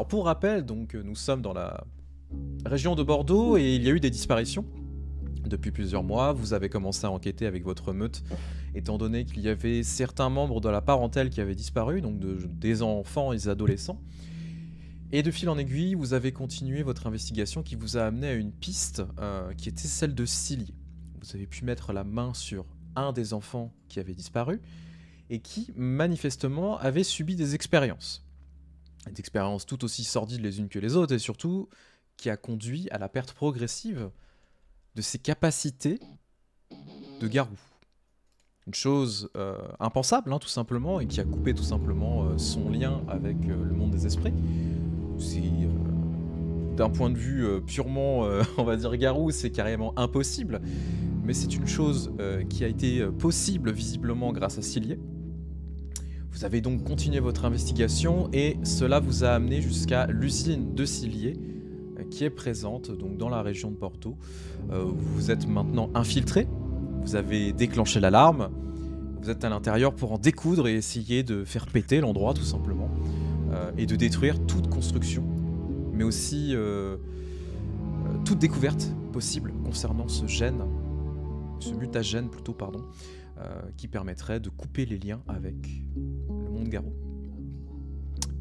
Alors pour rappel, donc nous sommes dans la région de Bordeaux et il y a eu des disparitions depuis plusieurs mois. Vous avez commencé à enquêter avec votre meute, étant donné qu'il y avait certains membres de la parentèle qui avaient disparu, donc des enfants et des adolescents. Et de fil en aiguille, vous avez continué votre investigation qui vous a amené à une piste qui était celle de Cillier. Vous avez pu mettre la main sur un des enfants qui avait disparu et qui, manifestement, avait subi des expériences. Des expériences tout aussi sordides les unes que les autres et surtout qui a conduit à la perte progressive de ses capacités de garou. Une chose impensable, hein, tout simplement, et qui a coupé tout simplement son lien avec le monde des esprits. C'est d'un point de vue purement, on va dire, garou, c'est carrément impossible, mais c'est une chose qui a été possible visiblement grâce à Cillier. Vous avez donc continué votre investigation et cela vous a amené jusqu'à l'usine de Cillier qui est présente donc dans la région de Bordeaux. Vous êtes maintenant infiltré, vous avez déclenché l'alarme, vous êtes à l'intérieur pour en découdre et essayer de faire péter l'endroit tout simplement. Et de détruire toute construction, mais aussi toute découverte possible concernant ce gène, ce mutagène plutôt, pardon, qui permettrait de couper les liens avec le monde garou.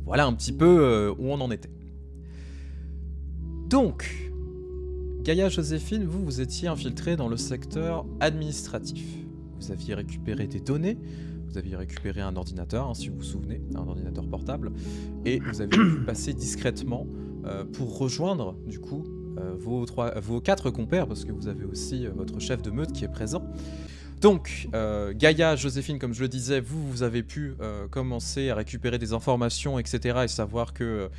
Voilà un petit peu où on en était. Donc, Gaïa Joséphine, vous étiez infiltrée dans le secteur administratif. Vous aviez récupéré des données. Vous aviez récupéré un ordinateur, hein, si vous vous souvenez, un ordinateur portable, et vous avez pu passer discrètement pour rejoindre, du coup, vos 4 compères, parce que vous avez aussi votre chef de meute qui est présent. Donc, Gaïa, Joséphine, comme je le disais, vous avez pu commencer à récupérer des informations, etc., et savoir que,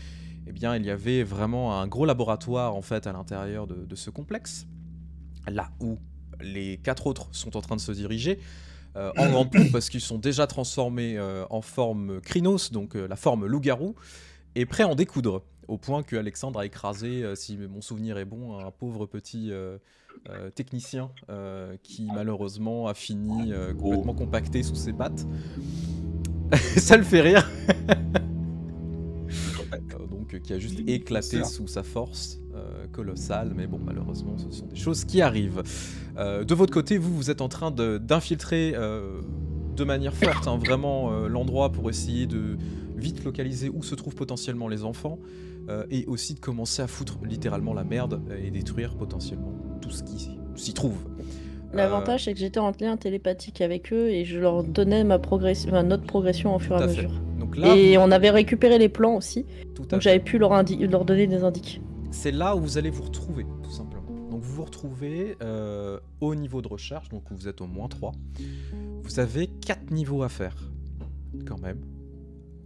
eh bien, il y avait vraiment un gros laboratoire, en fait, à l'intérieur de ce complexe, là où les 4 autres sont en train de se diriger. En grande pompe parce qu'ils sont déjà transformés en forme Krynos, donc la forme loup-garou, et prêts à en découdre, au point que Alexandre a écrasé, si mon souvenir est bon, un pauvre petit technicien qui malheureusement a fini complètement compacté sous ses pattes. Ça le fait rire. Donc qui a juste éclaté sous sa force colossale, mais bon, malheureusement ce sont des choses qui arrivent. De votre côté, vous êtes en train d'infiltrer de manière forte, hein, vraiment l'endroit pour essayer de vite localiser où se trouvent potentiellement les enfants et aussi de commencer à foutre littéralement la merde et détruire potentiellement tout ce qui s'y trouve. L'avantage, c'est que j'étais en lien télépathique avec eux et je leur donnais notre progression au fur et à mesure. Donc là, et on avait récupéré les plans aussi, donc j'avais pu leur donner des indices. C'est là où vous allez vous retrouver, tout simplement. Donc vous vous retrouvez au niveau de recherche, donc vous êtes au moins 3. Vous avez 4 niveaux à faire, quand même,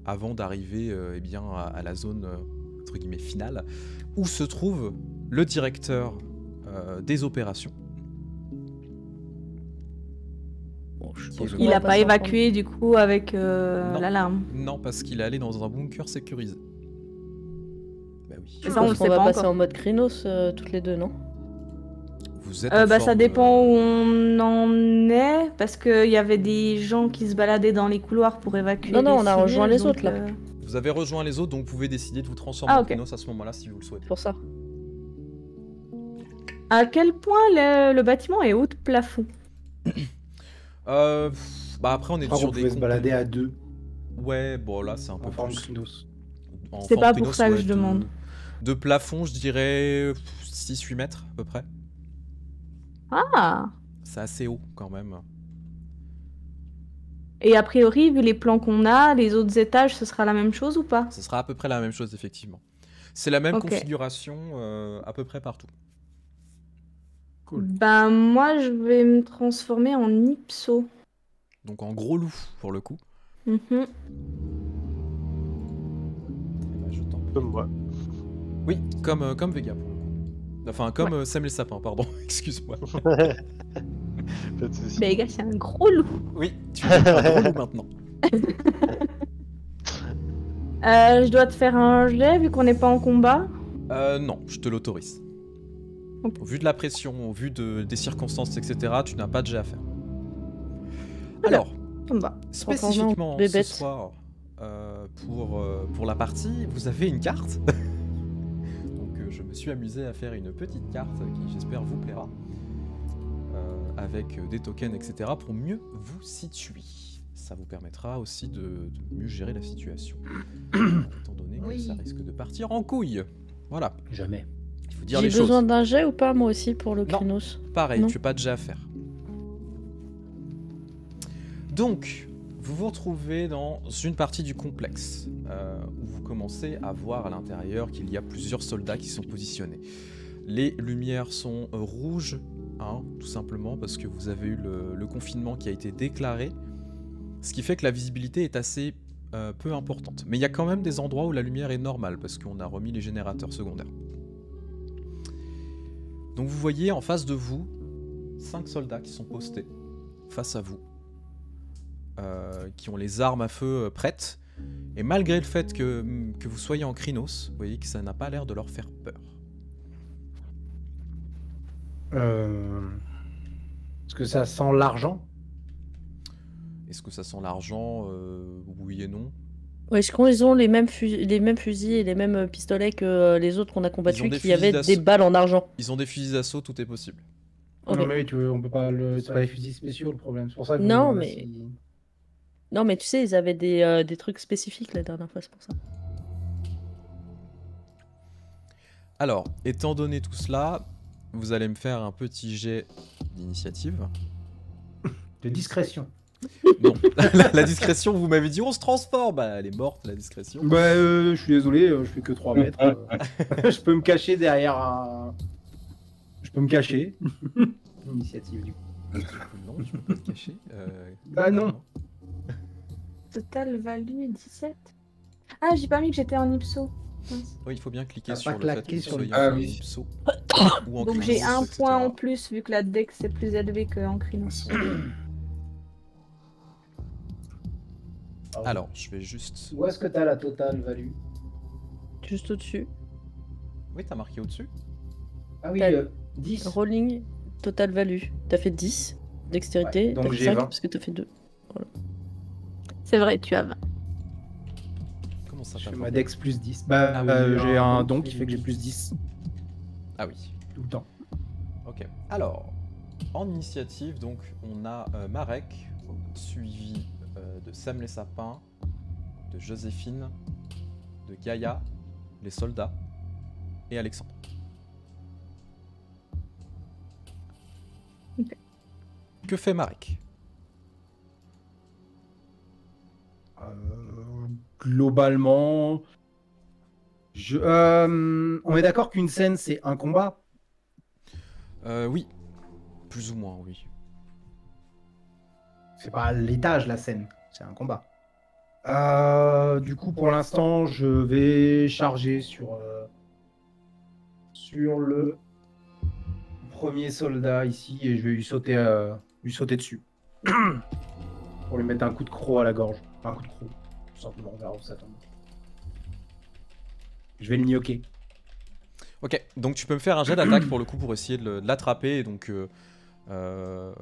avant d'arriver eh bien, à la zone entre guillemets finale, où se trouve le directeur des opérations. Il n'a pas évacué du coup avec l'alarme. Non, parce qu'il est allé dans un bunker sécurisé. Bah oui. Ça, on va passer en mode Krynos toutes les deux, non? Vous êtes ça dépend où on en est, parce qu'il y avait des gens qui se baladaient dans les couloirs pour évacuer. Non, on a rejoint les autres là. Vous avez rejoint les autres, donc vous pouvez décider de vous transformer en Krynos à ce moment-là si vous le souhaitez. Pour ça. À quel point le bâtiment est haut de plafond? Après on est sur des... On pouvait se balader à 2. Ouais, bon là c'est un peu forme plus... Krynos. C'est pas pour ça que je demande. De plafond, je dirais 6-8 mètres à peu près. Ah! C'est assez haut quand même. Et a priori, vu les plans qu'on a, les autres étages, ce sera la même chose ou pas? Ce sera à peu près la même chose, effectivement. C'est la même configuration à peu près partout. Cool. Ben, moi, je vais me transformer en Ipso. Donc en gros loup, pour le coup. Comme moi. Oui, comme Vega, pour le coup. Enfin, comme Sam les sapins, pardon. Excuse-moi. Pas de soucis. Vega, c'est un gros loup. Oui, tu es un gros loup maintenant. Je dois te faire un jet, vu qu'on n'est pas en combat? Non, je te l'autorise. Okay. Au vu de la pression, au vu des circonstances, etc., tu n'as pas de jet à faire. Alors, spécifiquement ce soir, pour la partie, vous avez une carte. Donc je me suis amusé à faire une petite carte qui j'espère vous plaira. Avec des tokens, etc. pour mieux vous situer. Ça vous permettra aussi de mieux gérer la situation. Étant donné que ça risque de partir en couille. Voilà. Jamais. Il faut dire J'ai les choses. besoin d'un jet ou pas, moi aussi, pour le Non. Krynos? Pareil, Non. tu n'as pas de jet à faire. Donc, vous vous retrouvez dans une partie du complexe où vous commencez à voir à l'intérieur qu'il y a plusieurs soldats qui sont positionnés. Les lumières sont rouges, hein, tout simplement parce que vous avez eu le confinement qui a été déclaré, ce qui fait que la visibilité est assez peu importante. Mais il y a quand même des endroits où la lumière est normale parce qu'on a remis les générateurs secondaires. Donc vous voyez en face de vous 5 soldats qui sont postés face à vous, qui ont les armes à feu prêtes, et malgré le fait que vous soyez en Krynos, vous voyez que ça n'a pas l'air de leur faire peur. Est-ce que ça sent l'argent? Est-ce que ça sent l'argent? Oui et non. Ouais, est-ce qu'ils ont les mêmes fusils et les mêmes pistolets que les autres qu'on a Ils ont combattus des qui avaient fusils des d'assaut. balles en argent? Ils ont des fusils d'assaut, tout est possible. Ok. Non mais oui, on peut pas c'est pas les fusils spéciaux le problème. C'est pour ça que je me Non, demandais mais- si- Non, mais tu sais, ils avaient des trucs spécifiques la dernière fois, c'est pour ça. Alors, étant donné tout cela, vous allez me faire un petit jet d'initiative. de discrétion. Non, la discrétion, vous m'avez dit on se transforme. Bah, elle est morte, la discrétion. Bah je suis désolé, je fais que 3 mètres. Je peux me cacher derrière un... Je peux me cacher. Initiative du coup. Non, tu peux pas te cacher. Bah non. Total value 17. Ah, j'ai pas mis que j'étais en ipso. Mince. Oui, il faut bien cliquer T'as sur pas le fait claqué que sur vous le- soyez Ah en oui. ipso ou en Donc Krynos, j'ai un etc. point en plus vu que la dex est plus élevée qu'en Krynos. Alors, je vais juste... Où est-ce que t'as la total value? Juste au-dessus. Oui, t'as marqué au-dessus. Ah oui, T'as- 10. Rolling, total value. T'as fait 10. Dextérité, Ouais, donc t'as fait j'ai 5 20. parce que t'as fait 2. C'est vrai, tu as 20. Comment ça Je t'as fais pas- ma dex plus 10. Bah Ah oui, j'ai un don qui fait que j'ai plus 10 Ah oui. tout le temps. Ok. Alors, en initiative, donc, on a Marek, suivi de Sam les Sapins, de Joséphine, de Gaïa, les soldats, et Alexandre. Ok. Que fait Marek? Globalement, on est d'accord qu'une scène c'est un combat. Oui. Plus ou moins, oui. C'est pas l'étage la scène, c'est un combat. Du coup, pour l'instant, je vais charger sur le premier soldat ici et je vais lui sauter dessus pour lui mettre un coup de croc à la gorge. Enfin, un coup de croc, tout simplement. On verra où ça tombe. Je vais le gnoquer. Ok, donc tu peux me faire un jet d'attaque pour le coup pour essayer de l'attraper et donc Alors.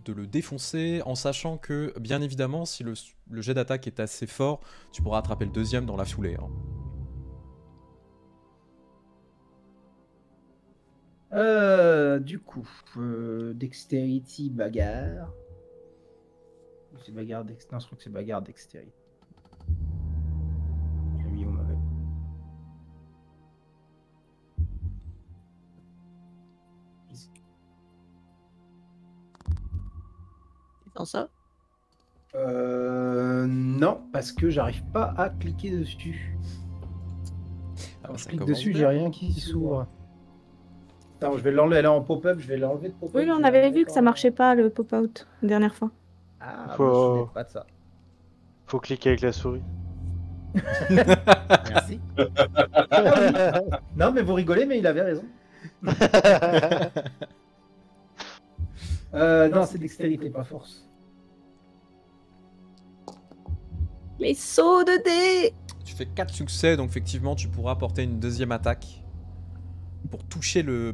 de le défoncer en sachant que, bien évidemment, si le jet d'attaque est assez fort, tu pourras attraper le deuxième dans la foulée. Hein. Du coup, dexterity, bagarre. C'est bagarre dextérité. Non, je crois que c'est bagarre dextérité. J'ai mis au mauvais. Dans ça. Non, parce que j'arrive pas à cliquer dessus. Ah Quand bah, je ça clique commence dessus, bien. j'ai rien qui s'ouvre. Attends, je vais l'enlever, elle est en pop-up, je vais l'enlever de pop-up. Oui, je on vais avait la vu mettre que ça en- marchait pas le pop-out la dernière fois. Ah, Faut- moi, je me souvenais pas de ça. Faut cliquer avec la souris. Merci. Ah oui. Non, mais vous rigolez, mais il avait raison. Non, c'est dextérité, pas force. Les sauts de dés. Tu fais 4 succès, donc effectivement tu pourras porter une deuxième attaque pour toucher le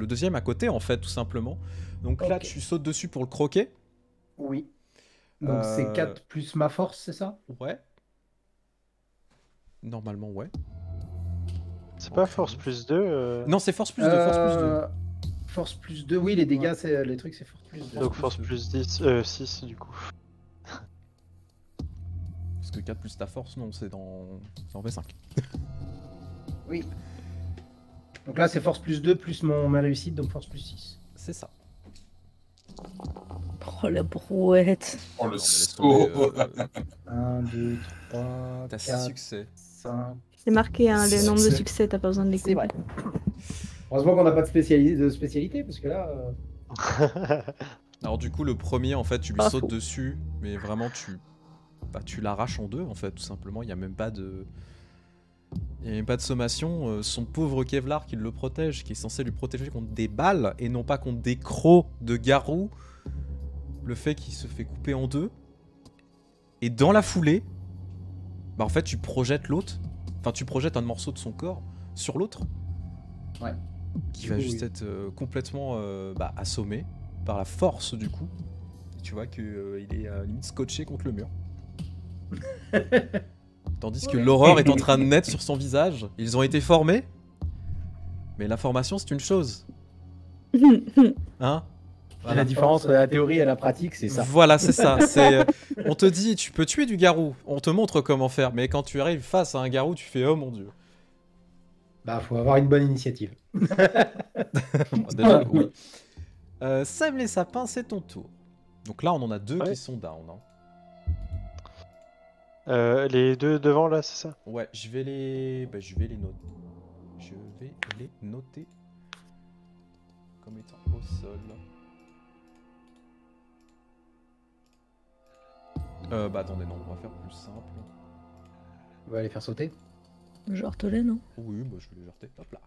deuxième à côté en fait tout simplement. Donc là Ok. tu sautes dessus pour le croquer. Oui. Donc c'est 4 plus ma force, c'est ça? Ouais. Normalement, ouais. C'est pas force plus 2 Non, c'est force plus 2, force plus 2. Force plus 2, oui, les dégâts, les trucs, c'est force plus 2. Donc force plus 6 du coup. Parce que 4 plus ta force, non, c'est dans V5. Oui. Donc là, c'est force plus 2 plus ma réussite, donc force plus 6. C'est ça. Oh la brouette. Oh, Non, le mais laisse saut. tomber, 1, 2, 3, T'as 6 4, succès. 5. C'est marqué hein, le nombre de C'est- succès, t'as pas besoin de les C'est vrai. compter. Heureusement qu'on n'a pas de spécialité, parce que là... Alors du coup, le premier, en fait, tu lui Pas sautes faux. dessus, mais vraiment, tu l'arraches en deux, en fait, tout simplement. Il n'y a même pas de... Il n'y a même pas de sommation. Son pauvre Kevlar qui le protège, qui est censé lui protéger contre des balles, et non pas contre des crocs de garou. Le fait qu'il se fait couper en deux. Et dans la foulée, bah en fait, tu projettes l'autre. Enfin, tu projettes un morceau de son corps sur l'autre. Ouais. Qui Du va coup, juste oui. être complètement assommé par la force du coup. Tu vois qu'il est limite scotché contre le mur. Tandis que l'horreur est en train de naître sur son visage. Ils ont été formés. Mais l'information, c'est une chose. Hein? La différence entre la théorie et la pratique, c'est ça. Voilà, c'est ça. On te dit, tu peux tuer du garou. On te montre comment faire. Mais quand tu arrives face à un garou, tu fais oh mon dieu. Bah, faut avoir une bonne initiative. Déjà, oui. Sème les sapins, c'est ton tour. Donc là, on en a deux Ouais. qui sont down. Hein. Les deux devant là, c'est ça? Ouais, je vais les noter. Je vais les noter comme étant au sol. Bah attendez, non, on va faire plus simple. On va les faire sauter. Genre Tolé, non? Oui, bah je vais les jeter. Hop là.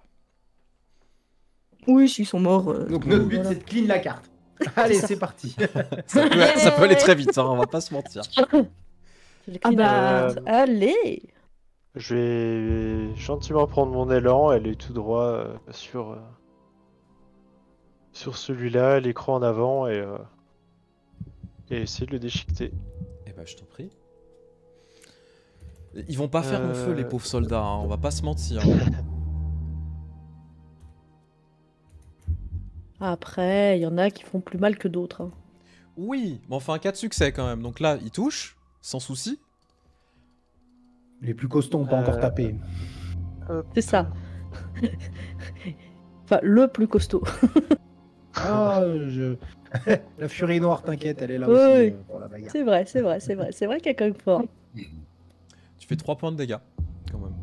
Oui, s'ils sont morts. Donc notre but, voilà. c'est de clean la carte. Allez, c'est parti. Ça peut aller très vite, hein, on va pas se mentir. J'ai Ah clean bah, la carte. Allez! Je vais gentiment prendre mon élan, aller tout droit sur celui-là, l'écran en avant et essayer de le déchiqueter. Eh bah je t'en prie. Ils vont pas faire long feu les pauvres soldats, hein, on va pas se mentir. Après, il y en a qui font plus mal que d'autres. Hein. Oui, mais enfin 4 succès quand même. Donc là, il touche, sans souci. Les plus costauds n'ont pas encore tapé. C'est ça. Enfin, le plus costaud. Ah, la furie noire, t'inquiète, elle est là Oui, aussi oui. pour la bagarre. C'est vrai, c'est vrai, c'est vrai. C'est vrai qu'il y a quand même fort. Tu fais 3 points de dégâts, quand même.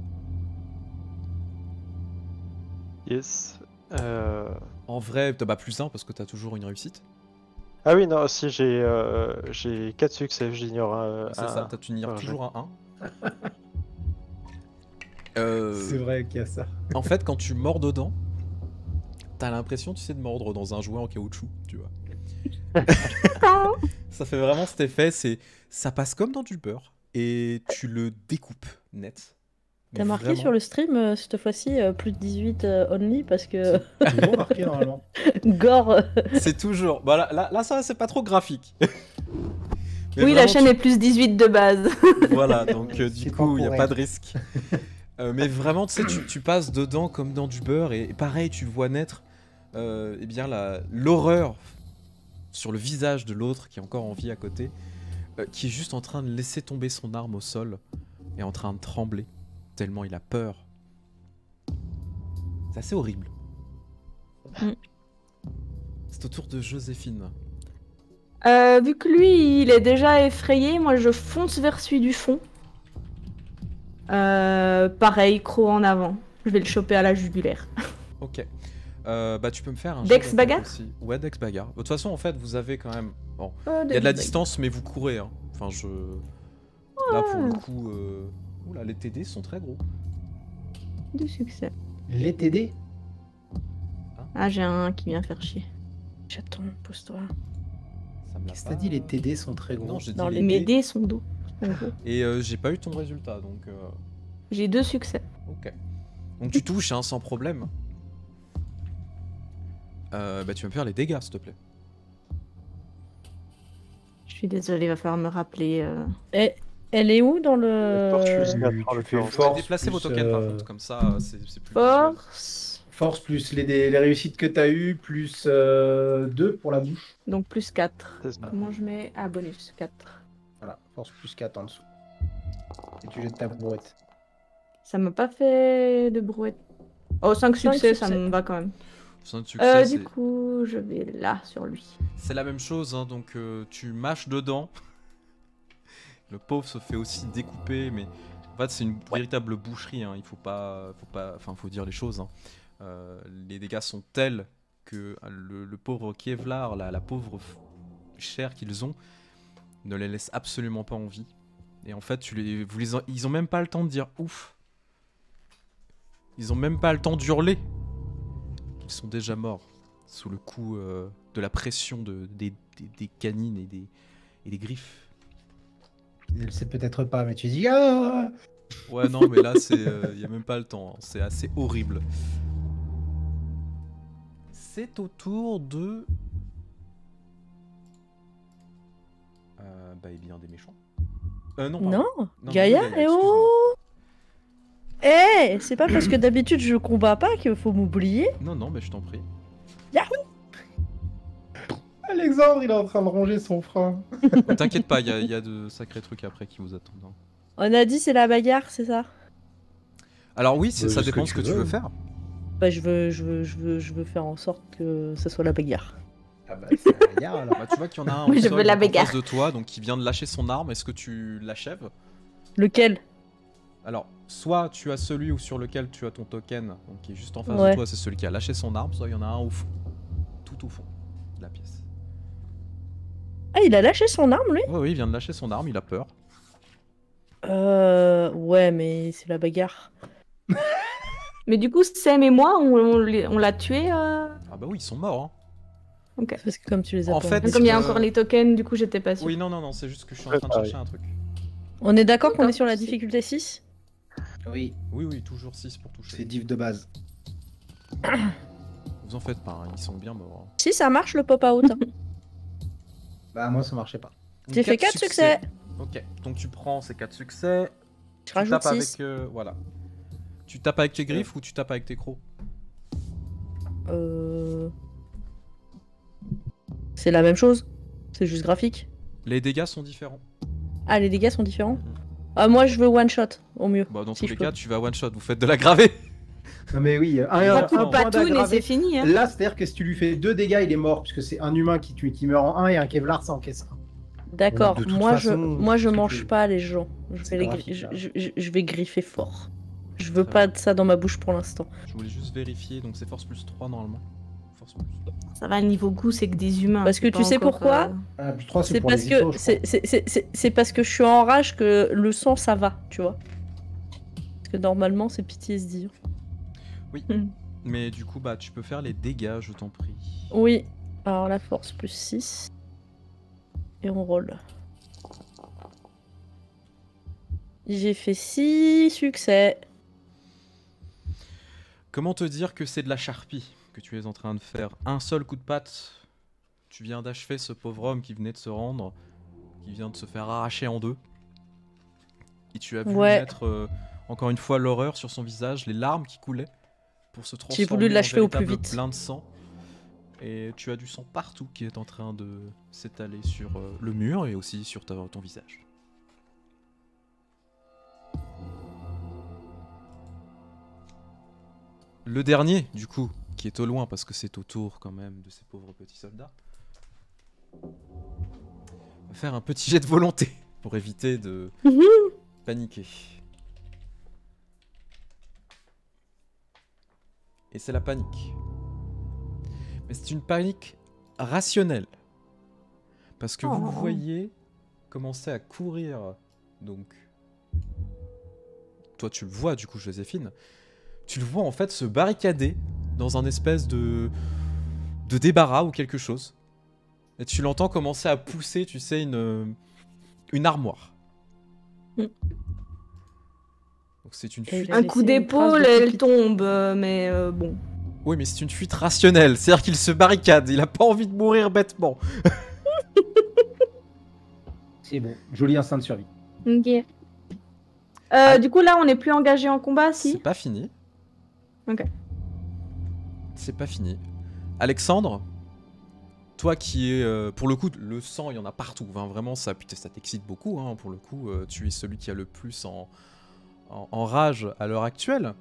Yes. En vrai, t'as plus 1 parce que t'as toujours une réussite. Ah oui, non, si j'ai 4 succès, j'ignore un. C'est ça, tu n'ignores un jet. toujours un 1. C'est vrai qu'il y a ça. En fait, quand tu mords dedans, t'as l'impression, tu sais, de mordre dans un jouet en caoutchouc, tu vois. Ça fait vraiment cet effet, ça passe comme dans du beurre et tu le découpes net. T'as marqué Vraiment. sur le stream, cette fois-ci, plus de 18 only, parce que C'est bon marqué normalement. gore. C'est toujours. Bah là ça c'est pas trop graphique. Mais oui, la vraiment, chaîne est plus 18 de base. Voilà, donc du C'est coup, il n'y a temporaire. pas de risque. Mais vraiment, tu sais, tu passes dedans comme dans du beurre, et pareil, tu vois naître eh bien, l'horreur sur le visage de l'autre qui est encore en vie à côté, qui est juste en train de laisser tomber son arme au sol, et en train de trembler, tellement il a peur. C'est assez horrible. Mm. C'est au tour de Joséphine. Vu que lui, il est déjà effrayé, moi je fonce vers celui du fond. Pareil, croc en avant. Je vais le choper à la jugulaire. Ok. Bah tu peux me faire un Dex jet d'attaque bagarre aussi. Ouais, Dex bagarre. De toute façon, en fait, vous avez quand même... Bon, Oh, il y a de la distance, mais vous courez. Hein. Enfin, Là, pour le coup... Oula, les TD sont très gros. Du succès. Les TD. Ah, j'ai un qui vient faire chier. Chaton, pose-toi. Ça me l'a Qu'est-ce que pas- t'as dit, les TD sont très gros? Non, j'ai dit Dans les Mes dés. dés sont dos. En gros. Et j'ai pas eu ton résultat, donc... J'ai 2 succès. Ok. Donc tu touches, hein, sans problème. Bah tu vas me faire les dégâts, s'il te plaît. Je suis désolée, il va falloir me rappeler. Et elle est où dans Force le... plus 4 en tu fais l'occurrence. force Déplacez vos plus, tokens par contre, comme ça c'est plus visuel. Force. Force plus les réussites que t'as eues, plus 2 pour la bouche. Donc plus 4. C'est ça. Comment je mets? Ah, bonus 4. Voilà, force plus 4 en dessous. Et tu jettes ta brouette. Ça m'a pas fait de brouette. Oh, 5 Cinq succès, ça succès. me va quand même. C'est un succès, Du coup, je vais là sur lui. c'est la même chose, hein, donc tu mâches dedans. Le pauvre se fait aussi découper, mais en fait c'est une véritable boucherie, hein. Il faut dire les choses, hein. Les dégâts sont tels que le pauvre Kevlar, la pauvre chair qu'ils ont, ne les laisse absolument pas en vie. Et en fait, ils ont même pas le temps de dire ouf. Ils ont même pas le temps d'hurler. Ils sont déjà morts sous le coup de la pression des canines et des griffes. Il le sait peut-être pas, mais tu dis ah. Ouais, non, mais là, y a même pas le temps, hein. C'est assez horrible. C'est au tour de... eh bien, des méchants. Non, pardon. Non, Non, Gaïa, Gaïa, eh oh. C'est pas parce que d'habitude je combats pas qu'il faut m'oublier. Non, mais je t'en prie. Alexandre, il est en train de ronger son frein. Oh, t'inquiète pas, il y a de sacrés trucs après qui vous attendent, hein. On a dit c'est la bagarre, c'est ça? Alors oui, Bah, ça ce dépend que ce que tu tu veux veux. faire. Bah je veux faire en sorte que ce soit la bagarre. Ah bah c'est la bagarre alors. Bah, tu vois qu'il y en a un Oui, au je sol, veux la donc en bagarre. face de toi, donc qui vient de lâcher son arme. Est-ce que tu l'achèves? Lequel? Alors, soit tu as celui ou sur lequel tu as ton token, donc qui est juste en face Ouais. de toi, c'est celui qui a lâché son arme, soit il y en a un au fond, tout au fond de la pièce. Ah, il a lâché son arme lui? Oui, il vient de lâcher son arme, il a peur. Ouais, mais c'est la bagarre. Mais du coup, Sam et moi, on l'a tué. Ah bah oui, ils sont morts, hein. Ok. Parce que comme tu les as En pas fait, enlevés. Comme il y a que- encore les tokens, du coup, j'étais pas sûre. Oui, non, c'est juste que je suis en train de chercher un truc. On est d'accord qu'on est D'accord, sur la si. difficulté 6? Oui, Oui, toujours 6 pour c'est toucher. div de base. Vous en faites pas, hein, ils sont bien morts, hein. Si ça marche le pop-out. Hein. Bah moi ça marchait pas. Donc, J'ai fait 4 succès. Ok, donc tu prends ces 4 succès, Je tu rajoute tapes 6. avec... voilà. Tu tapes avec tes griffes ou tu tapes avec tes crocs? C'est la même chose. C'est juste graphique. Les dégâts sont différents. Ah, les dégâts sont différents. Ah, moi je veux one shot au mieux. Bah dans Si tous je les peux. cas, tu vas one shot, vous faites de la gravée. Non mais oui, Ça non, coupe non, pas point tout, mais d'aggravé. c'est fini. Hein. Là, c'est-à-dire que si tu lui fais 2 dégâts, il est mort, puisque c'est un humain qui meurt en 1 et un Kevlar, ça encaisse 1. D'accord, De toute moi façon, je c'est mange que- pas les gens. C'est graphique, là. Je vais griffer fort. Je veux Très pas bien. de ça dans ma bouche pour l'instant. Je voulais juste vérifier, donc c'est force plus 3 normalement. Force plus 3. Ça va, niveau goût, c'est que des humains. Parce que c'est tu pas sais encore, pourquoi Ah, plus 3, c'est C'est pour parce les que ISO, je crois. c'est parce que je suis en rage que le sang ça va, tu vois. Parce que normalement c'est PTSD. Mais du coup, bah tu peux faire les dégâts, je t'en prie. Oui. Alors la force plus 6. Et on roll. J'ai fait 6 succès. Comment te dire que c'est de la charpie que tu es en train de faire? Un seul coup de patte, tu viens d'achever ce pauvre homme qui venait de se rendre, qui vient de se faire arracher en deux. Et tu as vu Ouais. mettre encore une fois l'horreur sur son visage, les larmes qui coulaient pour se transformer voulu l'achever en au plus véritable vite. plein de sang. Et tu as du sang partout qui est en train de s'étaler sur le mur et aussi sur ton visage. Le dernier, du coup, qui est au loin parce que c'est au tour quand même de ces pauvres petits soldats, va faire un petit jet de volonté pour éviter de paniquer. Et c'est la panique. Mais c'est une panique rationnelle. Parce que vous Oh. voyez commencer à courir, donc... Toi tu le vois du coup, Joséphine. Tu le vois en fait se barricader dans un espèce de débarras ou quelque chose. Et tu l'entends commencer à pousser, tu sais, une armoire. Mm. Donc c'est une Et fuite. il a Un laissé coup une d'épaule, trace de elle pipi. tombe, mais bon. Oui, mais c'est une fuite rationnelle. C'est-à-dire qu'il se barricade. Il a pas envie de mourir bêtement. C'est bon. Joli instinct de survie. Ok. Du coup, là, on n'est plus engagé en combat, C'est si? pas fini. Ok. C'est pas fini. Alexandre, toi qui es... pour le coup, le sang, il y en a partout. Hein, vraiment, ça, putain, ça t'excite beaucoup. Hein, pour le coup, tu es celui qui a le plus en rage à l'heure actuelle.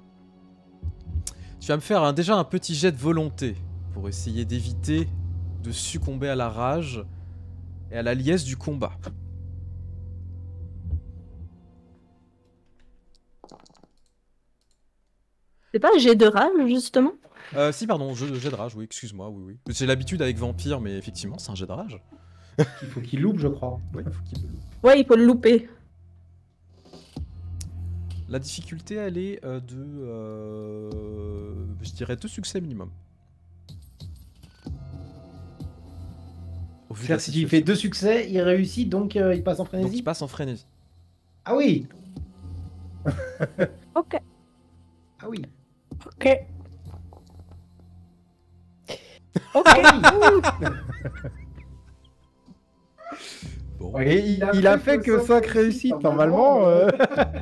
Tu vas me faire déjà un petit jet de volonté pour essayer d'éviter de succomber à la rage et à la liesse du combat. C'est pas jet de rage, justement? Si, pardon, jet de rage, oui, excuse-moi, oui, oui. J'ai l'habitude avec Vampire, mais effectivement, c'est un jet de rage. Il faut qu'il loupe, je crois. Oui, faut qu'il le loupe. Ouais, il faut le louper. La difficulté, elle est je dirais 2 succès minimum. Au vu de la C'est-à-dire, si tu situation. fais 2 succès, il réussit, donc il passe en Donc frénésie. il passe en frénésie. Ah oui. Ok. Ah oui. Ok. Ok. Bon. Ouais, il a fait que 5 réussites, normalement.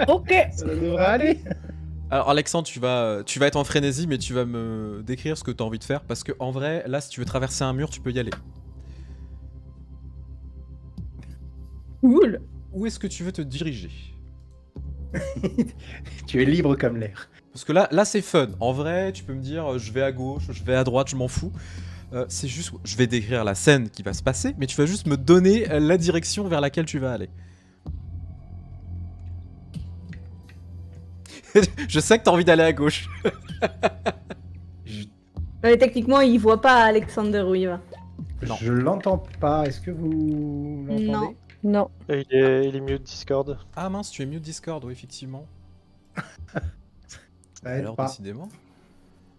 Ok. Ça devrait aller. Alors Alexandre, tu vas être en frénésie, mais tu vas me décrire ce que tu as envie de faire, parce que en vrai, là, si tu veux traverser un mur, tu peux y aller. Cool. Où est-ce que tu veux te diriger? Tu es libre comme l'air. Parce que là c'est fun. En vrai, tu peux me dire, je vais à gauche, je vais à droite, je m'en fous. C'est juste, je vais décrire la scène qui va se passer, mais tu vas juste me donner la direction vers laquelle tu vas aller. Je sais que t'as envie d'aller à gauche. Mais techniquement, il voit pas Alexander où il va. Non. Je l'entends pas. Est-ce que vous l'entendez? Non. Non. Et il est mute Discord. Ah mince, tu es mute Discord, oui, effectivement. Ça aide Alors, pas. décidément.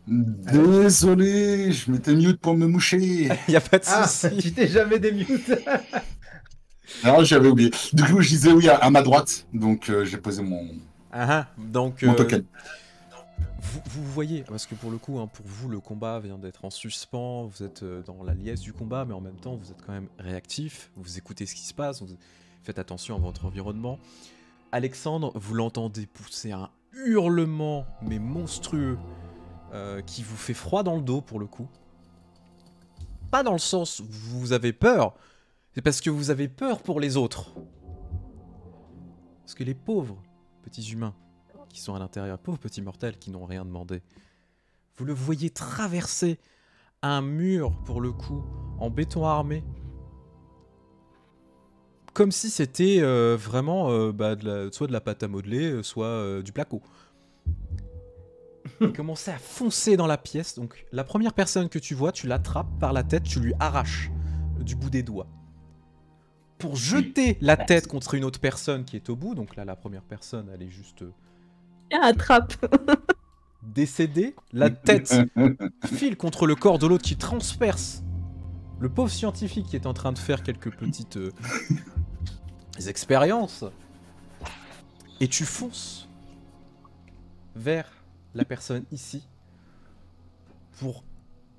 Désolé, je m'étais mute pour me moucher. Y a pas de Ah, souci. tu t'es jamais démute. Alors j'avais oublié. Du coup, je disais oui à ma droite, donc j'ai posé mon Donc, token. vous voyez, parce que pour le coup, hein, pour vous, le combat vient d'être en suspens, vous êtes dans la liesse du combat, mais en même temps, vous êtes quand même réactif, vous écoutez ce qui se passe, vous faites attention à votre environnement. Alexandre, vous l'entendez pousser un hurlement, mais monstrueux, qui vous fait froid dans le dos, pour le coup. Pas dans le sens où vous avez peur, c'est parce que vous avez peur pour les autres. Parce que les pauvres petits humains qui sont à l'intérieur, pauvres petits mortels qui n'ont rien demandé, vous le voyez traverser un mur, pour le coup, en béton armé. Comme si c'était vraiment soit de la pâte à modeler, soit du placo. Il commençait à foncer dans la pièce. Donc la première personne que tu vois, tu l'attrapes par la tête, tu lui arraches du bout des doigts. Pour jeter la tête contre une autre personne qui est au bout, donc là la première personne elle est juste Attrape. décédée, la tête file contre le corps de l'autre qui transperce le pauvre scientifique qui est en train de faire quelques petites expériences, et tu fonces vers la personne ici pour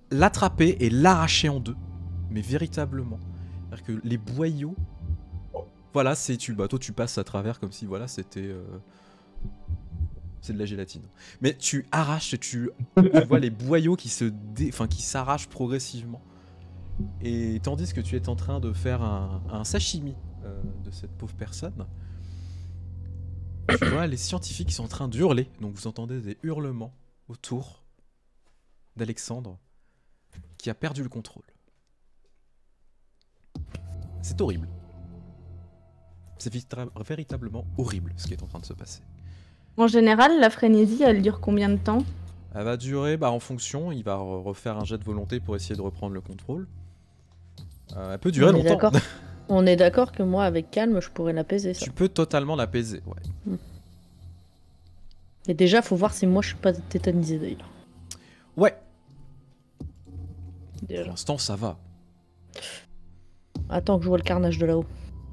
l'attraper et l'arracher en deux, mais véritablement. C'est-à-dire que les boyaux, voilà, c'est toi tu passes à travers comme si voilà c'était c'est de la gélatine. Mais tu arraches et tu vois les boyaux qui qui s'arrachent progressivement. Et tandis que tu es en train de faire un sashimi de cette pauvre personne, tu vois les scientifiques qui sont en train d'hurler. Donc vous entendez des hurlements autour d'Alexandre qui a perdu le contrôle. C'est horrible. C'est véritablement horrible ce qui est en train de se passer. En général, la frénésie, elle dure combien de temps? Elle va durer, en fonction, il va refaire un jet de volonté pour essayer de reprendre le contrôle. Elle peut durer longtemps. On est d'accord que moi, avec calme, je pourrais l'apaiser, ça. Tu peux totalement l'apaiser, ouais. Et déjà, faut voir si moi, je suis pas tétanisé d'ailleurs. Ouais, pour Déjà. l'instant ça va. Attends que je vois le carnage de là-haut.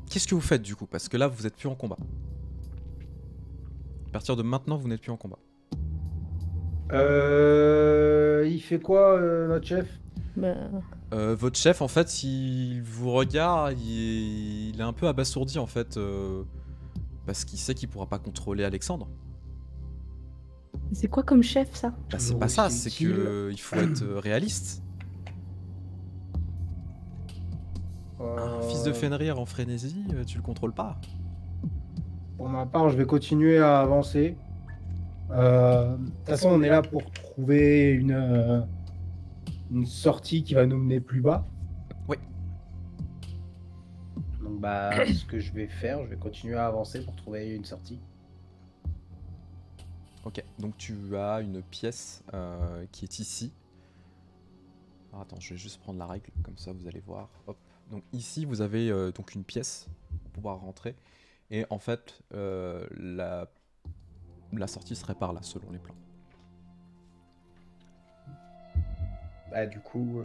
Qu'est-ce que vous faites du coup? Parce que là vous êtes plus en combat. À partir de maintenant vous n'êtes plus en combat. Il fait quoi, notre chef? Bah, Votre chef, en fait, il vous regarde, il est un peu abasourdi, en fait, parce qu'il sait qu'il pourra pas contrôler Alexandre. C'est quoi comme chef, ça? Bah, c'est Toujours pas ça, aussi c'est utile. que il faut être réaliste. Un fils de Fenrir en frénésie, tu le contrôles pas. Pour ma part, je vais continuer à avancer. De toute façon, on est là pour trouver une sortie qui va nous mener plus bas. Oui. Donc, bah, ce que je vais faire, je vais continuer à avancer pour trouver une sortie. Ok, donc tu as une pièce qui est ici. Alors, attends, je vais juste prendre la règle, comme ça vous allez voir. Hop. Donc ici, vous avez donc une pièce pour pouvoir rentrer. Et en fait, la sortie serait par là, selon les plans. Bah, du coup,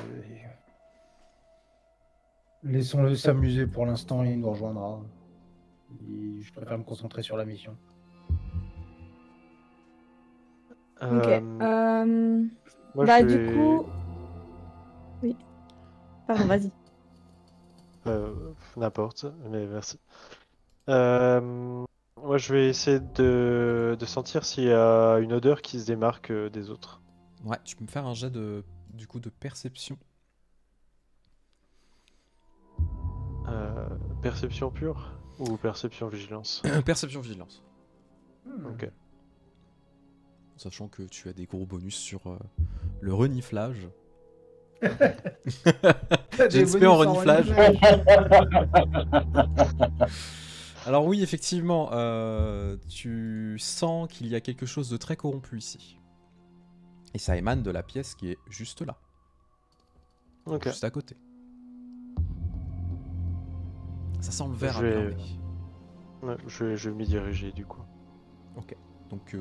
laissons-le s'amuser pour l'instant, il nous rejoindra. Je préfère me concentrer sur la mission. Ok. Moi, Bah, je du vais- coup. Oui. Pardon, vas-y. N'importe, mais merci. Moi, je vais essayer de sentir s'il y a une odeur qui se démarque des autres. Ouais, tu peux me faire un jet du coup de perception. Perception pure ou perception vigilance? Perception vigilance. Ok. Sachant que tu as des gros bonus sur le reniflage. J'ai XP en reniflage. Alors oui, effectivement, tu sens qu'il y a quelque chose de très corrompu ici. Et ça émane de la pièce qui est juste là, Ok. juste à côté. Ça sent le verre Je vais- blindé. Ouais, je vais m'y diriger du coup. Donc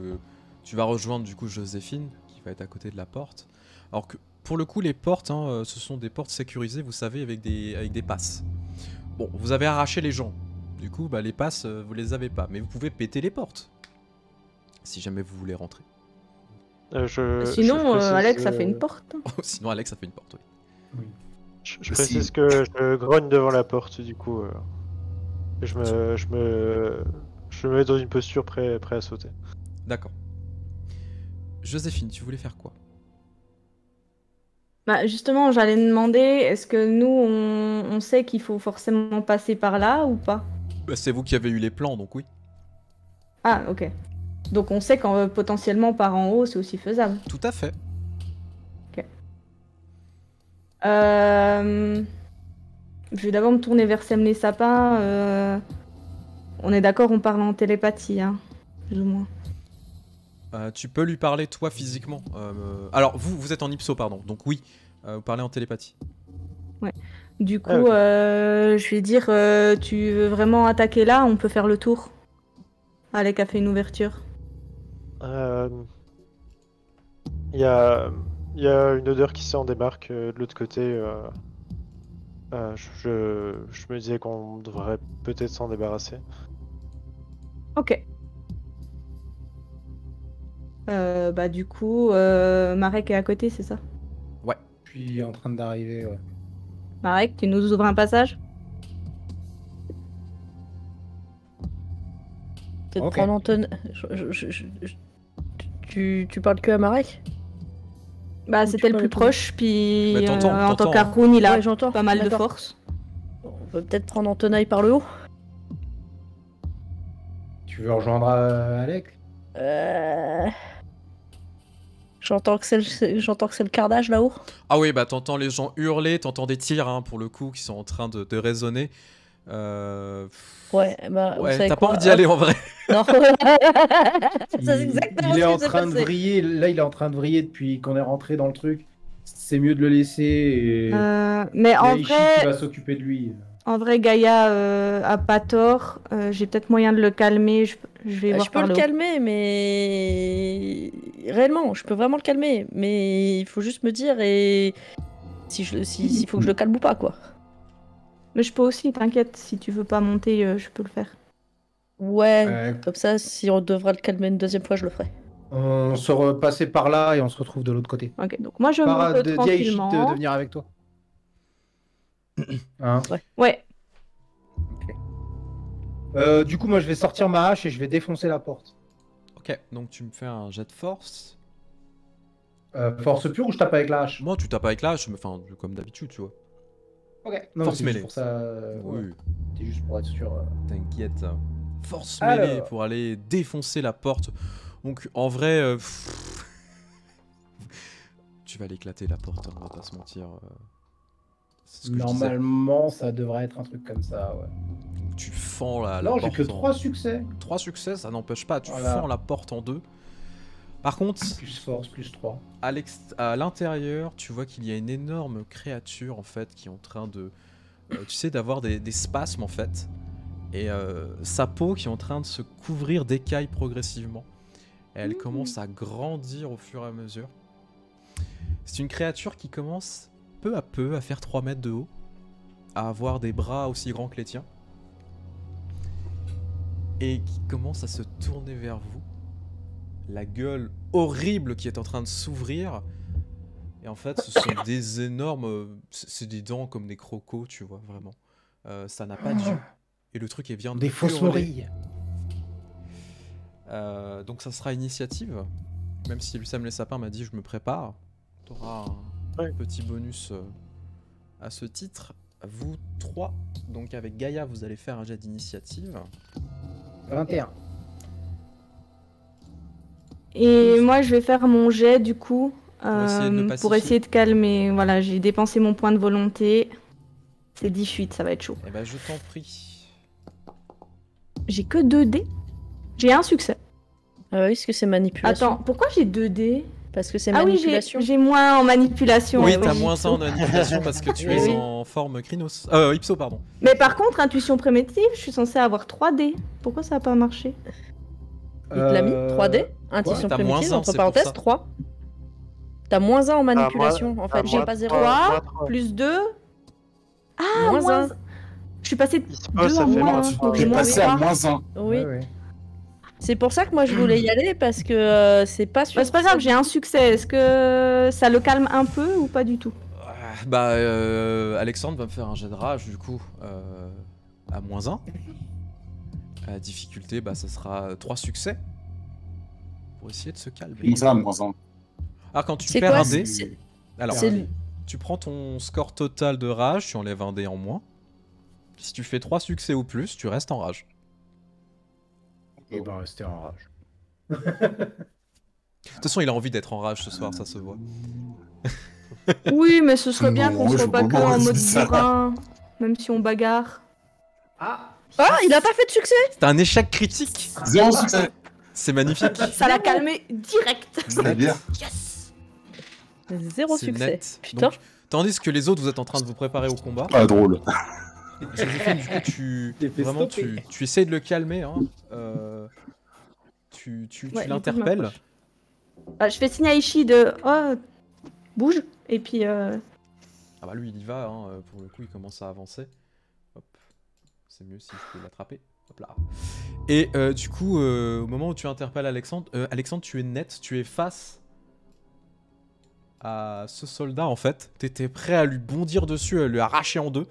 tu vas rejoindre du coup Joséphine qui va être à côté de la porte. Alors que pour le coup les portes, hein, ce sont des portes sécurisées, vous savez, avec des passes. Bon, vous avez arraché les gens. Du coup, bah, les passes, vous les avez pas. Mais vous pouvez péter les portes. Si jamais vous voulez rentrer. Sinon, je précise, Alex, ça fait une porte. Sinon, Alex, ça fait une porte, oui. Je précise que je grogne devant la porte du coup. Je me mets dans une posture prêt à sauter. D'accord. Joséphine, tu voulais faire quoi? Bah, justement, j'allais demander, est-ce que nous, on sait qu'il faut forcément passer par là ou pas? Bah, c'est vous qui avez eu les plans, donc oui. Ah, ok. Donc on sait qu'en potentiellement par en haut, c'est aussi faisable. Tout à fait. Je vais d'abord me tourner vers Sem les sapins. On est d'accord, on parle en télépathie, hein, plus ou moins. Tu peux lui parler, toi, physiquement. Alors, vous êtes en ipso, pardon. Donc oui, vous parlez en télépathie. Du coup, Ah, ok. je vais dire, tu veux vraiment attaquer là? On peut faire le tour. Alec a fait une ouverture. Il y a une odeur qui s'en démarque de l'autre côté. Je me disais qu'on devrait peut-être s'en débarrasser. Ok. Bah du coup, Marek est à côté, c'est ça? Je suis en train d'arriver, ouais. Marek, tu nous ouvres un passage? Peut-être Ok. prendre Anton. Tu parles que à Marek? Bah Ou tu c'était le parles plus à tout proche, puis Mais t'entends, en tant t'entends, qu'Haroun, il a Ouais, j'entends. pas mal de D'accord. force. On peut peut-être prendre Antonaille par le haut. Tu veux rejoindre Alex? J'entends que c'est le carnage là-haut. Ah oui, bah t'entends les gens hurler, t'entends des tirs, hein, pour le coup, qui sont en train de résonner. Ouais, bah, vous Ouais, savez t'as pas quoi, envie d'y aller en vrai. Non. C'est exactement Il est ce en qui s'est train de passé. vriller. Là, il est en train de vriller depuis qu'on est rentré dans le truc. C'est mieux de le laisser et Mais en Yaïchi qui vrai, va s'occuper de lui. Gaïa a pas tort. J'ai peut-être moyen de le calmer. Je vais voir Je peux par le le haut. calmer, mais réellement, je peux vraiment le calmer. Mais il faut juste me dire et s'il faut que je le calme ou pas, quoi. Mais je peux aussi, t'inquiète, si tu veux pas monter, je peux le faire. Ouais, comme ça, si on devra le calmer une deuxième fois, je le ferai. On se repassait par là et on se retrouve de l'autre côté. Ok, donc moi je Par monte Yaïchi tranquillement. de venir avec toi. Hein Ouais. Du coup, moi, je vais sortir ma hache et je vais défoncer la porte. Ok, donc tu me fais un jet de force. Force pure ou je tape avec la hache? Moi, tu tapes avec l'âge, enfin, comme d'habitude, tu vois. Ok. Non, Force c'est juste mêlée. pour ça. Ouais. Oui, C'est juste pour être sûr. t'inquiète. Force Alors. mêlée pour aller défoncer la porte. Donc, en vrai, tu vas l'éclater la porte, hein, on va pas se mentir. C'est ce que je disais. Normalement, ça devrait être un truc comme ça, ouais. Tu fends la Non, porte. j'ai que 3 succès. 3 succès, ça n'empêche pas. Tu Voilà. fends la porte en deux. Par contre, Plus force, plus 3. à l'intérieur, tu vois qu'il y a une énorme créature en fait qui est en train de, tu sais, d'avoir des spasmes en fait, et sa peau qui est en train de se couvrir d'écailles progressivement. Et elle commence à grandir au fur et à mesure. C'est une créature qui commence peu à peu à faire 3 mètres de haut, à avoir des bras aussi grands que les tiens, et qui commence à se tourner vers vous. La gueule horrible qui est en train de s'ouvrir. Et en fait, ce sont des énormes... C'est des dents comme des crocos, tu vois, vraiment. Ça n'a pas d'yeux. Et le truc, il vient de Des fausses hurler. morilles. Donc ça sera initiative. Même si Lussam les Sapins m'a dit je me prépare. T'auras un petit bonus à ce titre. Vous 3. Donc avec Gaïa, vous allez faire un jet d'initiative. 21. Et moi, je vais faire mon jet du coup essayer de le pacifier. pour essayer de calmer. Voilà, j'ai dépensé mon point de volonté. C'est 18, ça va être chaud. Eh ben je t'en prie. J'ai que 2 dés. J'ai un succès. Ah oui, est-ce que c'est manipulation? Attends, pourquoi j'ai 2 dés? Parce que c'est Ah oui, manipulation. j'ai moins en manipulation. Oui, ouais, t'as oui. moins 1 en manipulation parce que tu Oui, es oui. en forme Krynos. Ipso, pardon. Mais par contre, intuition primitive, je suis censée avoir 3 dés. Pourquoi ça a pas marché? Il te l'a mis 3D, intuition T'as primitive, moins un, entre c'est pour parenthèses ça. 3. T'as moins 1 en manipulation, en fait, Ah, j'ai moi, pas 0. 3 plus 2. Ah, Moins moins 1. Je suis passée de Il se 2 passe, ça à fait moins moins 1. de Donc Je j'ai vais moins passer à 3. moins 1. Oui. Ouais, ouais. C'est pour ça que moi je voulais y aller, parce que c'est pas sûr. Bah, c'est pas grave, j'ai un succès. Est-ce que ça le calme un peu ou pas du tout? Alexandre va me faire un jet de rage du coup à moins 1. La difficulté, ça sera 3 succès. Pour essayer de se calmer. Comme ça, moins 1. Ah, quand tu C'est perds quoi, un dé, c'est- alors c'est- tu prends ton score total de rage, tu enlèves un dé en moins. Si tu fais 3 succès ou plus, tu restes en rage. Et ben, rester en rage. De toute façon, il a envie d'être en rage ce soir, ça se voit. Oui, mais ce serait bien qu'on Non, je soit pas vois que pas en pourquoi mode tu dis ça. bourrin, même si on bagarre. Ah! Ah, il a pas fait de succès! C'est un échec critique. 0 succès. C'est magnifique. Ça l'a calmé direct. C'est-à-dire Yes. 0 C'est succès. net. Putain. Donc, tandis que les autres, vous êtes en train de vous préparer au combat. pas drôle. Joséphine, du coup, T'es fait vraiment, stopper. tu essayes de le calmer. Hein. Tu Ouais, du coup, je l'interpelles. m'approche. Je fais signe à Ishi de oh, bouge. Et puis Ah bah lui, il y va. Hein. Pour le coup, il commence à avancer. Hop. C'est mieux si je peux l'attraper. Hop là. Et du coup, au moment où tu interpelles Alexandre, Alexandre, tu es net, tu es face à ce soldat en fait. T'étais prêt à lui bondir dessus, à lui arracher en deux.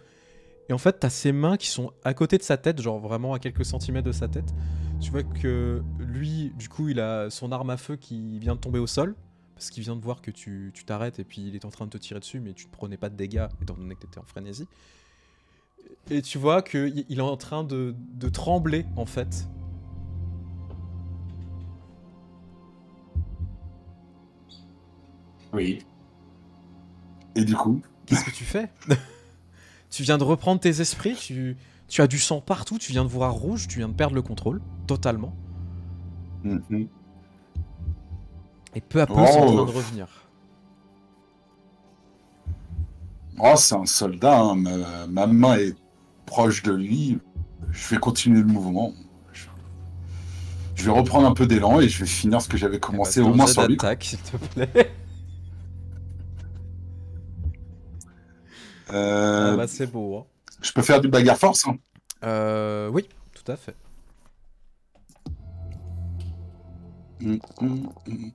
Et en fait, t'as ses mains qui sont à côté de sa tête, genre vraiment à quelques centimètres de sa tête. Tu vois que lui, du coup, il a son arme à feu qui vient de tomber au sol. Parce qu'il vient de voir que tu t'arrêtes et puis il est en train de te tirer dessus, mais tu ne prenais pas de dégâts étant donné que t'étais en frénésie. Et tu vois qu'il est en train de trembler en fait. Oui. Et du coup, Qu'est-ce que tu fais? Tu viens de reprendre tes esprits, tu as du sang partout, tu viens de voir rouge, tu viens de perdre le contrôle, totalement. mhm. Et peu à peu, Oh. c'est en train de revenir. Oh, c'est un soldat, hein. Ma main est proche de lui. Je vais continuer le mouvement. Je vais reprendre un peu d'élan et je vais finir ce que j'avais commencé au moins sur lui. Attaque, s'il te plaît. Ah bah c'est beau. Hein. Je peux faire du bagarre force, hein. Oui, tout à fait. Mm, mm, mm.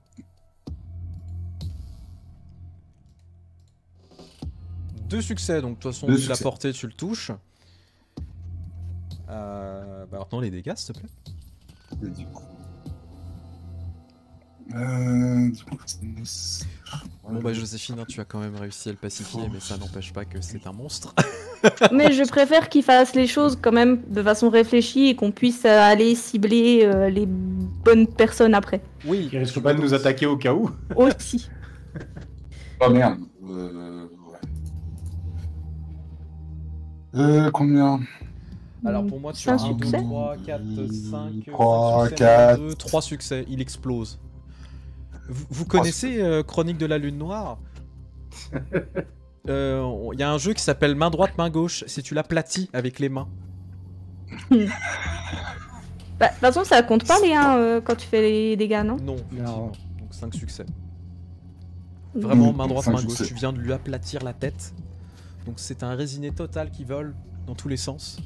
2 succès, donc de toute façon, Deux vu la succès. portée, tu le touches. Maintenant, les dégâts, s'il te plaît. Et du coup. Bon, bah, Joséphine, hein, tu as quand même réussi à le pacifier, mais ça n'empêche pas que c'est un monstre. Mais je préfère qu'il fasse les choses quand même de façon réfléchie et qu'on puisse aller cibler les bonnes personnes après. Oui. Il risque pas de nous attaquer au cas où. Aussi. Oh merde. Ouais. Combien? Alors pour moi, tu C'est as un 1, 2, succès 3, 4, 5, 3, 4, 4. 3 succès. Il explose. Vous connaissez Chronique de la Lune Noire? Il y a un jeu qui s'appelle main droite, main gauche. Si tu l'aplatis avec les mains. Bah, de toute façon, ça compte pas les 1 quand tu fais les dégâts, non? Non, effectivement. Non. Donc 5 succès. Vraiment, main droite, Cinq main gauche. succès. Tu viens de lui aplatir la tête. Donc c'est un résiné total qui vole dans tous les sens.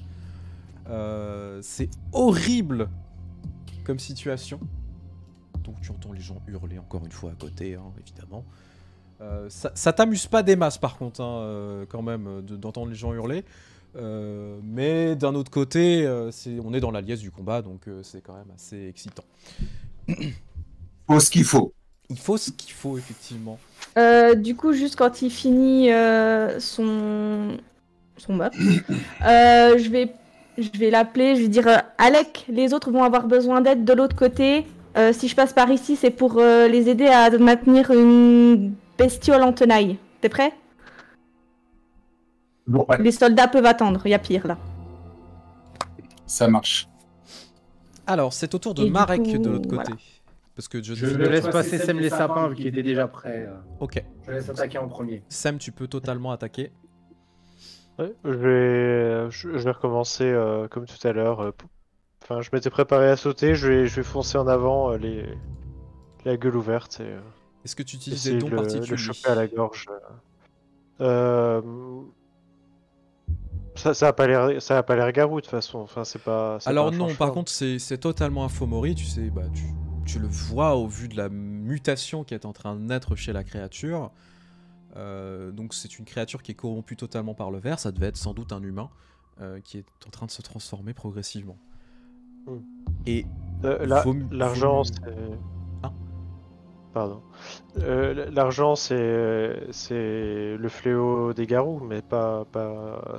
C'est horrible comme situation. Donc tu entends les gens hurler encore une fois à côté, hein, évidemment. Ça t'amuse pas des masses par contre, hein, quand même, d'entendre les gens hurler. Mais d'un autre côté, on est dans la liesse du combat, donc c'est quand même assez excitant. Faut ce qu'il faut. Il faut ce qu'il faut, effectivement. Du coup, juste quand il finit son meurtre, je vais l'appeler, je vais dire Alec, les autres vont avoir besoin d'aide de l'autre côté. Si je passe par ici, c'est pour les aider à maintenir une bestiole en tenaille. T'es prêt? Ouais, Les soldats peuvent attendre, il y a pire là. ça marche. Alors, c'est au tour de Et du Marek coup, de l'autre côté. voilà. Parce que Je le laisse passer Sem les sapins vu qu'il était déjà prêt. Ok. Je laisse attaquer en premier. Sam, tu peux totalement attaquer. Ouais, je vais recommencer comme tout à l'heure. Enfin, je m'étais préparé à sauter, je vais foncer en avant, la gueule ouverte et Est-ce que tu utilises essayer des de dons le particuliers? choper à la gorge. Ça a pas l'air garou de toute façon. Enfin, c'est pas. Alors pas un non, chanfrein. par contre, c'est totalement un Fomori. Tu sais, bah, tu le vois au vu de la mutation qui est en train de naître chez la créature. Donc c'est une créature qui est corrompue totalement par le verre. Ça devait être sans doute un humain qui est en train de se transformer progressivement. Hmm. Et L'argent, vaut- c'est. Hein Pardon. L'argent, c'est le fléau des garous, mais pas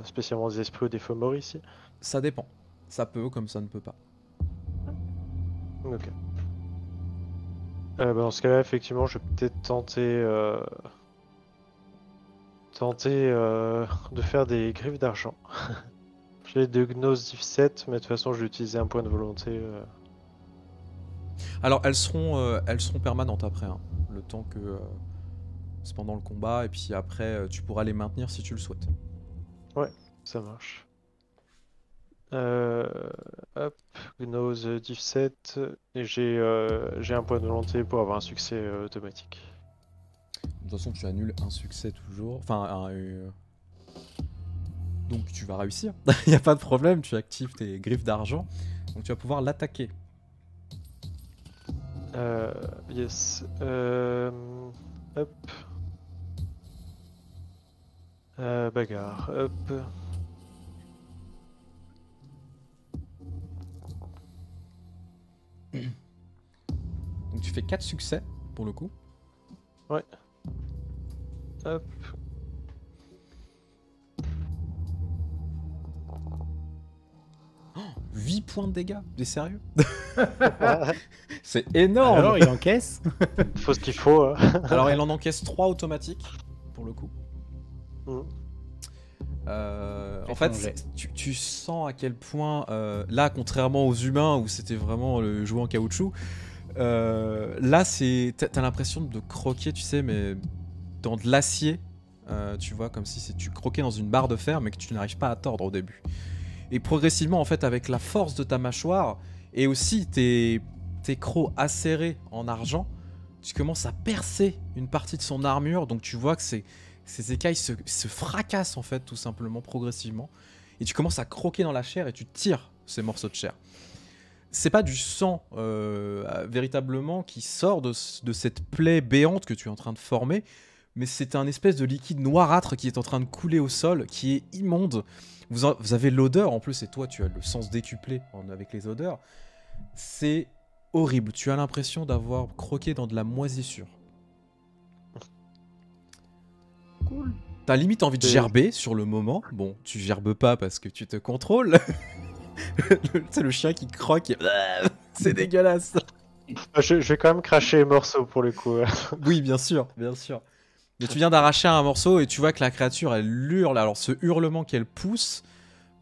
spécialement des esprits ou des Fomori ici. ça dépend. Ça peut comme ça ne peut pas. Ok. Dans ce cas-là, effectivement, je vais peut-être tenter de faire des griffes d'argent. J'ai de Gnose Div 7, mais de toute façon, je vais utiliser un point de volonté. Alors elles seront permanentes après, hein, le temps que c'est pendant le combat, et puis après tu pourras les maintenir si tu le souhaites. Ça marche. Hop, Gnose Div 7, et j'ai un point de volonté pour avoir un succès automatique. De toute façon, tu annules un succès toujours. Enfin, donc tu vas réussir. Il n'y a pas de problème, tu actives tes griffes d'argent. Donc tu vas pouvoir l'attaquer. Yes. Hop. Bagarre. Hop. Donc tu fais 4 succès pour le coup. Hop. 8 points de dégâts, t'es sérieux? C'est énorme. Alors, il encaisse. Faut ce qu'il faut. Hein. Alors il en encaisse 3 automatiques pour le coup. Mm. En fait, tu sens à quel point, là, contrairement aux humains où c'était vraiment le jouet en caoutchouc, là, t'as l'impression de croquer, tu sais, mais dans de l'acier, tu vois, comme si tu croquais dans une barre de fer, mais que tu n'arrives pas à tordre au début. Et progressivement, en fait, avec la force de ta mâchoire et aussi tes crocs acérés en argent, tu commences à percer une partie de son armure, donc tu vois que ces écailles se fracassent en fait tout simplement progressivement et tu commences à croquer dans la chair et tu tires ces morceaux de chair. C'est pas du sang véritablement qui sort de cette plaie béante que tu es en train de former, mais c'est un espèce de liquide noirâtre qui est en train de couler au sol, qui est immonde. Vous avez l'odeur, en plus, et toi, tu as le sens décuplé avec les odeurs. C'est horrible. Tu as l'impression d'avoir croqué dans de la moisissure. Cool. T'as limite envie de gerber sur le moment. Bon, tu gerbes pas parce que tu te contrôles. C'est le chien qui croque. Et... c'est dégueulasse. Je vais quand même cracher les morceaux pour le coup. Oui, bien sûr, bien sûr. Mais tu viens d'arracher un morceau et tu vois que la créature, elle hurle. Alors, ce hurlement qu'elle pousse,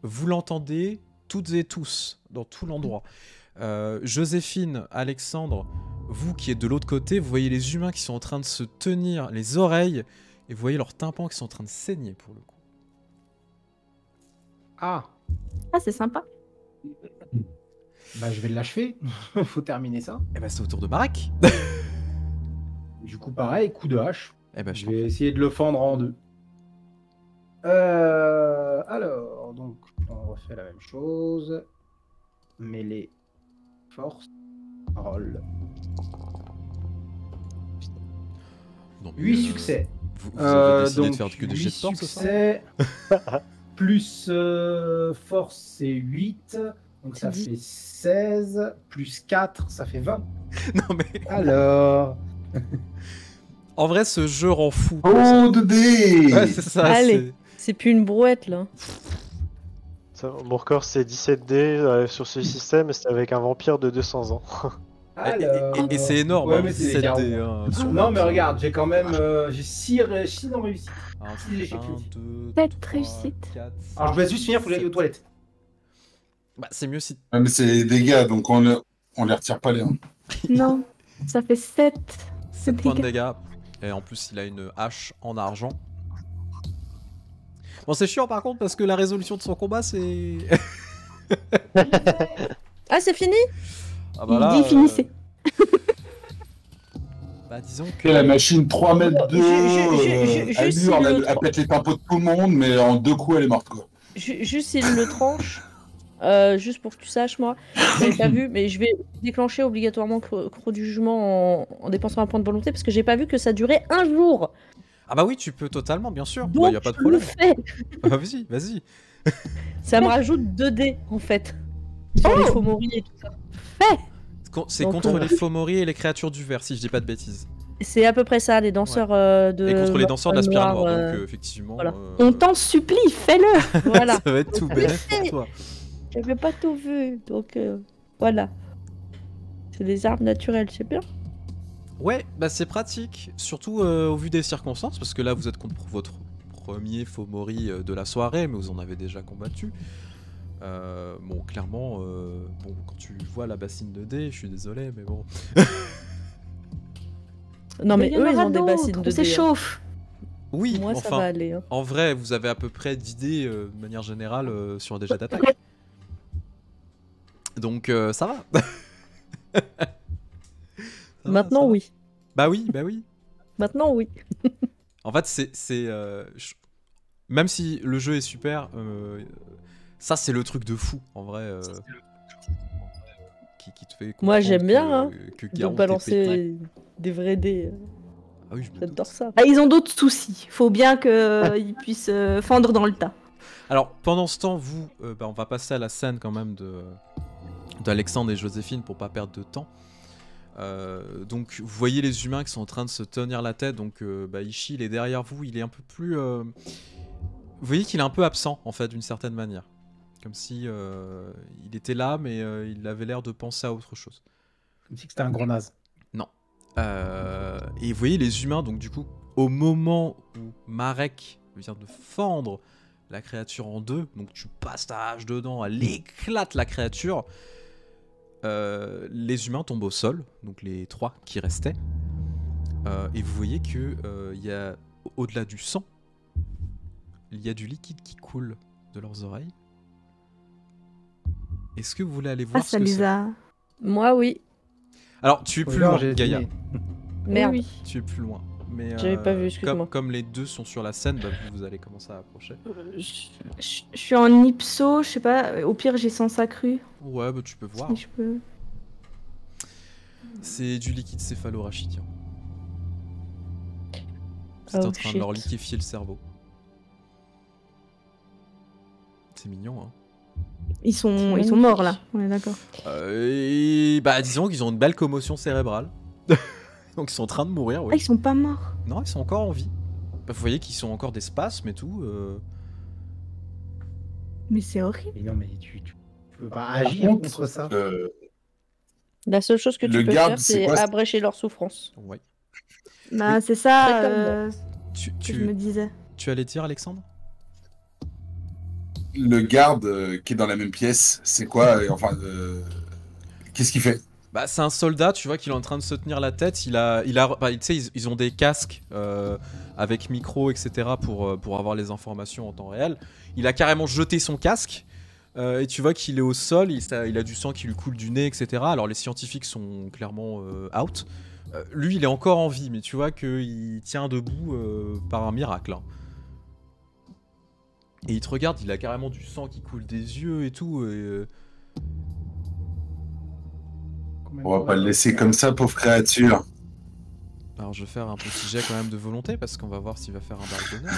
vous l'entendez toutes et tous, dans tout l'endroit. Joséphine, Alexandre, vous qui êtes de l'autre côté, vous voyez les humains qui sont en train de se tenir les oreilles et vous voyez leurs tympans qui sont en train de saigner pour le coup. Ah, Ah, c'est sympa. bah je vais l'achever. Faut terminer ça. Et bah, c'est au tour de Marek. Du coup, pareil, coup de hache. Eh ben, Je vais essayer de le fendre en deux. Alors, donc, on refait la même chose. Mêlée, force, roll. Non, mais, 8 succès. Vous avez décidé de faire que des 8 jets de force, c'est ça? succès, plus force, c'est 8. Donc ça 10. fait 16. Plus 4, ça fait 20. Non, mais Alors... en vrai, ce jeu rend fou. Oh, de dés Ouais, c'est ça. Allez. C'est plus une brouette là. Mon record c'est 17 dés sur ce système et c'est avec un vampire de 200 ans. Alors... Et c'est énorme, Ouais, hein, mais c'est 17 des carreaux. dés, hein, sur Non, le mais jeu. regarde, j'ai quand même... j'ai 6 en réussite. Un, Si, l'échec 1, réussi. 2, Sept 3, réussites. 4, Alors je vais juste finir, faut que j'aille aux toilettes. Bah, c'est mieux si... Ouais, mais c'est les dégâts, donc on les retire pas les 1. Non, ça fait 7. 7 points de dégâts. Et en plus, il a une hache en argent. Bon, c'est chiant par contre parce que la résolution de son combat, c'est... Ah, c'est fini? Ah Il dit finissez. Bah, disons que... Que la machine 3 mètres de elle juste hurle, si elle, le- elle pète les tympos de tout le monde, mais en 2 coups, elle est morte, quoi. Juste s'il le tranche, juste pour que tu saches, moi, j'avais pas vu, mais je vais déclencher obligatoirement Croc du jugement en dépensant un point de volonté parce que j'ai pas vu que ça durait un jour. Ah bah oui, tu peux totalement, bien sûr. Donc, Bah, y a pas de je le problème. fais. Ah, vas-y, vas-y. Ça me rajoute 2 dés en fait. Sur les faux moris et tout ça. C'est Donc, contre les Fomori et les créatures du verre, si je dis pas de bêtises. C'est à peu près ça, les danseurs de. Et contre les danseurs de la spirale noire, noire, donc effectivement... voilà. On t'en supplie, fais-le. Voilà. Ça va être tout Je bénef le pour fais. toi. J'avais pas tout vu, donc voilà. C'est des armes naturelles, c'est bien. Ouais, bah c'est pratique, surtout au vu des circonstances, parce que là vous êtes contre votre premier Fomori de la soirée, mais vous en avez déjà combattu. Bon, clairement, bon, quand tu vois la bassine de dés, je suis désolé, mais bon. Non, mais il y en eux, ils aura ont des d'autres, bassines de on dés. s'échauffe. Oui, Moi, ça enfin, va aller. Hein. en vrai, vous avez à peu près d'idées de manière générale sur des jets d'attaque. Donc ça va. Ça va, Maintenant, ça va. oui. Bah oui, bah oui. Maintenant, oui. En fait, même si le jeu est super, ça c'est le truc de fou en vrai. Qui te fait comprendre Moi, j'aime bien, hein, que De Garou balancer des vrais dés. Ah oui, je me doute. J'adore ça. Ah, ils ont d'autres soucis. Faut bien qu'ils puissent fendre dans le tas. Alors pendant ce temps, vous, on va passer à la scène quand même d'Alexandre et Joséphine pour pas perdre de temps. Donc vous voyez les humains qui sont en train de se tenir la tête. Donc Ishi, il est derrière vous, il est un peu plus. Vous voyez qu'il est un peu absent en fait d'une certaine manière, comme si il était là, mais il avait l'air de penser à autre chose. Comme si c'était un gros naze. Et vous voyez les humains, donc du coup, au moment où Marek vient de fendre la créature en deux, donc tu passes ta hache dedans, elle éclate la créature. Les humains tombent au sol, donc les 3 qui restaient. Et vous voyez que il y a, au-delà du sang, il y a du liquide qui coule de leurs oreilles. Est-ce que vous voulez aller Ah, voir ça ce que les c'est? a. Moi, oui. Alors, tu es plus Alors, loin, j'ai Gaïa. deviné. Merde. Oui, Tu es plus loin. Mais J'avais pas vu, excuse-moi. comme les deux sont sur la scène, vous allez commencer à approcher. Je suis en ipso, je sais pas. Au pire, j'ai sens accru. Ouais, tu peux voir. Si je peux. C'est du liquide céphalorachidien. Vous êtes Oh, en train de leur shit. liquéfier le cerveau. C'est mignon, hein. Ils sont magnifique. morts là, on est d'accord. Bah, disons qu'ils ont une belle commotion cérébrale. Donc ils sont en train de mourir, Ah, oui. ils sont pas morts. Non, ils sont encore en vie. Bah, vous voyez qu'ils sont encore des spasmes et tout. Mais c'est horrible. Mais non, mais tu peux pas agir contre, contre ça. La seule chose que Le tu peux garde, faire, c'est c'est quoi, abrécher leur souffrance. Ouais. Bah, c'est ça Très comme que je me disais. Tu allais dire, Alexandre? Le garde qui est dans la même pièce, c'est quoi qu'est-ce qu'il fait? Bah, c'est un soldat, tu vois, qu'il est en train de se tenir la tête. Bah, tu sais, ils ont des casques avec micro, etc. pour avoir les informations en temps réel. Il a carrément jeté son casque. Et tu vois qu'il est au sol, il a du sang qui lui coule du nez, etc. Alors les scientifiques sont clairement out. Lui, il est encore en vie, mais tu vois qu'il tient debout par un miracle, hein. Et il te regarde, il a carrément du sang qui coule des yeux et tout. On va pas le laisser comme ça, pauvre créature. Alors je vais faire un petit jet quand même de volonté parce qu'on va voir s'il va faire un barre d'honneur.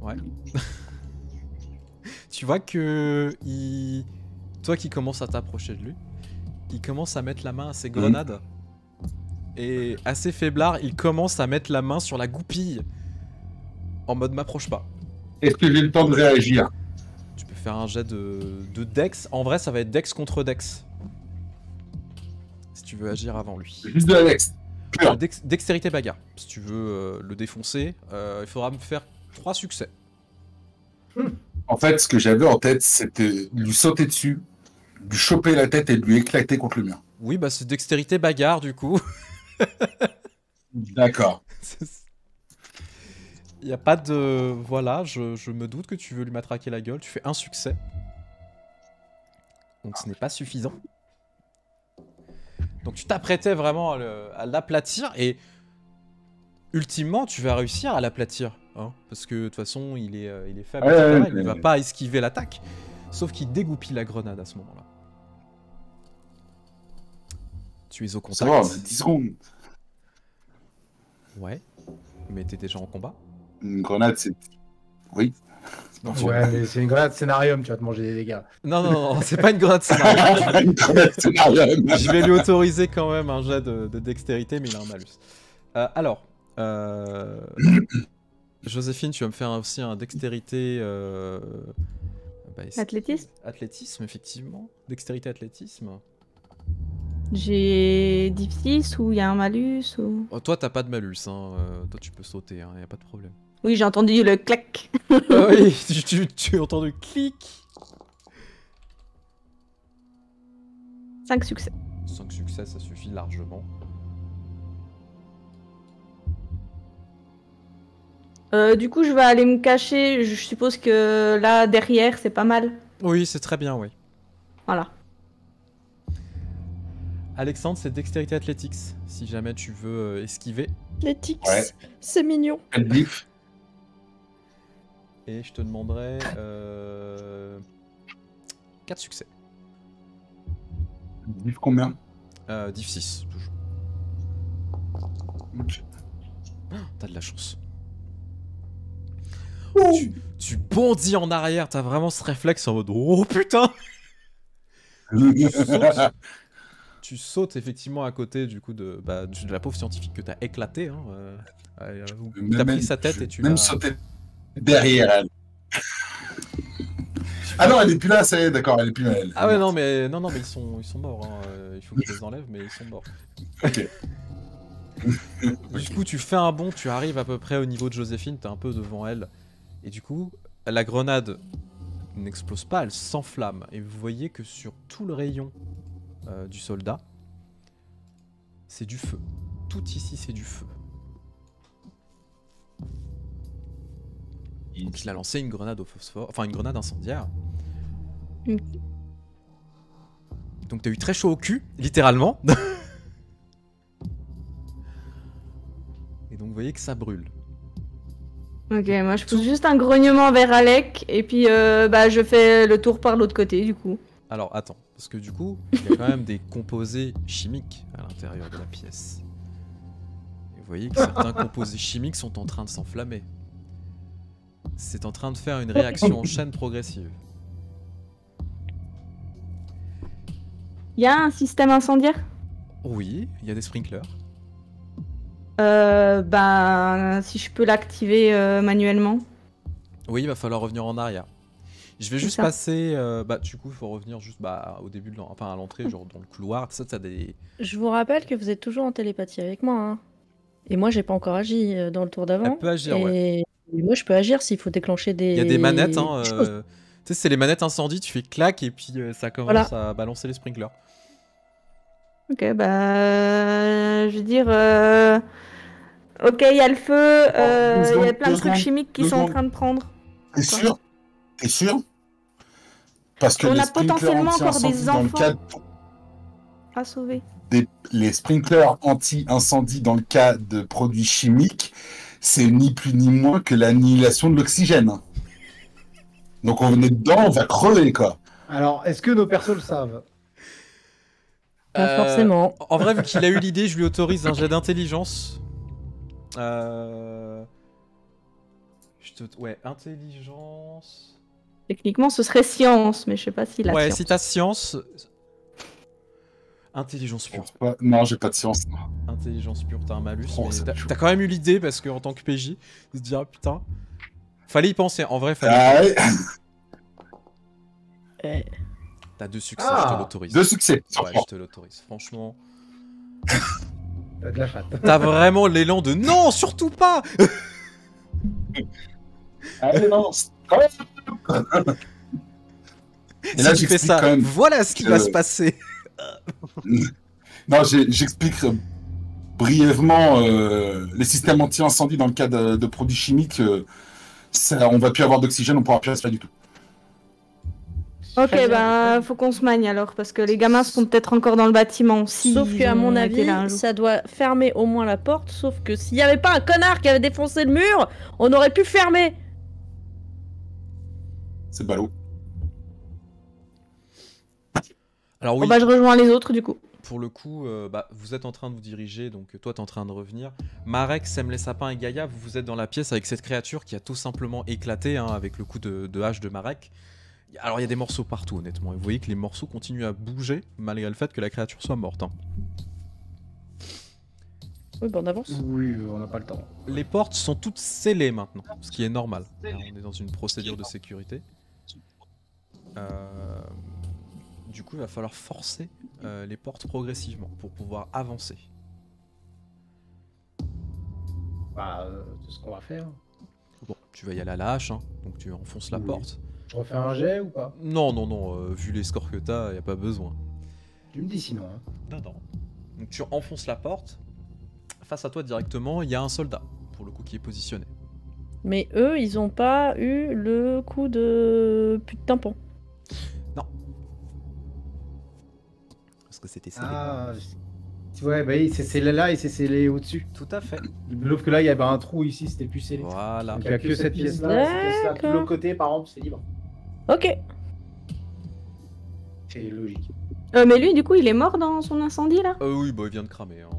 Ouais. Tu vois que toi qui commences à t'approcher de lui, il commence à mettre la main à ses grenades. Et assez faiblard, il commence à mettre la main sur la goupille. En mode m'approche pas. Est-ce que j'ai le temps de réagir? Tu peux faire un jet de Dex. En vrai, ça va être Dex contre Dex. Si tu veux agir avant lui. Juste de Alex. Pur. Dextérité bagarre. Si tu veux le défoncer, il faudra me faire 3 succès. En fait, ce que j'avais en tête, c'était de lui sauter dessus, de lui choper la tête et de lui éclater contre le mur. Oui, bah c'est dextérité bagarre du coup. D'accord. Il n'y a pas de... Voilà, je me doute que tu veux lui matraquer la gueule. Tu fais un succès. Donc ce n'est pas suffisant. Donc tu t'apprêtais vraiment à l'aplatir et... Ultimement, tu vas réussir à l'aplatir. Hein, parce que de toute façon, il est faible, Ouais, etc. Il ne va pas esquiver l'attaque. Sauf qu'il dégoupille la grenade à ce moment-là. Tu es au Ça va, on contact. a 10 secondes. Ouais. Mais t'es déjà en combat. Une grenade, c'est... Oui. Ouais, mais c'est une grenade scénarium, tu vas te manger des dégâts. Non, non, non, c'est pas une grenade scénario. Une grenade, c'est rien. Je vais lui autoriser quand même un jet de dextérité, mais il a un malus. Alors, Joséphine, tu vas me faire aussi un dextérité... Athlétisme. Athlétisme, effectivement. Dextérité athlétisme. J'ai 10 ou il y a un malus ou... Oh, toi, t'as pas de malus, hein. Toi, tu peux sauter, hein. Y a pas de problème. Oui, j'ai entendu le clac. Ah oui, tu as entendu clic. 5 succès. 5 succès, ça suffit largement. Du coup, je vais aller me cacher. Je suppose que là, derrière, c'est pas mal. Oui, c'est très bien, oui. Voilà. Alexandre, c'est dextérité athletics, si jamais tu veux esquiver. Athletics, Ouais. c'est mignon. Quel bif. Et je te demanderai 4 succès. Bif combien? Diff 6, toujours. T'as de la chance. Tu bondis en arrière, t'as vraiment ce réflexe en mode oh putain. Tu sautes effectivement à côté du coup de la pauvre scientifique que t'as éclaté. Hein, t'as pris sa tête et tu l'as... Même sauter derrière elle. Ah non, elle est plus là, ça y est, d'accord, elle est plus là. Elle. Ah ouais, non mais ils sont morts. Hein. Il faut que je les enlève, mais ils sont morts. Ok. Du coup, tu fais un bond, tu arrives à peu près au niveau de Joséphine, t'es un peu devant elle. Et du coup, la grenade n'explose pas, elle s'enflamme. Et vous voyez que sur tout le rayon du soldat, c'est du feu. Tout ici, c'est du feu. Donc il a lancé une grenade au phosphore, enfin une grenade incendiaire. Mm. Donc t'as eu très chaud au cul, littéralement. Et donc vous voyez que ça brûle. Ok, moi je pousse juste un grognement vers Alec et puis je fais le tour par l'autre côté du coup. Alors attends, parce que du coup, il y a quand même des composés chimiques à l'intérieur de la pièce. Et vous voyez que certains composés chimiques sont en train de s'enflammer. C'est en train de faire une réaction en chaîne progressive. Il y a un système incendiaire? Oui, il y a des sprinklers. Ben, si je peux l'activer manuellement. Oui, il va falloir revenir en arrière. Je vais C'est juste ça. passer. Du coup, il faut revenir juste au début de enfin à l'entrée, genre dans le couloir. Ça, t'as des. Je vous rappelle que vous êtes toujours en télépathie avec moi. Hein. Et moi, j'ai pas encore agi dans le tour d'avant. Elle peut agir, ouais. Et moi, je peux agir s'il faut déclencher des. Il y a des manettes, hein. choses. Tu sais, c'est les manettes incendie. Tu fais clac et puis ça commence à balancer les sprinklers. Ok, bah, je veux dire, ok, il y a le feu, il y a plein de trucs chimiques qui sont en train de prendre. T'es sûr? T'es sûr? Parce que On les a sprinklers potentiellement encore anti-incendie des dans le enfants cadre à sauver. les sprinklers anti-incendie dans le cas de produits chimiques, c'est ni plus ni moins que l'annihilation de l'oxygène. Donc on venait dedans, on va crever, quoi. Alors, est-ce que nos persos le savent? Pas forcément. En vrai, vu qu'il a eu l'idée, je lui autorise un jet d'intelligence. Ouais, intelligence. Techniquement, ce serait science, mais je sais pas si la Ouais, science. si t'as science. Intelligence Je pure. pense pas- Non, j'ai pas de science. non. Intelligence pure, t'as un malus. Oh, Mais c'est t'as chaud. t'as quand même eu l'idée parce qu'en tant que PJ, de se dire ah, putain. Fallait y penser, en vrai, fallait. Ah, ouais. T'as 2 succès, Ah, je te l'autorise. 2 succès. Ouais, je te l'autorise. Franchement. T'as de la chatte. T'as vraiment l'élan de non, surtout pas. Allez, non, c'est- quand même. Et là, Si tu fais j'explique ça, quand même voilà ce qui que- va se passer. Non, j'explique brièvement les systèmes anti-incendie dans le cas de produits chimiques. Ça, on va plus avoir d'oxygène, on pourra plus respirer du tout. Ok, Très bien. bah, faut qu'on se magne alors, parce que les gamins seront peut-être encore dans le bâtiment. Si Sauf ils qu'à ont mon été avis, là un jour. ça doit fermer au moins la porte. Sauf que s'il n'y avait pas un connard qui avait défoncé le mur, on aurait pu fermer. C'est ballot. Alors Bon, oui, bah, je rejoins les autres du coup. pour le coup, vous êtes en train de vous diriger, donc toi t'es en train de revenir. Marek, Sem les sapins et Gaïa, vous êtes dans la pièce avec cette créature qui a tout simplement éclaté hein, avec le coup de hache de Marek. Alors il y a des morceaux partout honnêtement, et vous voyez que les morceaux continuent à bouger malgré le fait que la créature soit morte. Hein. Oui, bah on avance. Oui, on n'a pas le temps. Les portes sont toutes scellées maintenant, ce qui est normal. On est dans une procédure de sécurité. Du coup, il va falloir forcer les portes progressivement pour pouvoir avancer. Bah, c'est ce qu'on va faire. Bon, tu vas y aller à la hache, hein, donc tu enfonces la Oui. porte. Je refais un jet ou pas? Non, non, non, vu les scores que t'as, y a pas besoin. Tu me dis sinon. Hein. Non, non. Donc tu enfonces la porte. Face à toi directement, il y a un soldat, pour le coup, qui est positionné. Mais eux, ils ont pas eu le coup de pute de tampon. Parce que c'était scellé. Ah, ouais, bah oui, c'est scellé là et c'est scellé au-dessus. Tout à fait. Sauf que là, il y avait un trou ici, c'était plus scellé. Voilà. Donc il n'y a que cette pièce-là. Cette pièce-là, de D'accord. l'autre côté, par exemple, c'est libre. Ok. C'est logique. Mais lui, du coup, il est mort dans son incendie là? Oui, bah il vient de cramer. Hein.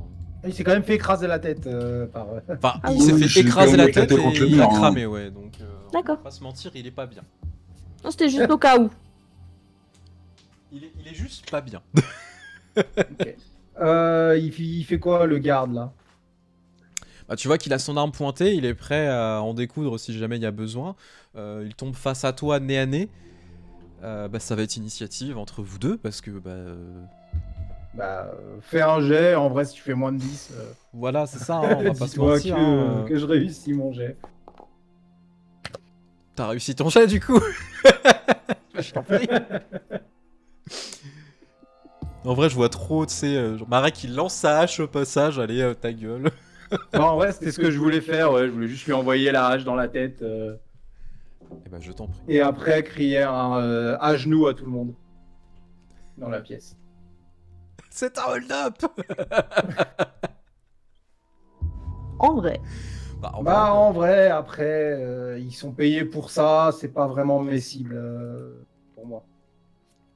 Il s'est quand même fait écraser la tête par. Enfin, Ah il oui. s'est Oui, fait j'ai écraser quand la même tête éclaté et contre le il a mur, hein. cramé, ouais. Donc, on D'accord. va pas se mentir, il est pas bien. Non, c'était juste au cas où. Il est juste pas bien. Il fait quoi le garde là? Bah, tu vois qu'il a son arme pointée, il est prêt à en découdre si jamais il y a besoin. Il tombe face à toi nez à nez. Bah, ça va être initiative entre vous deux parce que Bah, fais un jet. En vrai, si tu fais moins de 10, voilà, c'est ça, hein, on va pas se dis-toi mentir. hein. que je réussis mon jet. T'as réussi ton jet du coup. Je t'en prie. En vrai, je vois trop, tu sais, genre Marek qui lance sa hache au passage, allez, ta gueule. Non, en vrai, c'était ce que je voulais faire. Ouais, je voulais juste lui envoyer la hache dans la tête Et bah, je t'en prie. et après crier à genoux à tout le monde dans la pièce. C'est un hold-up. En vrai. Bah, en Bah, vrai, en vrai, après, ils sont payés pour ça. C'est pas vraiment mes cibles pour moi.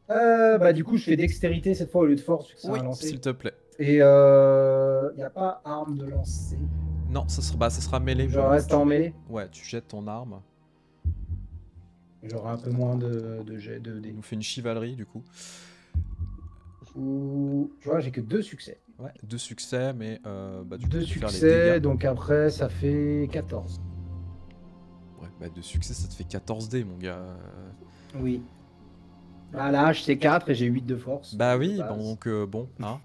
Bah du coup, je fais dextérité cette fois au lieu de force, vu que c'est Oui, un lancer. s'il te plaît. Et il n'y a pas arme de lancer. Non, ça sera mêlé. Je reste en mêlée. Ouais, tu jettes ton arme. J'aurai un peu moins de jet de Il dés. nous fait une chivalerie du coup. Ou tu vois, j'ai que 2 succès. Ouais, 2 succès, mais bah, du coup, 2 tu peux faire les succès, dégâts. donc après ça fait 14. Ouais, bah 2 succès, ça te fait 14 dés, mon gars. Oui. Bah là, c'est 4 et j'ai 8 de force. Bah de oui, base. bon, donc bon, hein.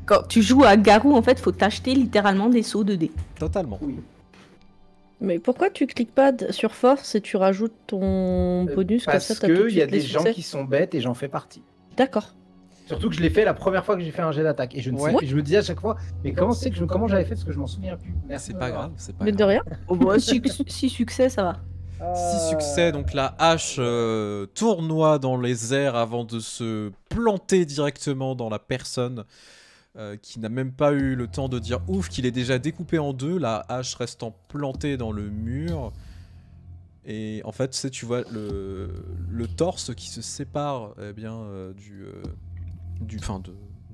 Quand tu joues à Garou, en fait, faut t'acheter littéralement des sauts de dés. Totalement. Oui. Mais pourquoi tu cliques pas sur force et tu rajoutes ton bonus comme Parce ça t'as tout de qu'il y a suite les des gens succès qui sont bêtes et j'en fais partie. D'accord. Surtout que je l'ai fait la première fois que j'ai fait un jet d'attaque. Et je ne sais, Ouais. je me dis à chaque fois, mais comment c'est que comment j'avais fait parce que je m'en souviens plus. Merci C'est de pas m'avoir. grave, c'est pas Mais de grave. rien. Oh, bah, 6 succès, ça va. 6 succès, donc la hache tournoie dans les airs avant de se planter directement dans la personne qui n'a même pas eu le temps de dire ouf qu'il est déjà découpé en deux, la hache restant plantée dans le mur. Et en fait, tu sais, tu vois le torse qui se sépare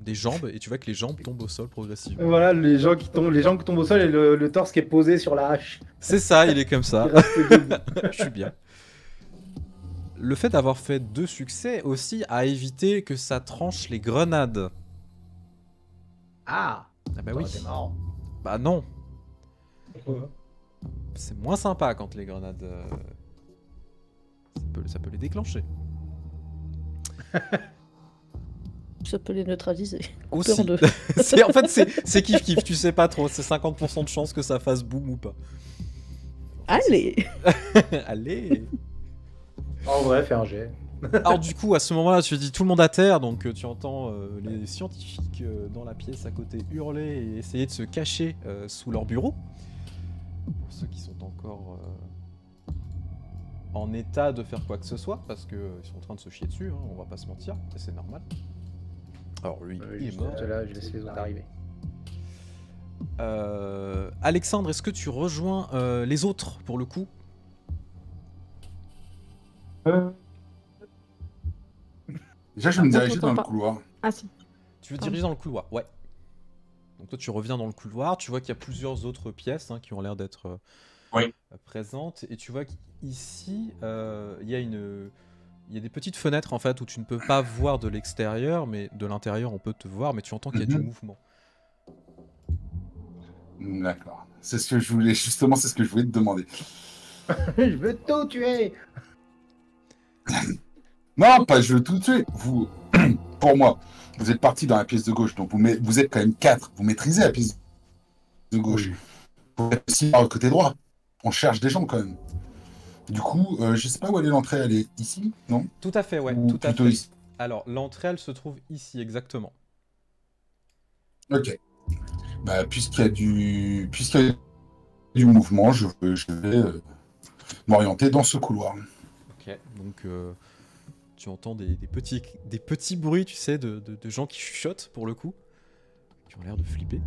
des jambes, et tu vois que les jambes tombent au sol progressivement. Voilà, les gens qui tombent au sol et le torse qui est posé sur la hache. C'est ça, il est comme ça. Qui reste debout. Je suis bien. Le fait d'avoir fait 2 succès aussi a évité que ça tranche les grenades. Ah, Ah bah ça oui. aurait été marrant. Bah non. Pourquoi C'est moins sympa quand les grenades... Ça peut les déclencher. Ça peut les neutraliser. Aussi. En deux. En fait, c'est kiff-kiff, tu sais pas trop. C'est 50% de chance que ça fasse boum ou pas. Allez. Allez. En vrai, fais un jet. Alors du coup, à ce moment-là, tu dis tout le monde à terre, donc tu entends les scientifiques dans la pièce à côté hurler et essayer de se cacher sous leur bureau. Pour ceux qui sont encore en état de faire quoi que ce soit, parce qu'ils sont en train de se chier dessus, hein, on va pas se mentir, et c'est normal. Alors lui, il est Juste mort. là, je laisse les autres arriver. Alexandre, est-ce que tu rejoins les autres pour le coup? Déjà, je vais me Attends, diriger dans le t'entends pas. couloir. Ah si. Tu veux te diriger dans le couloir? Ouais. Donc toi, tu reviens dans le couloir, tu vois qu'il y a plusieurs autres pièces qui ont l'air d'être Oui. présentes, et tu vois qu'ici, il y a des petites fenêtres en fait où tu ne peux pas voir de l'extérieur, mais de l'intérieur on peut te voir, mais tu entends qu'il y a du mouvement. D'accord. C'est ce que je voulais, justement, c'est ce que je voulais te demander. Je veux tout tuer. Non, pas je veux tout tuer. Vous, pour moi, vous êtes parti dans la pièce de gauche, donc vous êtes quand même 4. Vous maîtrisez la pièce de gauche. Vous êtes aussi par le côté droit. On cherche des gens quand même. Du coup, je sais pas où elle est l'entrée. Elle est ici, non? Tout à fait, ouais, Ou tout à plutôt fait. ici. Alors, l'entrée, elle se trouve ici, exactement. Ok. Bah, puisqu'il y a du mouvement, je vais m'orienter dans ce couloir. Ok, donc tu entends des petits bruits, tu sais, de gens qui chuchotent, pour le coup, qui ont l'air de flipper.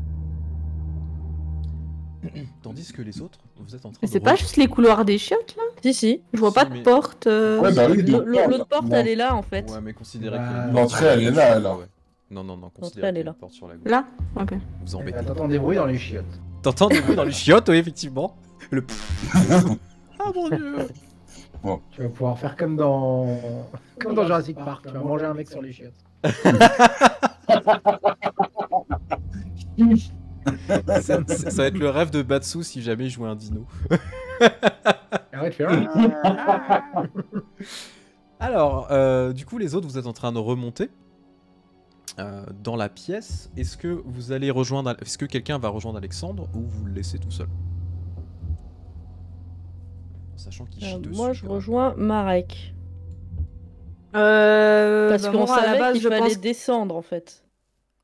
Tandis que les autres, vous êtes en train Mais de... c'est pas juste les couloirs des chiottes là? Si, si. Je vois Si, pas de mais- porte. Ouais, bah oui, L'autre porte, bon. elle est là en fait. Ouais, mais considérez Bah, qu'il y a une l'entrée, porte sur la elle est gauche. là, alors. Ouais. Non, elle considérez est qu'il y a là. une porte sur la gauche. Là? Ok. Vous embêtez. T'entends des bruits dans les chiottes. T'entends des bruits dans les chiottes, oui, effectivement. Le... Ah mon dieu. Tu vas pouvoir faire comme dans Jurassic Park. Tu vas manger un mec sur les chiottes. Ça va être le rêve de Batsu si jamais il jouait un dino. Et après, tu fais... Alors, du coup, les autres, vous êtes en train de remonter dans la pièce. Est-ce que vous allez rejoindre... Est-ce que quelqu'un va rejoindre Alexandre ou vous le laissez tout seul? Sachant qu'il chie dessus. Moi, je quand même. rejoins Marek. Parce Bah, qu'on moi, à la savait base, qu'il je fallait pense. descendre en fait.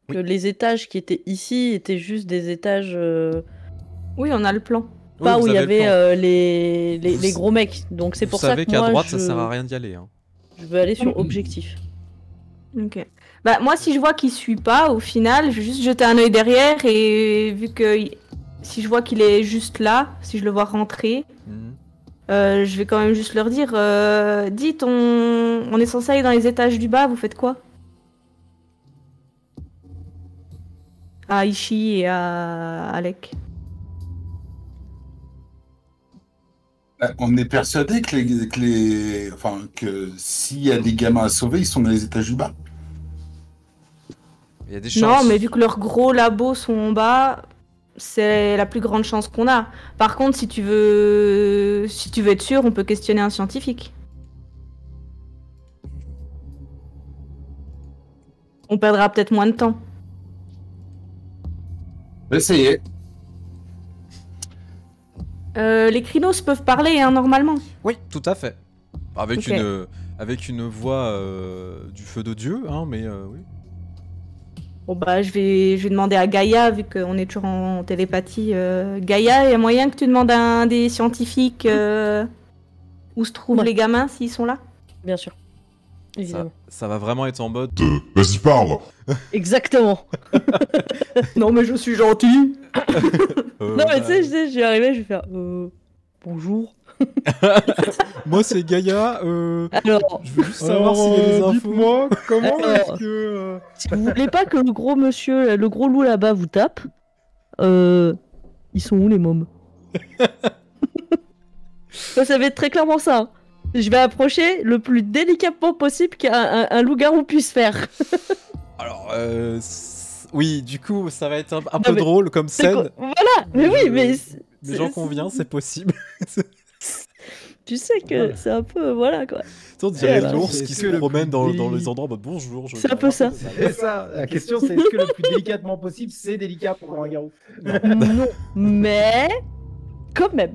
Oui. Que les étages qui étaient ici étaient juste des étages Oui, on a le plan. pas Oui, où vous il y avez le plan. avait les Vous- gros mecs. Donc c'est Vous pour ça savez que qu'à moi droite, je... ça sert à rien d'y aller. Hein. je veux aller sur objectif. Ok. Bah moi, si je vois qu'il suit pas, au final, je vais juste jeter un œil derrière et vu que si je vois qu'il est juste là, si je le vois rentrer, Mhm. Je vais quand même juste leur dire, dites, on est censé aller dans les étages du bas, vous faites quoi? À Ishi et à Alec. On est persuadé que s'il y a des gamins à sauver, ils sont dans les étages du bas. Il y a des chances. Non, mais vu que leurs gros labos sont en bas, c'est la plus grande chance qu'on a. Par contre, si tu veux être sûr, on peut questionner un scientifique. On perdra peut-être moins de temps. Essayez. Les crinos peuvent parler, hein, normalement. Oui, tout à fait. Avec Ok. avec une voix du feu de Dieu, hein, mais oui. Bon bah je vais demander à Gaïa, vu qu'on est toujours en télépathie. Gaïa, il y a moyen que tu demandes à un des scientifiques où se trouvent Ouais. les gamins s'ils sont là? Bien sûr. Ça, Évidemment. ça va vraiment être en mode. Vas-y, parle. Exactement. Non mais je suis gentil. Non, mais tu sais, je vais arriver, je vais faire bonjour. Moi, c'est Gaïa. Alors, Je veux juste savoir s'il y a des infos. Dites-moi, comment Alors, est-ce que... si vous voulez pas que le gros monsieur, le gros loup là-bas vous tape, ils sont où les mômes? Ça va être très clairement ça. Hein. Je vais approcher le plus délicatement possible qu'un loup-garou puisse faire. Alors, oui, du coup, ça va être un peu mais drôle comme C'est scène. quoi- Voilà, mais oui, mais Mais j'en conviens, c'est possible. tu sais que c'est un peu voilà quoi. On dirait Voilà. l'ours C'est qui ce se que le promène dans plus les endroits en mode bonjour. C'est un peu ça. C'est ça, la question c'est est-ce que le plus délicatement possible, c'est délicat pour un garou? Non, mais quand même.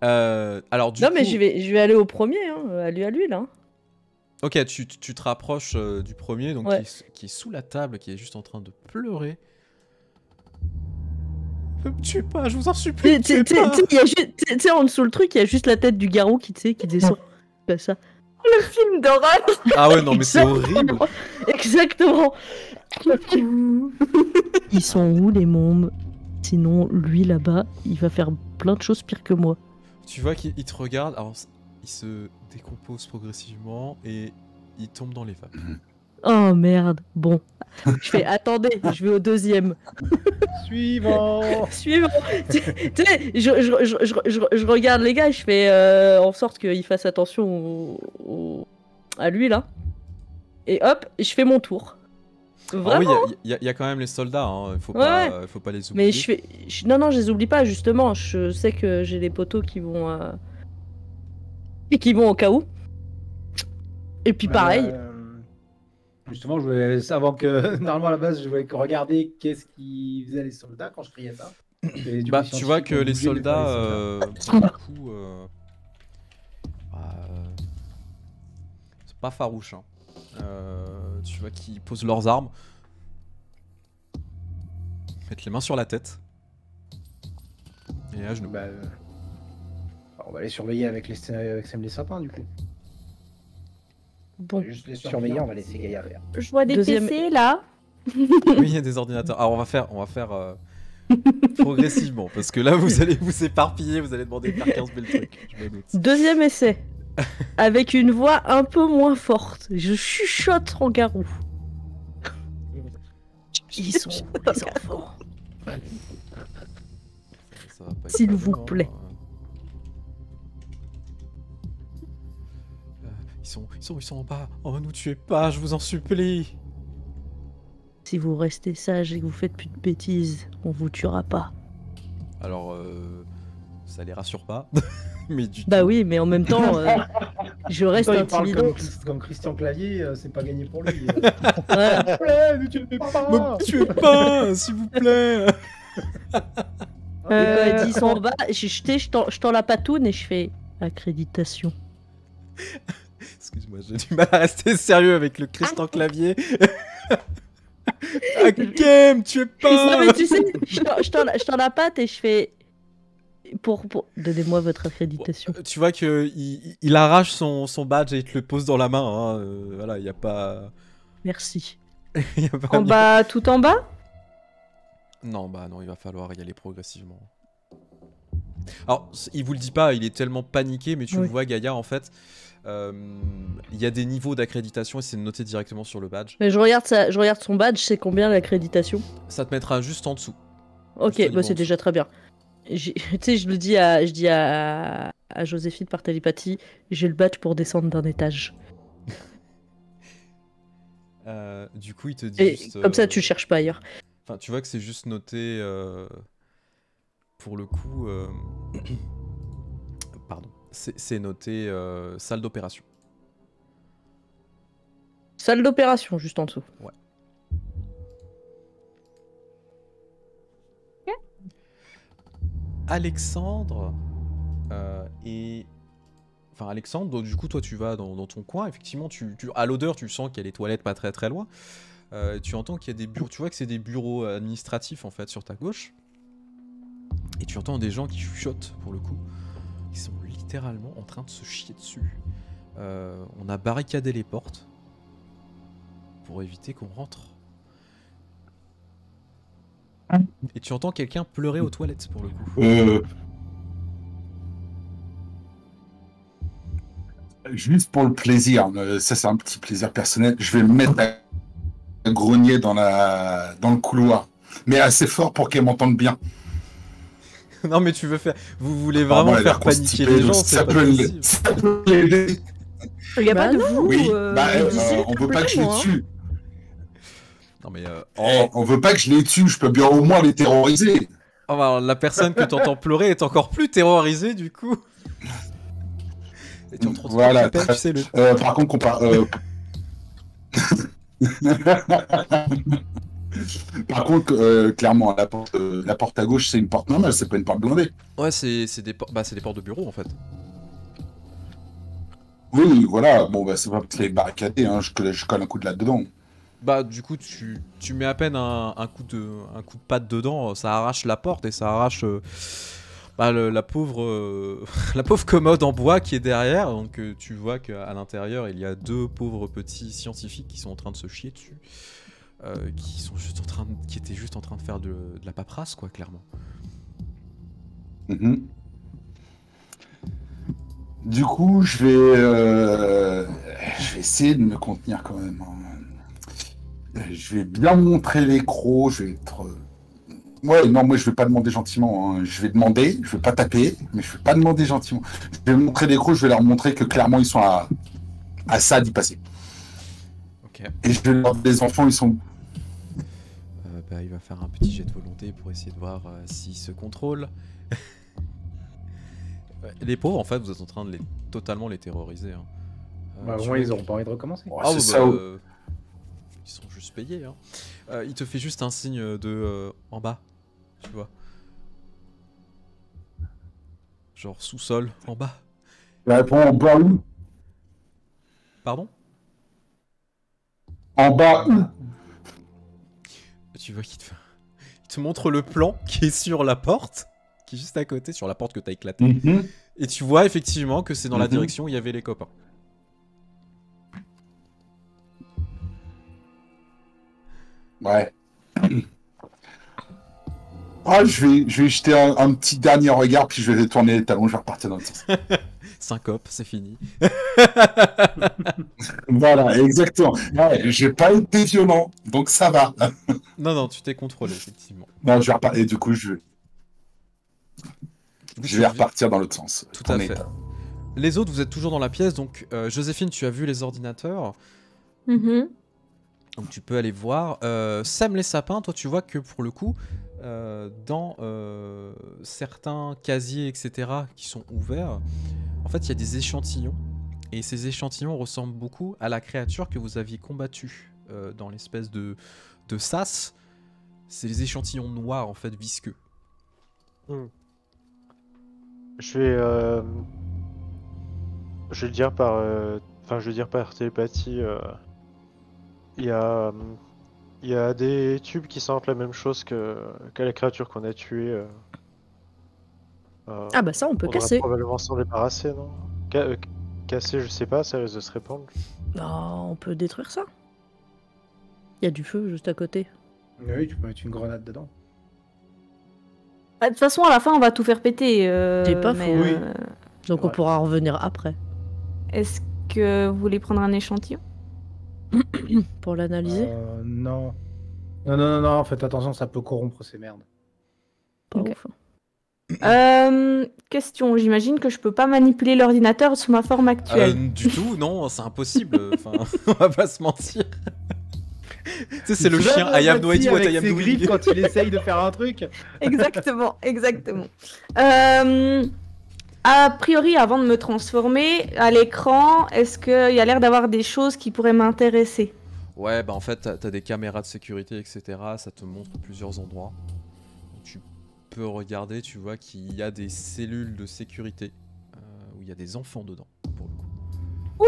Alors, du Non, coup. mais je vais aller au premier, hein, à lui là. Ok, tu te rapproches du premier, donc Ouais. qui est sous la table, qui est juste en train de pleurer. Ne me tuez pas, je vous en supplie. Tu ne me tuez pas. sais, en dessous le truc, il y a juste la tête du garrot qui descend. Comme ça. Le film d'horreur. Ah ouais, non, mais c'est horrible. Exactement. Ils sont où les mômes? Sinon, lui là-bas, il va faire plein de choses pires que moi. Tu vois qu'il te regarde, alors il se décompose progressivement et il tombe dans les vapes. Oh merde. Bon. Je fais attendez, je vais au deuxième. Suivant. Suivant. Tu sais, je regarde les gars, je fais en sorte qu'ils fassent attention à lui là. Et hop, je fais mon tour. Ah Vraiment. oui, il y a quand même les soldats, hein. Faut Ouais, pas les oublier. Mais non, je les oublie pas, justement. Je sais que j'ai les poteaux qui vont. Et qui vont au cas où. Et puis pareil. Justement, je voulais, avant que, normalement à la base, je voulais regarder qu'est-ce qu'ils faisaient les soldats quand je criais ça. Et du Bah, coup, tu vois que les soldats, pour le coup, c'est pas farouche. Hein. Tu vois qu'ils posent leurs armes, mettent les mains sur la tête et à genoux. Bah, on va les surveiller avec Sam les sapins, du coup. On Bon. va juste les surveiller, on va laisser Gaïa faire. Je vois des Deuxième- PC là. Oui, il y a des ordinateurs. Alors on va faire progressivement parce que là vous allez vous éparpiller, vous allez demander de faire 15 000 trucs. Je me doute. Deuxième essai. Avec une voix un peu moins forte. Je chuchote en garou. Ils sont où, les enfants? Ça va pas être S'il très vous long, hein. plaît. Ils sont en bas. Oh, nous tuez pas, je vous en supplie. Si vous restez sage et que vous faites plus de bêtises, on vous tuera pas. Alors, ça les rassure pas. Mais du Bah tout. oui, mais en même temps, je reste Attends, il parle intimidante. comme Christian Clavier, c'est pas gagné pour lui. Ouais. S'il vous plaît, ne tuez pas. Me tuez pas, s'il vous plaît. Et quand elle dit ils sont en bas, je tends la patoune et je fais accréditation. Excuse-moi, j'ai du mal à rester sérieux avec le Christian Clavier. Hakem, tuez Non pas. mais tu sais, je tends la patte et je fais pour donnez-moi votre accréditation. Tu vois que il arrache son badge et il te le pose dans la main. Hein. Voilà, il y a pas. Merci. Y a pas En bas, tout en bas. Non, bah non, il va falloir y aller progressivement. Alors, il vous le dit pas, il est tellement paniqué, mais tu le Oui. vois, Gaïa, en fait. Il y a des niveaux d'accréditation et c'est noté directement sur le badge. Mais je regarde son badge, c'est combien l'accréditation? Ça te mettra juste en dessous. Ok, Juste au bah niveau c'est en déjà très bien. Tu sais, je dis à Joséphine par télépathie, j'ai le badge pour descendre d'un étage. Du coup, il te dit Et juste. comme ça, tu cherches pas ailleurs. Enfin, tu vois que c'est juste noté. Pour le coup. Pardon. C'est noté salle d'opération. Salle d'opération, juste en dessous. Alexandre et. Enfin, Alexandre, donc, du coup, toi, tu vas dans ton coin. Effectivement, à l'odeur, tu sens qu'il y a les toilettes pas très très loin. Tu entends qu'il y a des bureaux. Tu vois que c'est des bureaux administratifs en fait sur ta gauche. Et tu entends des gens qui chuchotent pour le coup. Ils sont littéralement en train de se chier dessus. On a barricadé les portes pour éviter qu'on rentre. Et tu entends quelqu'un pleurer aux toilettes pour le coup. Juste pour le plaisir, ça c'est un petit plaisir personnel, je vais me mettre à grogner dans le couloir. Mais assez fort pour qu'elle m'entende bien. Non mais tu veux faire... Vous voulez Ah, vraiment moi, elle a faire paniquer constipé, les donc gens, c'est pas possible. ça peut l'aider. Il n'y a Bah pas de non. vous Oui, d'ici, on veut pas que je les moi, hein. tue. Non mais... On veut pas que je les tue, je peux bien au moins les terroriser. Oh, bah, alors, la personne que t'entends pleurer est encore plus terrorisée du coup. Et tu entends Voilà, tu sais le... par contre, par contre, clairement, la porte à gauche, c'est une porte normale, c'est pas une porte blindée. Ouais, c'est des portes de bureau en fait. Oui, voilà, bon, bah, c'est pas parce qu'elle est barricadée, hein, je colle un coup de latte dedans. Bah du coup tu mets à peine un coup de patte dedans, ça arrache la porte et ça arrache la pauvre la pauvre commode en bois qui est derrière. Donc tu vois qu'à l'intérieur il y a deux pauvres petits scientifiques qui sont en train de se chier dessus, qui étaient juste en train de faire de la paperasse quoi clairement. Mhm. Du coup, je vais essayer de me contenir quand même, hein. Je vais bien montrer l'écro, je vais être... Ouais, non, moi je vais pas demander gentiment, hein. Je vais demander, je vais pas taper, mais je vais pas demander gentiment. Je vais montrer l'écro, je vais leur montrer que clairement ils sont à ça d'y passer. Ok. Et je vais leur dire, les enfants, ils sont... Il va faire un petit jet de volonté pour essayer de voir s'il se contrôle. Les pauvres en fait vous êtes en train de totalement les terroriser. Hein. Bah, au Tu moins, vois ils auront pas envie de recommencer. Ouais, Ah, c'est bah, ça. ils sont juste payés. Hein. Il te fait juste un signe de en bas, tu vois. Genre sous-sol, en bas. Il répond en bas où? Pardon? En bas où? Tu vois qu'il te montre le plan qui est sur la porte, qui est juste à côté, sur la porte que t'as éclatée. Mhm. Et tu vois effectivement que c'est dans la Mhm. direction où il y avait les copains. Ouais. Ah, je vais jeter un petit dernier regard, puis je vais tourner les talons, je vais repartir dans le sens. Syncope, c'est fini. Voilà, exactement. Ouais, j'ai pas été violent, donc ça va. Non, tu t'es contrôlé, effectivement. Non, je vais repartir. Et du coup, je vais Tu- repartir dans l'autre sens. Tout à En fait. état. Les autres, vous êtes toujours dans la pièce, donc Joséphine, tu as vu les ordinateurs. Mhm. Donc tu peux aller voir. Sam les sapins, toi tu vois que pour le coup, dans certains casiers, etc., qui sont ouverts, en fait il y a des échantillons. Et ces échantillons ressemblent beaucoup à la créature que vous aviez combattue dans l'espèce de sas. C'est les échantillons noirs, en fait, visqueux. Je vais le dire par, je vais dire par télépathie. Il y a des tubes qui sentent la même chose que la créature qu'on a tuée. Ah bah ça, on peut On devrait casser. probablement s'en débarrasser, non? Casser, je sais pas, ça risque de se répandre. Non, on peut détruire ça. Il y a du feu juste à côté. Oui, tu peux mettre une grenade dedans. De toute façon, à la fin, on va tout faire péter. C'est pas mais, faux. Oui. Donc on Ouais. pourra revenir après Est-ce que vous voulez prendre un échantillon? pour l'analyser. Non. Non, faites attention, ça peut corrompre ces merdes. Pas ok. ouf. Question, j'imagine que je peux pas manipuler l'ordinateur sous ma forme actuelle. Du tout, non, c'est impossible. Enfin, on va pas se mentir. Tu sais, c'est le Tu vois, chien I have no idea what avec I am ses doing. griffes quand il essaye de faire un truc. Exactement. A priori, avant de me transformer, à l'écran, est-ce qu'il y a l'air d'avoir des choses qui pourraient m'intéresser? Ouais, bah en fait, t'as des caméras de sécurité, etc. Ça te montre plusieurs endroits. Tu peux regarder, tu vois qu'il y a des cellules de sécurité où il y a des enfants dedans, pour le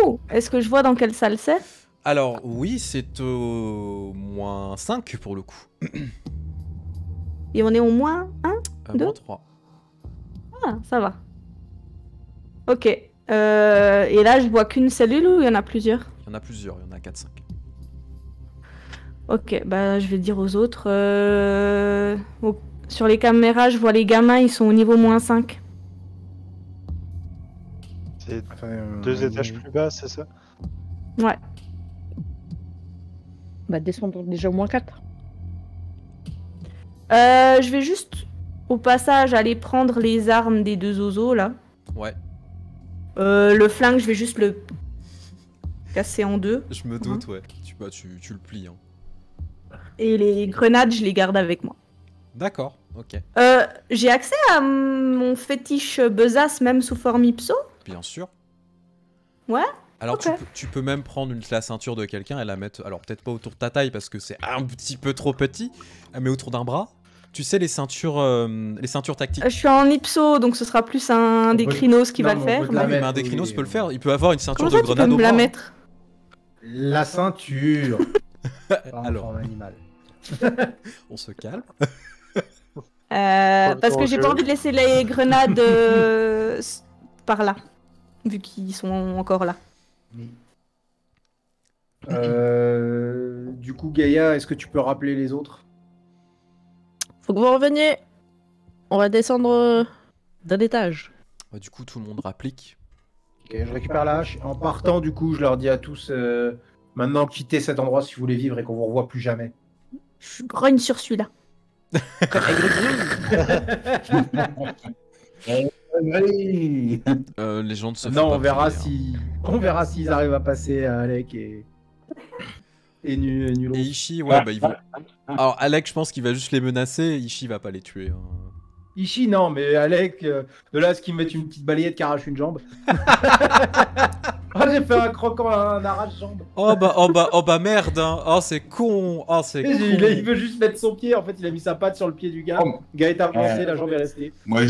coup. Est-ce que je vois dans quelle salle c'est? Alors, oui, c'est au moins 5 pour le coup. Et on est au moins 1? Deux Moins 3. Ah, ça va. Ok. Et là, je vois qu'une cellule ou il y en a plusieurs? Il y en a plusieurs, il y en a 4-5. Ok, bah je vais dire aux autres. Sur les caméras, je vois les gamins, ils sont au niveau -5. C'est Enfin, 2 étages plus bas, c'est ça? Ouais. Bah descendons déjà au -4. Je vais juste, au passage, aller prendre les armes des deux zozos, là. Ouais, Le flingue, je vais juste le casser en deux. je me doute, ouais. Tu le plies. Hein. Et les grenades, je les garde avec moi. D'accord, ok. J'ai accès à mon fétiche besace, même sous forme ipso? Bien sûr. Ouais. Alors Ok. tu peux même prendre la ceinture de quelqu'un et la mettre, alors peut-être pas autour de ta taille parce que c'est un petit peu trop petit, mais autour d'un bras. Tu sais les ceintures tactiques. Je suis en ipso, donc ce sera plus un des peut- crinos qui non, va le mais on faire. peut te la Ah oui, mais mettre, un décrinos oui. peut le faire. Il peut avoir une ceinture Comment ça, de tu peux grenade au me la bras. mettre? La ceinture. Pas en Alors. forme animale. On se calme. Parce que j'ai pas envie de laisser les grenades par là, vu qu'ils sont encore là. Du coup, Gaïa, est-ce que tu peux rappeler les autres? Faut que vous reveniez. On va descendre d'un étage. Du coup, tout le monde rapplique. Ok, je récupère la hache. En partant, du coup, je leur dis à tous maintenant quittez cet endroit si vous voulez vivre et qu'on vous revoie plus jamais. Je grogne sur celui-là. Allez. Les gens ne se font Non, pas on verra plier, hein. on verra s'ils arrivent à passer à Alec et Nulo. Et Ishii, ouais, bah ils vont. Alors, Alec, je pense qu'il va juste les menacer. Ishii va pas les tuer. Hein. Ishii, non, mais Alec, de là à ce qu'ils me mettent une petite balayette qui arrache une jambe. Oh, j'ai fait un croquant, un arrache-jambe. Oh bah merde, hein. Oh, c'est con. Oh, c'est con. Il veut juste mettre son pied, en fait, il a mis sa patte sur le pied du gars. Oh. Le gars est avancé, la jambe est restée. Moi,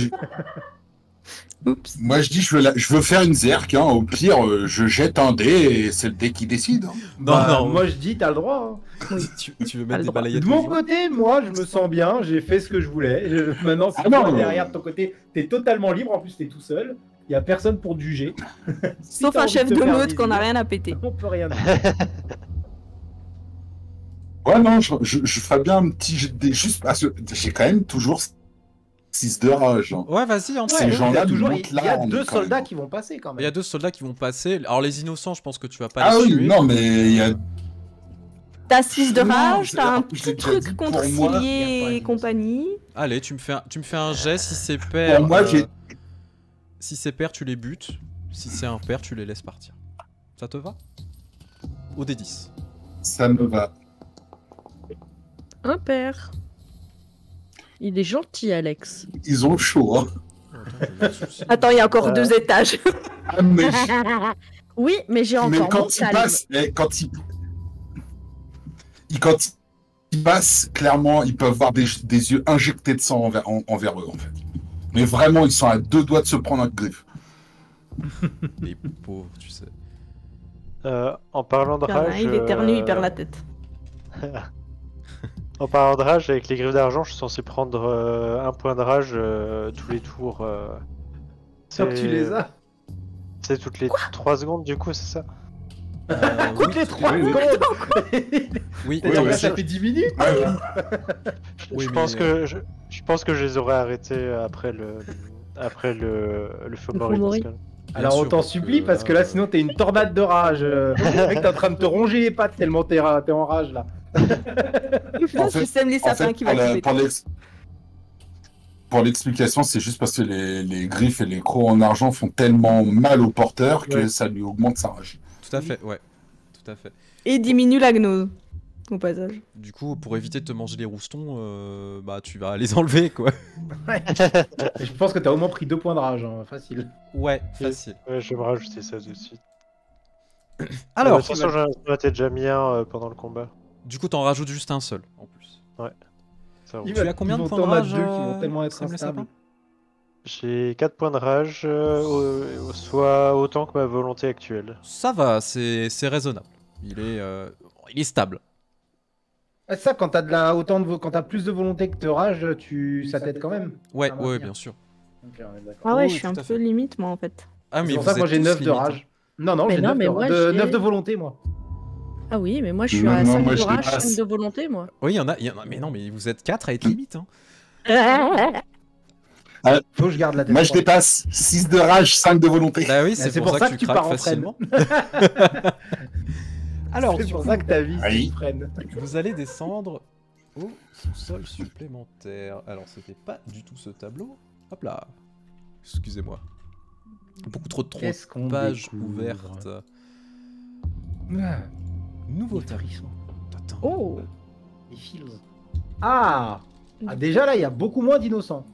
Oups. moi, je dis, je veux faire une zerk. Hein. Au pire, je jette un dé et c'est le dé qui décide. Hein. Non, Bah, non. moi je dis, t'as le droit. Hein. Tu veux Pas mettre le des droit. balayettes De mon aux joueurs côté, moi, je me sens bien, j'ai fait ce que je voulais. Maintenant, si Ah non, toi, mais- derrière de ton côté, t'es totalement libre, en plus t'es tout seul, il y a personne pour te juger. Si Sauf t'as un envie chef te de faire meute qu'on a viser, rien à péter. On peut rien dire. Ouais, non, je ferais bien un petit jet de dé juste parce que j'ai quand même toujours 6 de rage. Hein. Ouais, vas-y, hein. Ces Ouais, gens-là il y a nous toujours, montent il y a là, on deux est quand soldats même- qui vont passer quand Il y a même. 2 soldats qui vont passer. Alors, les innocents, je pense que tu vas pas Ah les oui, tuer. non, mais il y a. T'as 6 de Non, rage, je- t'as un je l'ai petit déjà truc dit, contre pour moi, il y a Cilier pas et de compagnie. Allez, tu me fais un jet. Si c'est pair, Pour moi, j'ai. si c'est pair, tu les butes. Si c'est impair, tu les laisses partir. Ça te va? Au D10. Ça me va. Un père. Il est gentil, Alex. Ils ont chaud, hein. Attends, il y a encore 2 étages. Ah, mais Oui, mais j'ai encore mon quand ils calme. passent, quand ils passent, clairement, ils peuvent avoir des yeux injectés de sang envers eux, en fait. Mais vraiment, ils sont à 2 doigts de se prendre un griffe. Les pauvres, tu sais. En parlant de Il y en a un, rage, il éternue, il perd la tête. en parlant de rage, avec les griffes d'argent, je suis censé prendre 1 point de rage tous les tours. Tant que tu les as. C'est toutes les 3 secondes, du coup, c'est ça? Écoute les 3 oui, oui. secondes. Oui, Oui, attends, oui, Ça fait 10 minutes. Oui, je mais, pense que je pense que je les aurais arrêtés après le Fomori. Fomori. dans ce cas-là. bien Alors on sûr, t'en supplie parce que là sinon t'es une tornade de rage. Le mec t'es en train de te ronger les pattes tellement t'es en rage là. Putain, c'est Sam les sapins qui va couper. Pour l'explication, c'est juste parce que les griffes et les crocs en argent font tellement mal au porteur que Ouais. ça lui augmente sa rage. tout à fait, ouais. Tout à fait. Et diminue la gnose. Au passage. Du coup, pour éviter de te manger les roustons, bah tu vas les enlever, quoi. Et je pense que t'as au moins pris 2 points de rage, hein, facile. Ouais, facile. Ouais, je vais me rajouter ça de suite. Alors, de toute façon, j'en étais déjà mis un pendant le combat. du coup, t'en rajoutes juste un seul, en plus. Ça roule. Il Tu va- as combien ils de vont points de t'en mettre rage, deux qui vont tellement être Sam les instables. sapins J'ai 4 points de rage, soit autant que ma volonté actuelle. Ça va, c'est raisonnable. Il est stable. Ah, ça, quand t'as quand t'as plus de volonté que de rage, ça t'aide quand même. Ouais, Ça va ouais, bien. bien sûr. Ok, on est d'accord. Ah ouais, Oui, je suis tout un à peu fait. limite, moi, en fait. Ah, mais C'est pour vous ça que moi êtes j'ai tous 9 de limite, hein. rage. Non, Mais j'ai non, 9 mais de, moi, de- j'ai- 9 de volonté, moi. Ah oui, mais moi je suis Non, à non, 5 moi, de je rage, dépasse. 5 de volonté, moi. Oui, il y en a, mais non, mais vous êtes 4 à être limite. Hein. Faut que je garde la tête. Moi, je froide. dépasse 6 de rage, 5 de volonté. Bah oui, c'est pour ça que tu pars craques en freine. facilement. Alors, C'est du pour coup, ça que ta vie, c'est Oui. une freine. vous allez descendre au sous-sol supplémentaire. Alors, c'était pas du tout ce tableau. Hop là. Excusez-moi. Beaucoup trop de Qu'est-ce qu'on pages découvre ouvertes. Ah, Nouveau les tableau. frissons, Attends. Oh. les fils. Ah, déjà là, il y a beaucoup moins d'innocents.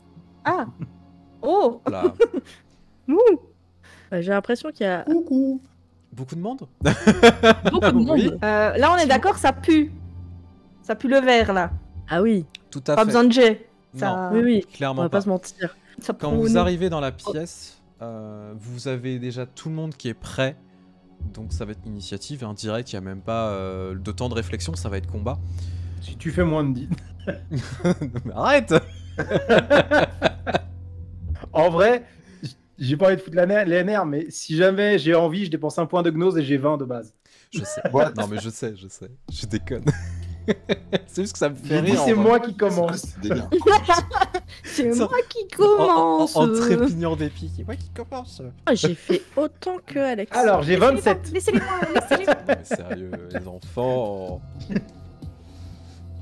Ah. Oh. Hop là. Ouh. Bah, j'ai l'impression qu'il y a Coucou. Beaucoup de monde. beaucoup de monde. Oui. Là, on est d'accord, ça pue. Ça pue le verre, là. Ah oui, Tout à Pas fait. besoin de jet. Ça... oui, oui. On Clairement va pas. pas se mentir. ça Quand prend au vous nez. arrivez dans la pièce, vous avez déjà tout le monde qui est prêt. Donc ça va être initiative, un direct, il n'y a même pas de temps de réflexion, ça va être combat. Si tu fais moins de 10. Mais arrête. En vrai, j'ai pas envie de foutre les nerfs, mais si jamais j'ai envie, je dépense un point de gnose et j'ai 20 de base. Je sais. What? Non mais je sais. Je déconne. C'est juste que ça me fait J'ai dit, rire. c'est en vrai. moi qui C'est quoi commence. ce délire? C'est Ça- moi qui commence. En trépignant des pieds. C'est moi qui commence. Ah, j'ai fait autant que Alex. Alors, j'ai 27. Laissez-les moi, laissez-les moi. Non mais sérieux, les enfants.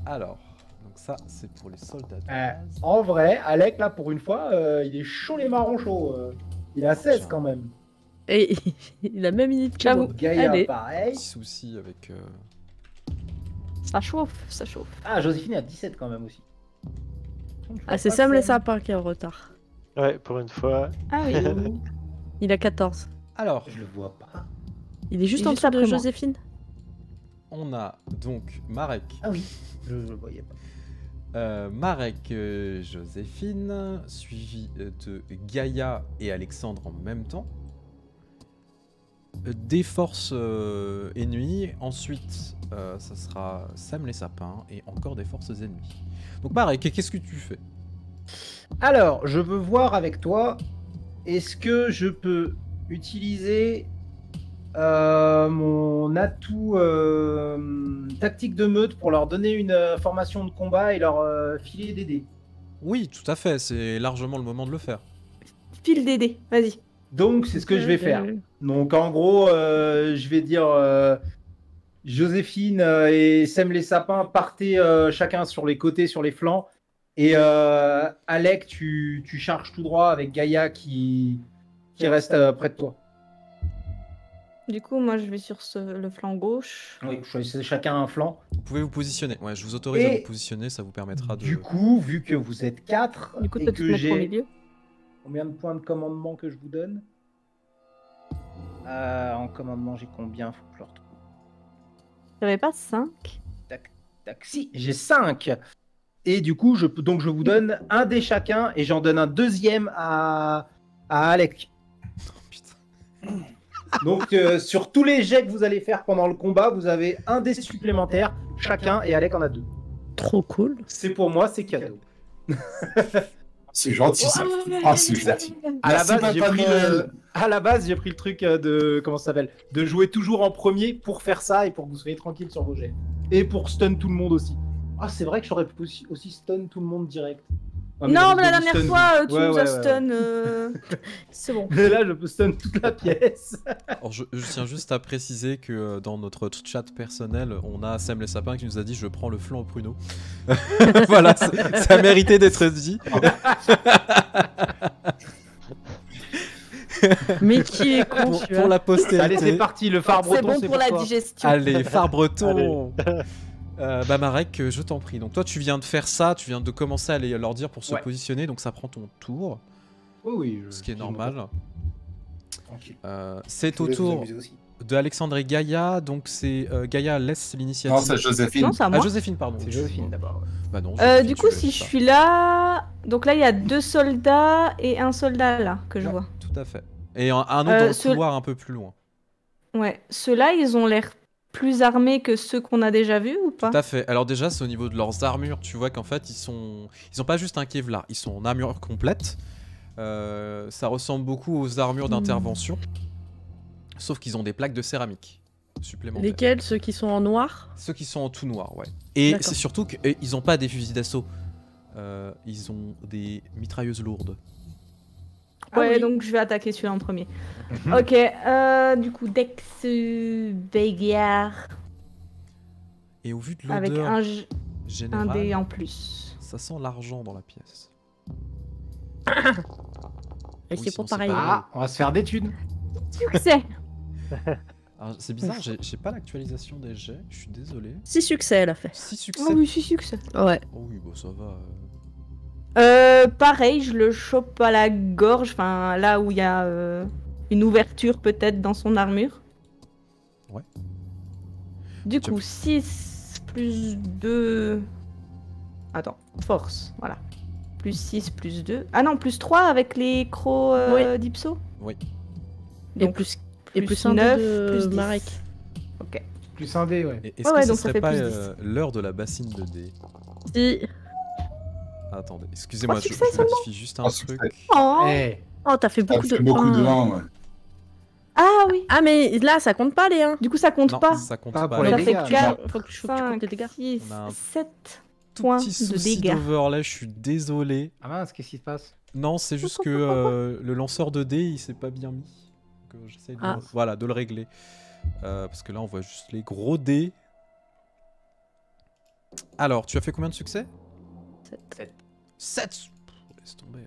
Alors, donc ça c'est pour les soldats de base. En vrai, Alec, là, pour une fois, il est chaud les marrons chauds. Il a 16 quand même. Et il a même une idée. J'avoue. Gaïa, Allez. pareil. Petit souci avec. Ça chauffe, ça chauffe. Ah, Joséphine est à 17 quand même aussi. Ah, c'est Sam les sapins qui est en retard. Ouais, pour une fois. Ah oui. Il a 14. Alors, Je le vois pas. Il est juste Il est en juste dessous de après moi. Joséphine. on a donc Marek. Ah oui, je le voyais pas. Marek, Joséphine, suivi de Gaïa et Alexandre en même temps. Des forces ennemies, ensuite ça sera Sam les sapins et encore des forces ennemies. Donc Marek, qu'est-ce que tu fais? Alors, je veux voir avec toi, est-ce que je peux utiliser mon atout tactique de meute pour leur donner une formation de combat et leur filer des dés? Oui, tout à fait, c'est largement le moment de le faire. File des dés, vas-y. Donc, c'est ce que je vais faire. Donc, en gros, je vais dire Joséphine et Sam les sapins, partez chacun sur les côtés, sur les flancs. Et Alec, tu charges tout droit avec Gaïa qui reste près de toi. Du coup, moi, je vais sur le flanc gauche. Oui, choisissez chacun un flanc. Vous pouvez vous positionner. Ouais, je vous autorise à Et vous positionner, ça vous permettra de. Du coup, vu que vous êtes 4 Du coup, et tu peux te que mettre au j'ai milieu. combien de points de commandement que je vous donne en commandement, j'ai combien? Faut que je le retrouve. J'avais pas 5. Tac, si, j'ai 5. Et du coup, je vous donne un dé chacun et j'en donne un deuxième à Alec. Oh, putain. Donc, sur tous les jets que vous allez faire pendant le combat, vous avez un dé supplémentaire chacun et Alec en a 2. Trop cool. C'est pour moi, c'est cadeau. C'est gentil ça. Ah, c'est gentil. À la Merci, base, j'ai Papa pris Noël. À la base, j'ai pris le truc de comment ça s'appelle, de jouer toujours en premier pour faire ça et pour que vous soyez tranquille sur vos jets et pour stun tout le monde aussi. Ah, c'est vrai que j'aurais pu aussi stun tout le monde direct. Ah, Non, mais la risque de dernière stun fois, vous. tu Ouais, nous ouais, as ouais. stun. C'est bon. Mais là, je peux stun toute la pièce. Alors, je tiens juste à préciser que dans notre chat personnel, on a Sam les Sapins qui nous a dit je prends le flanc au pruneau. Voilà, ça a mérité d'être dit. Mais qui est con, Pour celui-là. la postérité. Allez, c'est parti, le phare C'est breton, bon pour la toi. digestion. Allez, phare breton. Bah Marek, je t'en prie. Donc toi, tu viens de faire ça, tu viens de commencer à leur dire pour se Ouais. positionner, donc ça prend ton tour, Oui, oui. ce qui est normal. Tranquille. C'est Je au voulais vous tour amuser aussi. de Alexandre et Gaïa, donc c'est Gaïa laisse l'initiative. Non, c'est Joséphine. Non, c'est à Ah, moi. Joséphine, pardon. C'est Joséphine d'abord. ouais. Bah non. Joséphine, Du tu coup, laisses si je ça. suis là. Donc là, il y a 2 soldats et un soldat là que je Ouais. vois. Tout à fait. Et un autre dans le ce- couloir un peu plus loin. Ouais. Ceux-là, ils ont l'air plus armés que ceux qu'on a déjà vus ou pas? Tout à fait. Alors déjà, c'est au niveau de leurs armures. Tu vois qu'en fait, ils ont pas juste un Kevlar, ils sont en armure complète. Ça ressemble beaucoup aux armures d'intervention. Sauf qu'ils ont des plaques de céramique supplémentaires. Lesquels? Ceux qui sont en noir? Ceux qui sont en tout noir, ouais. Et D'accord. c'est surtout qu'ils n'ont pas des fusils d'assaut. Ils ont des mitrailleuses lourdes. Ouais, Ah oui. donc je vais attaquer celui-là en premier. Mhm. Ok, du coup, Dex Bagarre Et au vu de avec l'odeur un générale, dé en plus. ça sent l'argent dans la pièce. Et Oui, c'est sinon, pas pareil. Ah, on va se faire des thunes. Succès! Alors, c'est bizarre, j'ai pas l'actualisation des jets, je suis désolé. 6 succès, elle a fait. 6 Oh succès. oui, c'est succès. Ouais. Oh oui, bah ça va. Pareil, je le chope à la gorge, enfin là où il y a une ouverture peut-être dans son armure. Ouais. Du Tu coup, 6 plus 2. Attends, force, voilà. Plus 6 plus 2. Ah non, plus 3 avec les crocs Oui. d'Ipso. Oui. Et Donc, plus plus un 9, de plus 10. Marek. Ok. Plus un dé, ouais. Et est-ce Ouais, que ouais, ce donc ça serait fait pas plus 10. l'heure de la bassine de dés? Si. Ah, attendez, excusez-moi, Trois je succès seulement modifie juste un Trois truc. succès. Oh. Eh, Oh, t'as fait Ça beaucoup de fait beaucoup de 1. 1, ouais. Ah oui. Ah, mais là, ça compte pas les 1. Du coup, ça compte Non, pas. ça compte Pas pas. pour les Ça Alors, fait dégâts. 4, Faut que tu comptes 5, les dégâts. 6, On a un 7 tout points petit de souci dégâts. d'overlay, je suis désolé. Ah mince, qu'est-ce qui se passe? Non, c'est juste que le lanceur de dés, il s'est pas bien mis. Donc, j'essaie de, Ah. voilà, de le régler. Parce que là, on voit juste les gros dés. Alors, tu as fait combien de succès? 7. Laisse tomber.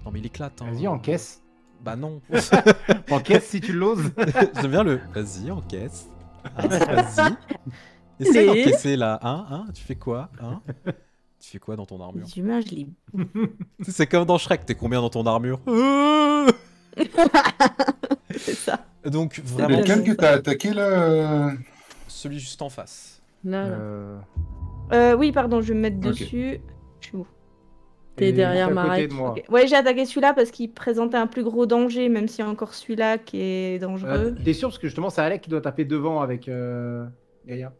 Non, mais il éclate. Hein. Vas-y, encaisse. Bah non. Encaisse si tu l'oses. J'aime bien le. Vas-y, encaisse. Hein, vas-y. Essaye Les- d'encaisser là. Hein, tu fais quoi? Hein, tu fais quoi dans ton armure? Les humains, je les... C'est comme dans Shrek, t'es combien dans ton armure? C'est ça. Donc, Et vraiment, lequel que t'as attaqué là celui juste en face. Là, là. Oui, pardon, je vais me mettre Ok. dessus. Je suis où? T'es derrière à côté Marek. de moi. Ok. Ouais, j'ai attaqué celui-là parce qu'il présentait un plus gros danger, même s'il y a encore celui-là qui est dangereux. T'es sûr parce que justement c'est Alec qui doit taper devant avec Gaïa.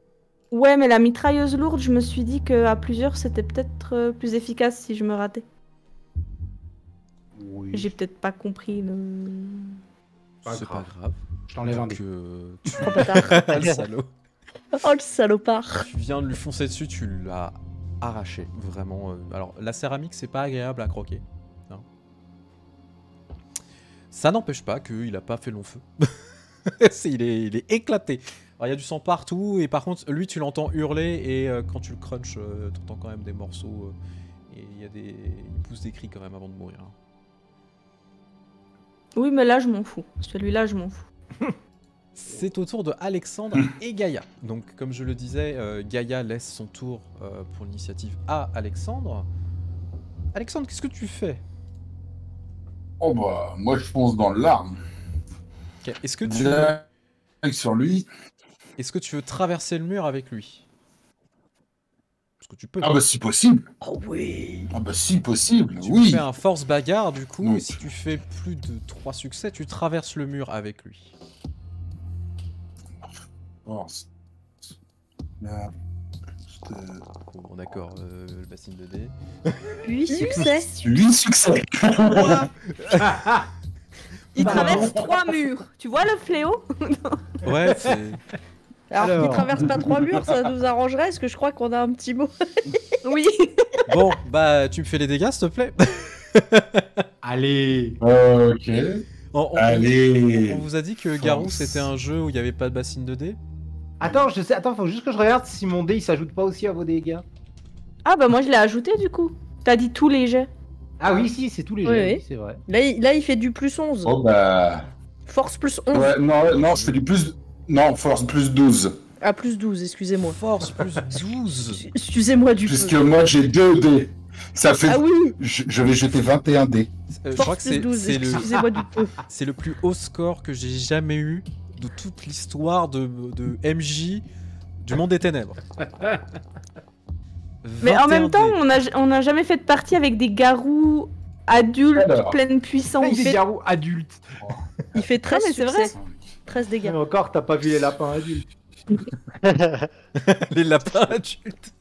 Ouais, mais la mitrailleuse lourde, je me suis dit qu'à plusieurs, c'était peut-être plus efficace si je me ratais. Oui. J'ai peut-être pas compris le... Pas C'est pas grave. grave. Je t'enlève un Donc, dé. Trop pas tard. le salaud. Oh, le salopard. Tu viens de lui foncer dessus, tu l'as arraché, vraiment. Alors, la céramique, c'est pas agréable à croquer. Hein. Ça n'empêche pas qu'il a pas fait long feu. il est éclaté. Alors, il y a du sang partout, et par contre, lui, tu l'entends hurler, et quand tu le crunches, t'entends quand même des morceaux, et il pousse des cris quand même avant de mourir. Hein. Oui, mais là, je m'en fous. Celui-là, je m'en fous. C'est au tour de Alexandre et Gaïa. Donc, comme je le disais, Gaïa laisse son tour pour l'initiative à Alexandre. Alexandre, qu'est-ce que tu fais? Oh bah, moi je fonce dans l'arme. Ok, Est-ce que Direct sur lui. tu veux traverser le mur avec lui? Parce que tu peux. Ah bah si possible. Oh oui. Ah bah si possible, Tu oui. fais un force bagarre du coup, Oui. et si tu fais plus de 3 succès, tu traverses le mur avec lui. Oh, là, Bon, d'accord, le bassine de dés. 8 succès. 8 succès. Il traverse 3 murs. Tu vois le fléau? Ouais, c'est... Alors qu'il traverse pas 3 murs, ça nous arrangerait, parce que je crois qu'on a un petit mot. Oui. Bon, bah, tu me fais les dégâts, s'il te plaît. Allez. Ok. On Allez. vous a dit que Garou, c'était un jeu où il n'y avait pas de bassine de dés? Attends, je sais. Attends, faut juste que je regarde si mon dé il s'ajoute pas aussi à vos dégâts. Ah bah moi je l'ai ajouté du coup. T'as dit tous les jets. Ah oui, si, c'est tous les Oui, jets, oui. c'est vrai. Là, il fait du plus 11. Oh bah. Force plus 11. Ouais, non, je fais du plus. Non, force plus 12. Ah, plus 12, excusez-moi. Force plus 12. Excusez-moi du Puisque peu. moi j'ai 2 dés. Ça fait. Ah oui, Je vais jeter 21 dés. Je crois force que plus 12, c'est excusez-moi du peu. le plus haut score que j'ai jamais eu de toute l'histoire de MJ du monde des ténèbres. Mais en 21 même temps, dés. on a jamais fait de partie avec des garous adultes Alors. pleine puissance. Il fait garou adulte. Il fait 13 mais c'est vrai. succès. 13 dégâts. Mais encore, t'as pas vu les lapins adultes. Les lapins adultes.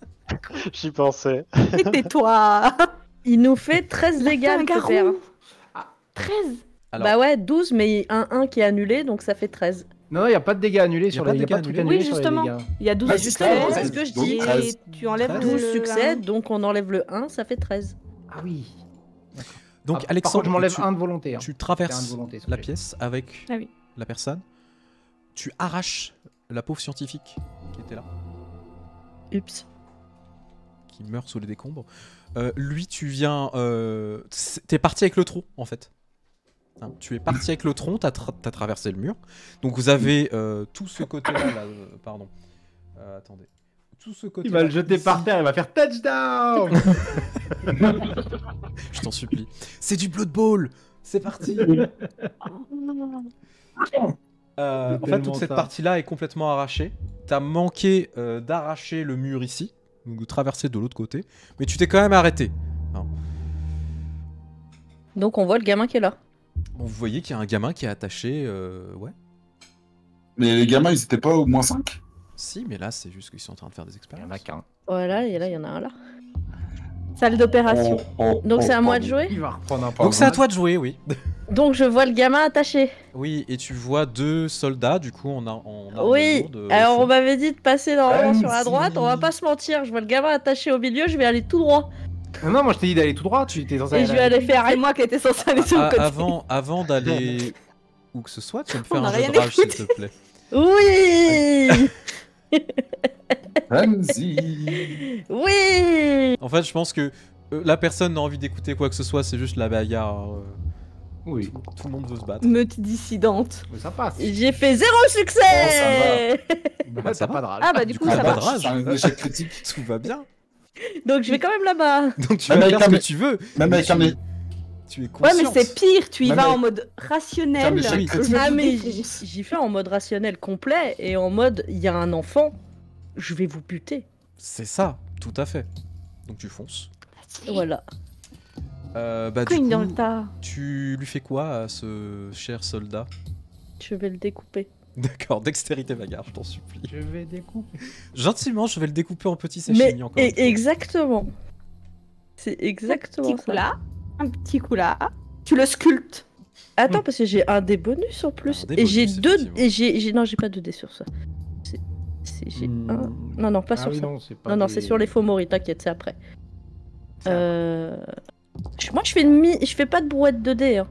J'y pensais. Et tais-toi. Il nous fait 13 dégâts, Un le garou. pépère. 13. Alors, Bah ouais, 12, mais un 1 qui est annulé, donc ça fait 13. Non, y a pas de dégâts annulés sur pas les. de Y a pas de dégâts trucs annulés. annulés Oui, sur les justement. dégâts. Il y a 12 Ouais, succès. c'est c'est ce que je donc dis. 13. Et tu enlèves 12 le succès, un. donc on enlève le 1, ça fait 13. Ah oui. donc Ah, par Alexandre, contre, je m'enlève tu, un de volonté. Hein. tu C'est un de traverses volonté, ce que la j'ai. pièce avec Ah oui. la personne. Tu arraches la pauvre scientifique qui était là, Ups. qui meurt sous les décombres. Lui, tu viens... T'es parti avec le tronc, en fait. Hein, tu es parti avec le tronc, t'as traversé le mur. Donc vous avez tout ce côté-là... là, pardon. Attendez. Tout ce côté Il va le jeter par terre, il va faire touchdown. Je t'en supplie. C'est du Blood Bowl. C'est parti. En fait, tellement toute cette ça. partie-là est complètement arrachée. T'as manqué d'arracher le mur ici, donc de traverser de l'autre côté, mais tu t'es quand même arrêté. Hein. Donc on voit le gamin qui est là. Bon, vous voyez qu'il y a un gamin qui est attaché. Ouais. Mais les gamins, ils étaient pas au moins 5? Si, mais là, c'est juste qu'ils sont en train de faire des Il y expériences. en a qu'un. Voilà, et là, il y en a un là. Salle d'opération. Donc c'est à moi de jouer. Il va reprendre un Donc c'est à toi de jouer, oui. Donc je vois le gamin attaché. Oui, et tu vois 2 soldats, du coup, on a Oui, alors on m'avait dit de passer normalement sur la Allez-y. droite, on va pas se mentir, je vois le gamin attaché au milieu, je vais aller tout droit. Non, moi je t'ai dit d'aller tout droit, tu étais censé Et je vais aller faire... C'est moi qui étais censé aller sur le côté. Avant d'aller où que ce soit, tu vas me faire On a un jeu rien de rage, s'il écouté. te plaît. Oui. Ramsey. Oui. En fait, je pense que la personne n'a envie d'écouter quoi que ce soit, c'est juste la bagarre. Oui, Tout le monde veut se battre. Meute dissidente. mais ça passe. J'ai fait 0 succès. Bah, ça t'as va. pas de rage. Ah bah du coup Ah ça bah, va. rage. C'est un échec critique. Tout va bien. Donc je vais quand même là-bas. Donc tu Même vas avec faire ce un- que tu veux. Même mais avec un. tu es Ouais consciente. mais c'est pire, tu y Même vas avec- en mode rationnel. Comme échec critique. Ah mais défonce. j'y fais en mode rationnel complet et en mode il y a un enfant, je vais vous buter. C'est ça, tout à fait. Donc tu fonces. Voilà. Bah du Cogne dans le coup, tas. tu lui fais quoi à ce cher soldat? Je vais le découper. D'accord, dextérité bagarre, je t'en supplie. Je vais découper. Gentiment, je vais le découper en petits Mais sashimi encore. une fois. exactement. C'est Un exactement petit coup ça. là, un petit coup là. Tu le sculptes. Attends parce que j'ai un dé bonus en plus Un dé et j'ai bonus, 2 effectivement. et j'ai non, j'ai pas 2 dés sur ça. J'ai un. Non pas sur ça. Non, c'est pas Non, des- c'est sur les faux moris, t'inquiète, c'est après. C'est Moi, je fais pas de brouette de dés. Hein.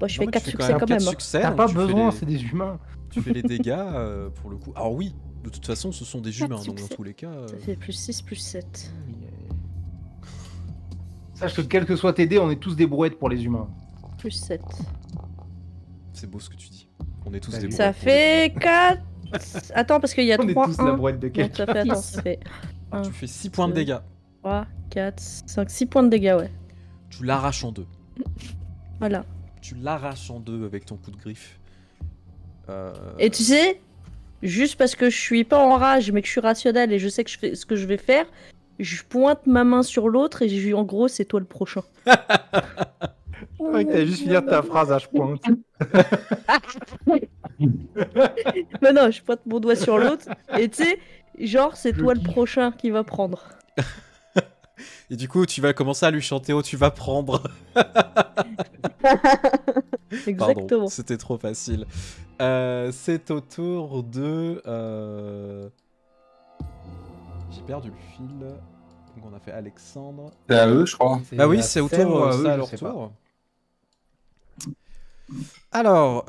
Bon, je Non, fais mais 4 tu fais succès quand quatre même. hein. succès, T'as donc pas tu fais besoin, les- c'est des humains. Tu fais les dégâts pour le coup. Alors oui, de toute façon, ce sont des humains, donc dans succès. tous les cas. Ça fait plus 6, plus 7. Sache que quels que soient tes dés, on est tous des brouettes pour les humains. Plus 7. C'est beau ce que tu dis. On est tous Ça des Ça brouettes. fait 4. Attends, parce qu'il y a On est 3, tous la 1. brouette de Donc quelqu'un. ça fait, attends, ça fait Tu fais 6 points de dégâts. 3, 4, 5, 6 points de dégâts, ouais. Tu l'arraches en deux. Voilà. Tu l'arraches en deux avec ton coup de griffe. Et tu sais, juste parce que je suis pas en rage, mais que je suis rationnel et je sais que je fais ce que je vais faire, je pointe ma main sur l'autre et j'ai en gros, c'est toi le prochain. Ouais, t'allais juste finir ta phrase à je pointe. Mais non, je pointe mon doigt sur l'autre et tu sais, genre, c'est toi le prochain qui va prendre. Et du coup, tu vas commencer à lui chanter Oh, tu vas prendre. Pardon, Exactement. c'était trop facile. C'est au tour de... J'ai perdu le fil. Donc on a fait Alexandre. C'est à eux, je crois. Bah oui, à c'est au Sam tour, ou à eux, c'est à je leur sais pas. tour. Alors,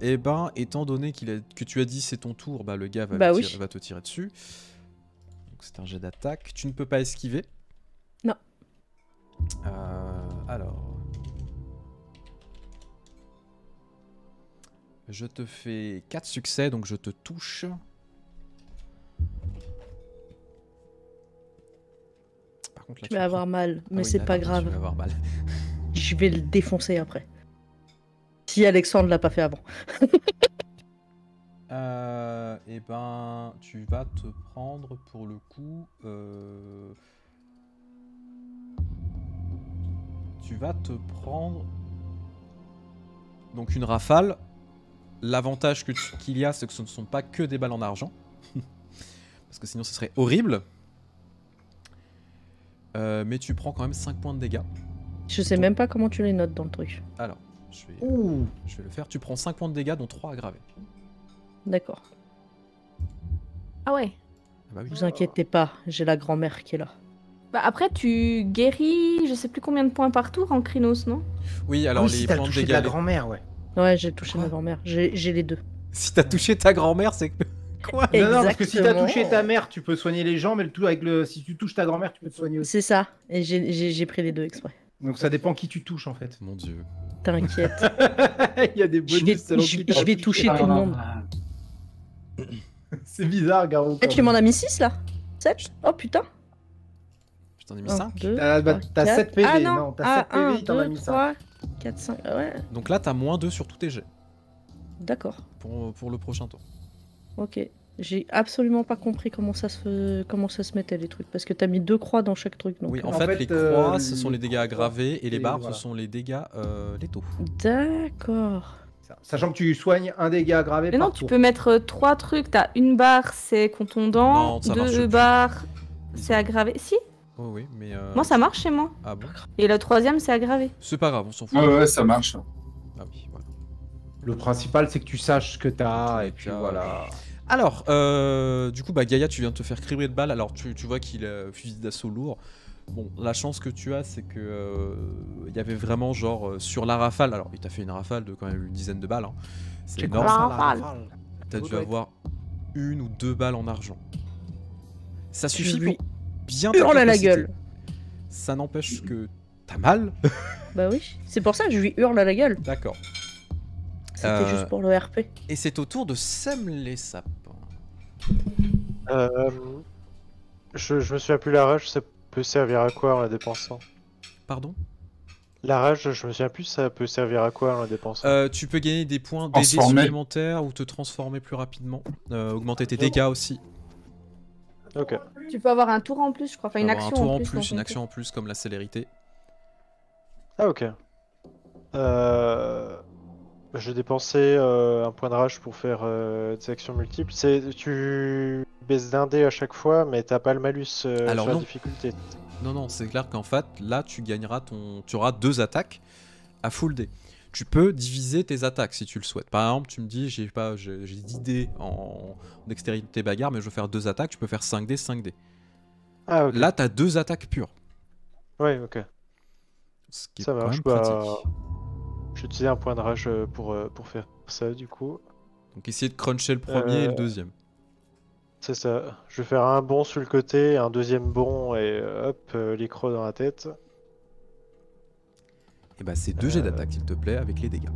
eh ben, étant donné que tu as dit c'est ton tour, bah le gars va, Bah le oui. va te tirer dessus. Donc c'est un jet d'attaque. Tu ne peux pas esquiver. Non. Alors... Je te fais 4 succès, donc je te touche. Par contre, là, Je vais avoir mal, mais oui, c'est pas d'accord, tu grave. vas avoir mal. Je vais le défoncer après. Si Alexandre l'a pas fait avant. Eh ben, tu vas te prendre pour le coup. Tu vas te prendre. Donc une rafale. L'avantage qu'il y a, c'est que ce ne sont pas que des balles en argent. Parce que sinon, ce serait horrible. Mais tu prends quand même 5 points de dégâts. Je sais même pas comment tu les notes dans le truc. Alors, je vais le faire. Tu prends 5 points de dégâts, dont 3 aggravés. D'accord. Ah ouais. Ah bah oui. Vous inquiétez pas, j'ai la grand-mère qui est là. Bah après, tu guéris, je sais plus combien de points par tour en Krynos, non? Oui, Ah alors oui, les si t'as points de touché de dégâts. la grand-mère, ouais. Ouais, j'ai touché Quoi ma grand-mère. J'ai les deux. Si t'as touché ta grand-mère, c'est que. Quoi? Et- Non, parce que si t'as Exactement. touché ta mère, tu peux soigner les gens, mais le tout avec le. Si tu touches ta grand-mère, tu peux te soigner aussi. C'est ça. Et j'ai pris les deux exprès. Donc ça dépend qui tu touches en fait. Mon dieu. T'inquiète. Il y a des bonus Je vais- selon je- qui t'as je vais toucher tout le monde. C'est bizarre, Garo. Eh, tu m'en as mis 6 là 7. Oh putain. Je t'en ai mis Un, 5. deux, T'as trois, t'as quatre. 7 PV, Ah non, non, t'as 7 PV, il t'en a mis 5. 3, 4, 5. Ouais, Donc là, t'as moins 2 sur tous tes jets. d'accord. Pour le prochain tour. Ok. J'ai absolument pas compris comment ça se mettait les trucs. Parce que t'as mis 2 croix dans chaque truc. Donc, Oui, en en fait, fait, les croix, ce les sont les dégâts croix, aggravés et les et barres, voilà. ce sont les dégâts létaux. D'accord. Sachant que tu soignes un dégât aggravé Mais par non, tu tour. peux mettre 3 trucs. T'as une barre, c'est contondant. Non, ça marche 2 plus. barres, c'est aggravé. Si, Oh oui, mais. moi ça marche chez moi. Ah bon? Et le 3ème, c'est aggravé. C'est pas grave, on s'en fout. Ouais, ça marche. Ah oui, voilà. Le principal, c'est que tu saches ce que t'as, et puis Ah, voilà. Alors, du coup, bah, Gaïa, tu viens de te faire cribler de balles. Alors, tu vois qu'il a fusil d'assaut lourd. Bon, la chance que tu as, c'est que il y avait vraiment, genre, sur la rafale. Alors, il t'a fait une rafale de quand même une dizaine de balles. Hein. C'est J'ai énorme. quoi, ça, Rafale. T'as dû doit être- avoir 1 ou 2 balles en argent. Ça Je suffit lui pour bien hurle à la capacité. gueule. Ça n'empêche que t'as mal. Bah oui. C'est pour ça que je lui hurle à la gueule. D'accord. C'était juste pour le RP. Et c'est au tour de Sem les sapins. Je me souviens plus, la rage, ça peut servir à quoi en la dépensant? Pardon? La rage, je me souviens plus, ça peut servir à quoi en la dépensant? Tu peux gagner des points d'aider Transformer. supplémentaires ou te transformer plus rapidement. Augmenter tes dégâts aussi. Ok. Tu peux avoir un tour en plus, je crois. Enfin, une Avoir action un tour en en plus. plus, dans une ton action en plus comme la célérité. Ah ok. Je dépensais un point de rage pour faire des actions multiples. Tu baisses d'un dé à chaque fois, mais t'as pas le malus Alors sur la non. difficulté. Non, c'est clair qu'en fait, là, tu auras 2 attaques à full dé. Tu peux diviser tes attaques si tu le souhaites. Par exemple, tu me dis, j'ai 10 dés en dextérité bagarre, mais je veux faire 2 attaques, tu peux faire 5 dés, 5 dés. Ah ok. Là, t'as 2 attaques pures. Ouais, ok. Ce qui est Ça quand marche. même Bah, pratique. j'ai utilisé un point de rage pour faire ça du coup. Donc, essayez de cruncher le premier et le deuxième. C'est ça. Je vais faire un bond sur le côté, un deuxième bond et hop, les crocs dans la tête. Et bah, c'est 2 jets d'attaque, s'il te plaît, avec les dégâts.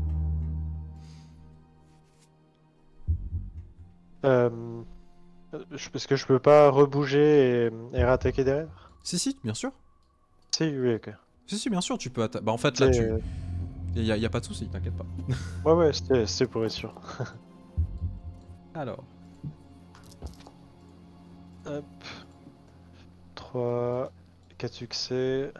Parce que je peux pas rebouger et réattaquer derrière? Si, bien sûr. Si, oui, ok. Si, bien sûr, tu peux attaquer. Bah, en fait, là, C'est- y a pas de souci, t'inquiète pas. Ouais, c'était pour être sûr. Alors, Hop. 3, 4 succès.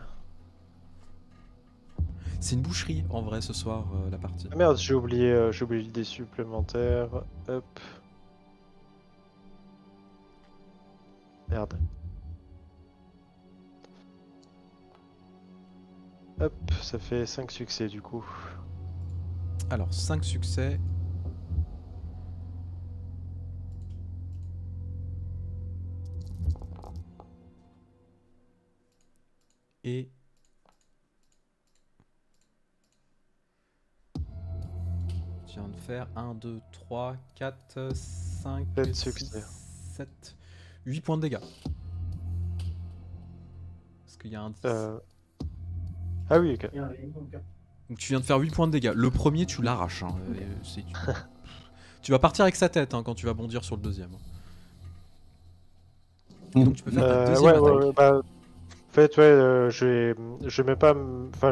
c'est une boucherie en vrai ce soir, la partie. Ah merde, j'ai oublié le dé supplémentaire. Hop. Merde. Hop, ça fait 5 succès du coup. Alors, 5 succès. Et... tu viens de faire 1, 2, 3, 4, 5, 7 6, succès. 7, 8 points de dégâts. Parce qu'il y a un 10. Ah oui, ok. Donc tu viens de faire 8 points de dégâts. Le premier, tu l'arraches. Hein. Tu vas partir avec sa tête hein, quand tu vas bondir sur le deuxième. Donc tu peux faire ta deuxième attaque. Bah, en fait, ouais, je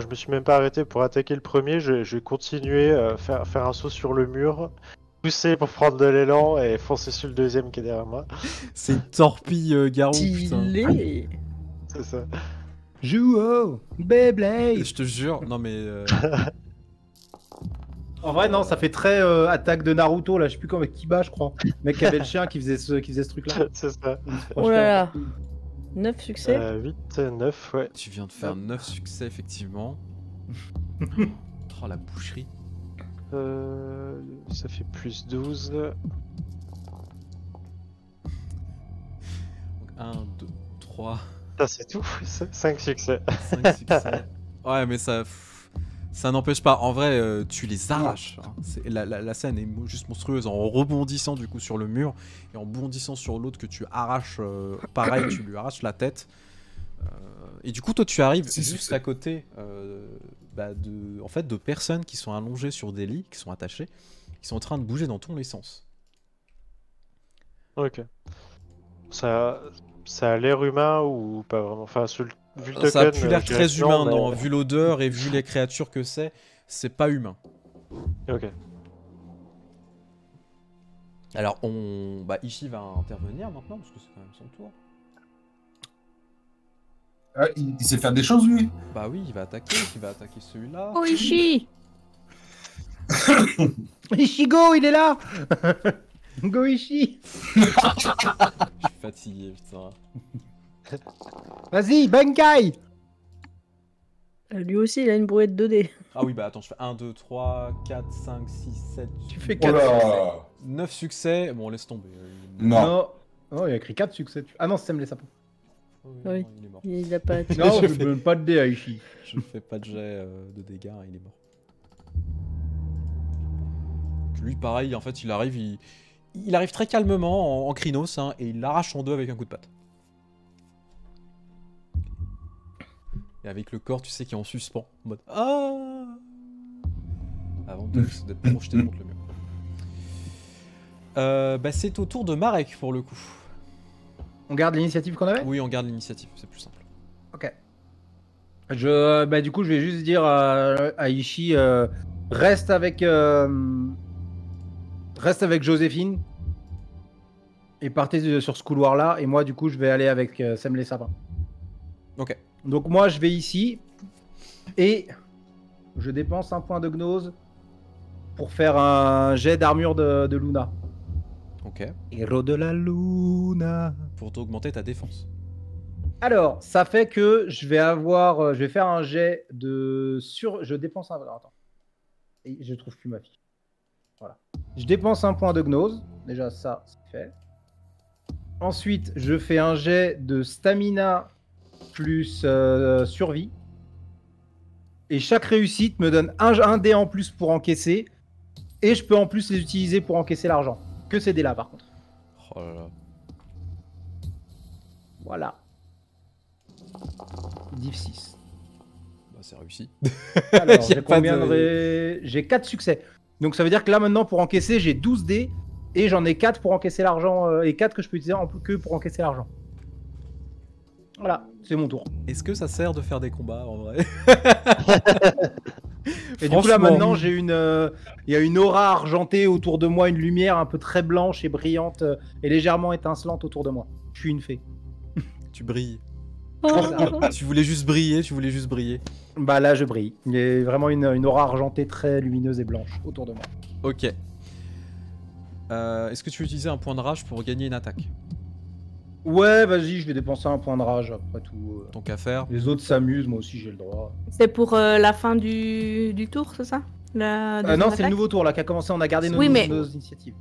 me suis même pas arrêté pour attaquer le premier. Je vais continuer à faire un saut sur le mur, pousser pour prendre de l'élan et foncer sur le deuxième qui est derrière moi. C'est une torpille Garou, putain. Stylé. C'est ça. Jouo, Beyblade. Je te jure, non mais... En vrai, non, ça fait très attaque de Naruto, là, je sais plus comment, Kiba, je crois. Le mec qui avait le chien qui faisait ce truc-là. C'est ça. Oh là là. 9 succès. 8, 9, ouais. Tu viens de faire 9 succès, effectivement. Oh, la boucherie. Ça fait plus 12. Donc 1, 2, 3, Ça, c'est tout. 5 succès. 5 succès. Ouais, mais ça n'empêche pas. En vrai, tu les arraches. Hein. La scène est juste monstrueuse en rebondissant du coup sur le mur et en bondissant sur l'autre que tu arraches. Pareil, tu lui arraches la tête. Et du coup, toi, tu arrives juste à côté de personnes qui sont allongées sur des lits, qui sont attachées, qui sont en train de bouger dans tous les sens. Ok. Ça a l'air humain ou pas vraiment? Enfin, vu le Ça a token, plus l'air je dirais très non, humain, mais- non. Vu l'odeur et vu les créatures que c'est pas humain. Ok. Alors, Ishi va intervenir maintenant, parce que c'est quand même son tour. Ah, il sait faire des choses, lui. Bah oui, il va attaquer celui-là. Oishi. Ishigo, il est là. Go Ishi. Je suis fatigué, putain. Vas-y, Bankai. Lui aussi, il a une brouette 2D. Ah oui, bah attends, je fais 1, 2, 3, 4, 5, 6, 7, Tu fais Oh 4 succès. là. 9 succès. Bon, laisse tomber. Non. Oh, il a écrit 4 succès. Ah non, c'est les sapins. Oui. Non, il est mort. Il a pas. Non, Je je fais- donne pas de dé à Ishi. Je fais pas de jet de dégâts, il est mort. Donc lui, pareil, en fait, il arrive très calmement en crinos, hein, et il l'arrache en deux avec un coup de patte. Et avec le corps, tu sais, qui est en suspens, en mode ah avant d'être projeté contre le mur. C'est au tour de Marek pour le coup. On garde l'initiative qu'on avait. Oui, on garde l'initiative, c'est plus simple. Ok. Du coup, je vais juste dire à Ishi, reste avec Joséphine et partez sur ce couloir-là. Et moi, du coup, je vais aller avec Sem les sapins. Ok. Donc moi, je vais ici et je dépense un point de gnose pour faire un jet d'armure de Luna. Ok. Héros de la Luna. Pour t'augmenter ta défense. Alors, ça fait que je vais faire un jet de je dépense un. Alors, attends. Et je trouve plus ma fiche. Voilà. Je dépense un point de gnose. Déjà, ça, c'est fait. Ensuite, je fais un jet de stamina plus survie. Et chaque réussite me donne un dé en plus pour encaisser. Et je peux en plus les utiliser pour encaisser l'argent. Que ces dés-là, par contre. Oh là là. Voilà. Div 6. Bah, c'est réussi. Alors, Y a j'ai pas combien de- de J'ai 4 succès. Donc ça veut dire que là maintenant pour encaisser, j'ai 12 dés et j'en ai 4 pour encaisser l'argent et 4 que je peux utiliser que pour encaisser l'argent. Voilà, c'est mon tour. Est-ce que ça sert de faire des combats en vrai? Et du coup là Franchement. maintenant, il y a une aura argentée autour de moi, une lumière un peu très blanche et brillante et légèrement étincelante autour de moi. Je suis une fée. Tu brilles. Oh. Tu voulais juste briller. Bah là je brille. Il y a vraiment une aura argentée très lumineuse et blanche autour de moi. Ok. Est-ce que tu veux utiliser un point de rage pour gagner une attaque? Ouais, vas-y, je vais dépenser un point de rage après tout. Tant qu'à faire. Les autres s'amusent, moi aussi j'ai le droit. C'est pour la fin du tour, c'est ça? La Non, deuxième c'est le attaque nouveau tour là qui a commencé. On a gardé Oui, mais- nos initiatives.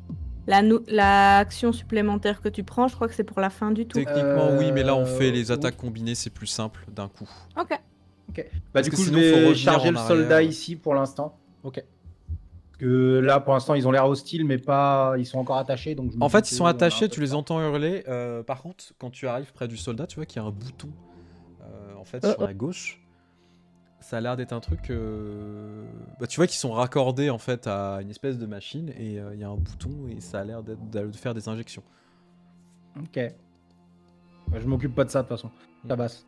La action supplémentaire que tu prends, je crois que c'est pour la fin du tour. Techniquement, oui, mais là, on fait les oui. attaques combinées, c'est plus simple d'un coup. Ok. Bah, Parce du que coup, je sinon, faut vais revenir charger en le arrière. soldat ici pour l'instant. Ok. Parce que là, pour l'instant, ils ont l'air hostiles, mais pas. Ils sont encore attachés. Donc je me En dis fait, ils que sont on a un attachés, peu tu de les temps. entends hurler. Par contre, quand tu arrives près du soldat, tu vois qu'il y a un bouton en fait sur la gauche. Ça a l'air d'être un truc. Bah, tu vois qu'ils sont raccordés en fait à une espèce de machine et il y a un bouton et ça a l'air de faire des injections. Ok. Bah, je m'occupe pas de ça de toute façon. Tabasse.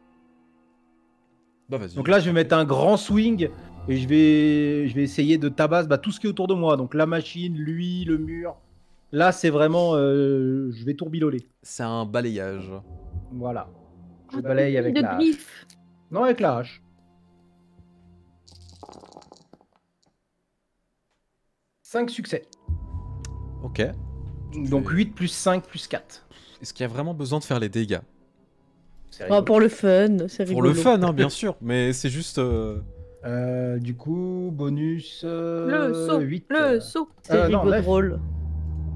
Bah vas-y. Donc là, je vais mettre un grand swing et je vais essayer de tabasser tout ce qui est autour de moi. Donc la machine, lui, le mur. Là, c'est vraiment. Je vais tourbiloler. C'est un balayage. Voilà. Je balaye avec de la hache. griffe. Non, avec la hache. 5 succès. Ok. Donc fais- 8 plus 5 plus 4. Est-ce qu'il y a vraiment besoin de faire les dégâts? C'est Oh, rigolo. pour le fun, c'est Pour rigolo. le fun, hein, bien sûr, mais c'est juste. Du coup, bonus Le saut. 8. Le saut. C'est non, rigolo neuf. drôle.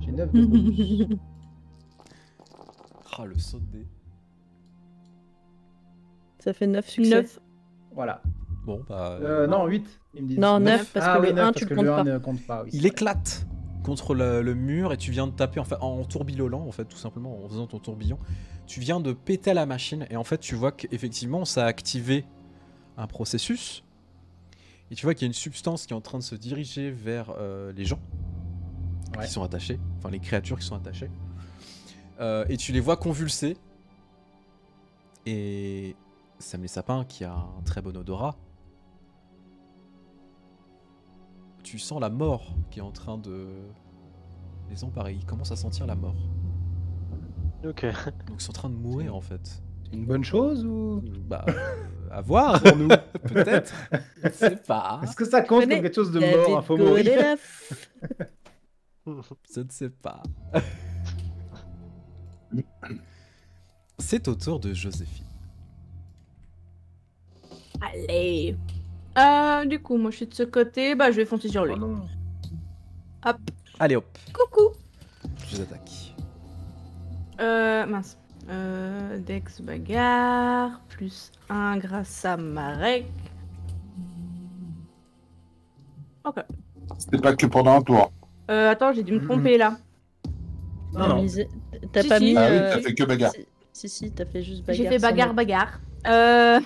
J'ai 9 de bonus. Ah, le saut de dés. Ça fait 9 succès. 9. Voilà. Bon, bah. Non, 8. Ils me disent. Non, 9, parce que le 1, parce tu le que comptes le 1 pas. ne compte pas. Oui, Il c'est éclate contre le mur et tu viens de taper en tourbillonnant, en fait, tout simplement, en faisant ton tourbillon. Tu viens de péter la machine et en fait, tu vois qu'effectivement, ça a activé un processus. Et tu vois qu'il y a une substance qui est en train de se diriger vers les gens Ouais. qui sont attachés, enfin les créatures qui sont attachées. Et tu les vois convulser. Et Sam les Sapins, qui a un très bon odorat, tu sens la mort qui est en train de les emparer. Ils commencent à sentir la mort. Ok. Donc ils sont en train de mourir en fait. C'est une bonne chose ou Bah, à voir, pour nous? peut-être. Je sais pas. Est-ce que ça compte comme quelque chose de mort, un faux mourir? Je ne sais pas. C'est au tour de Joséphine. Allez. Du coup, moi je suis de ce côté, je vais foncer sur lui. Oh non. Hop. Allez hop, Coucou. je vous attaque. Mince. Dex bagarre, plus 1 grâce à Marek. Ok. C'était pas que pendant un tour. Attends, j'ai dû me tromper là. Non, non. T'as Si, pas si. mis. Ah oui, t'as fait que bagarre. Si, t'as fait juste bagarre. J'ai fait sans bagarre, mettre- bagarre.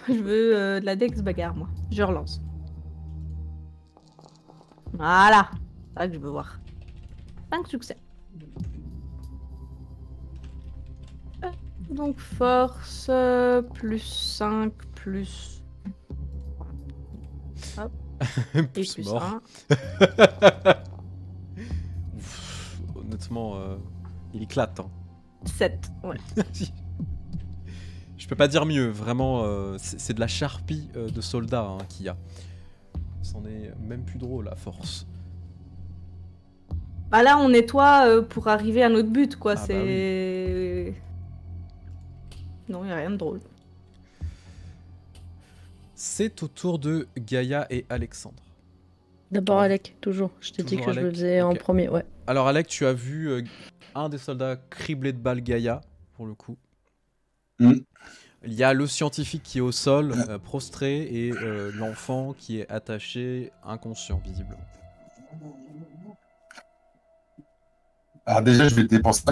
Je veux de la Dex bagarre, moi. Je relance. Voilà. C'est ça que je veux voir. 5 succès. Donc force, plus 5, plus... Et Plus plus mort. 1. Ouf, honnêtement, il éclate. Hein. 7, ouais. Je peux pas dire mieux, vraiment, c'est de la charpie de soldats hein, qu'il y a. C'en est même plus drôle à force. Bah là, on nettoie pour arriver à notre but, quoi. Ah bah c'est... Non, y a rien de drôle. C'est au tour de Gaïa et Alexandre. D'abord Alec, toujours. Je t'ai dit Toujours que je le Alec, faisais en ok. premier, ouais. Alors Alec, tu as vu un des soldats criblé de balles Gaïa, pour le coup. Mm. Il y a le scientifique qui est au sol, prostré, et l'enfant qui est attaché, inconscient, visiblement. Alors déjà, je vais dépenser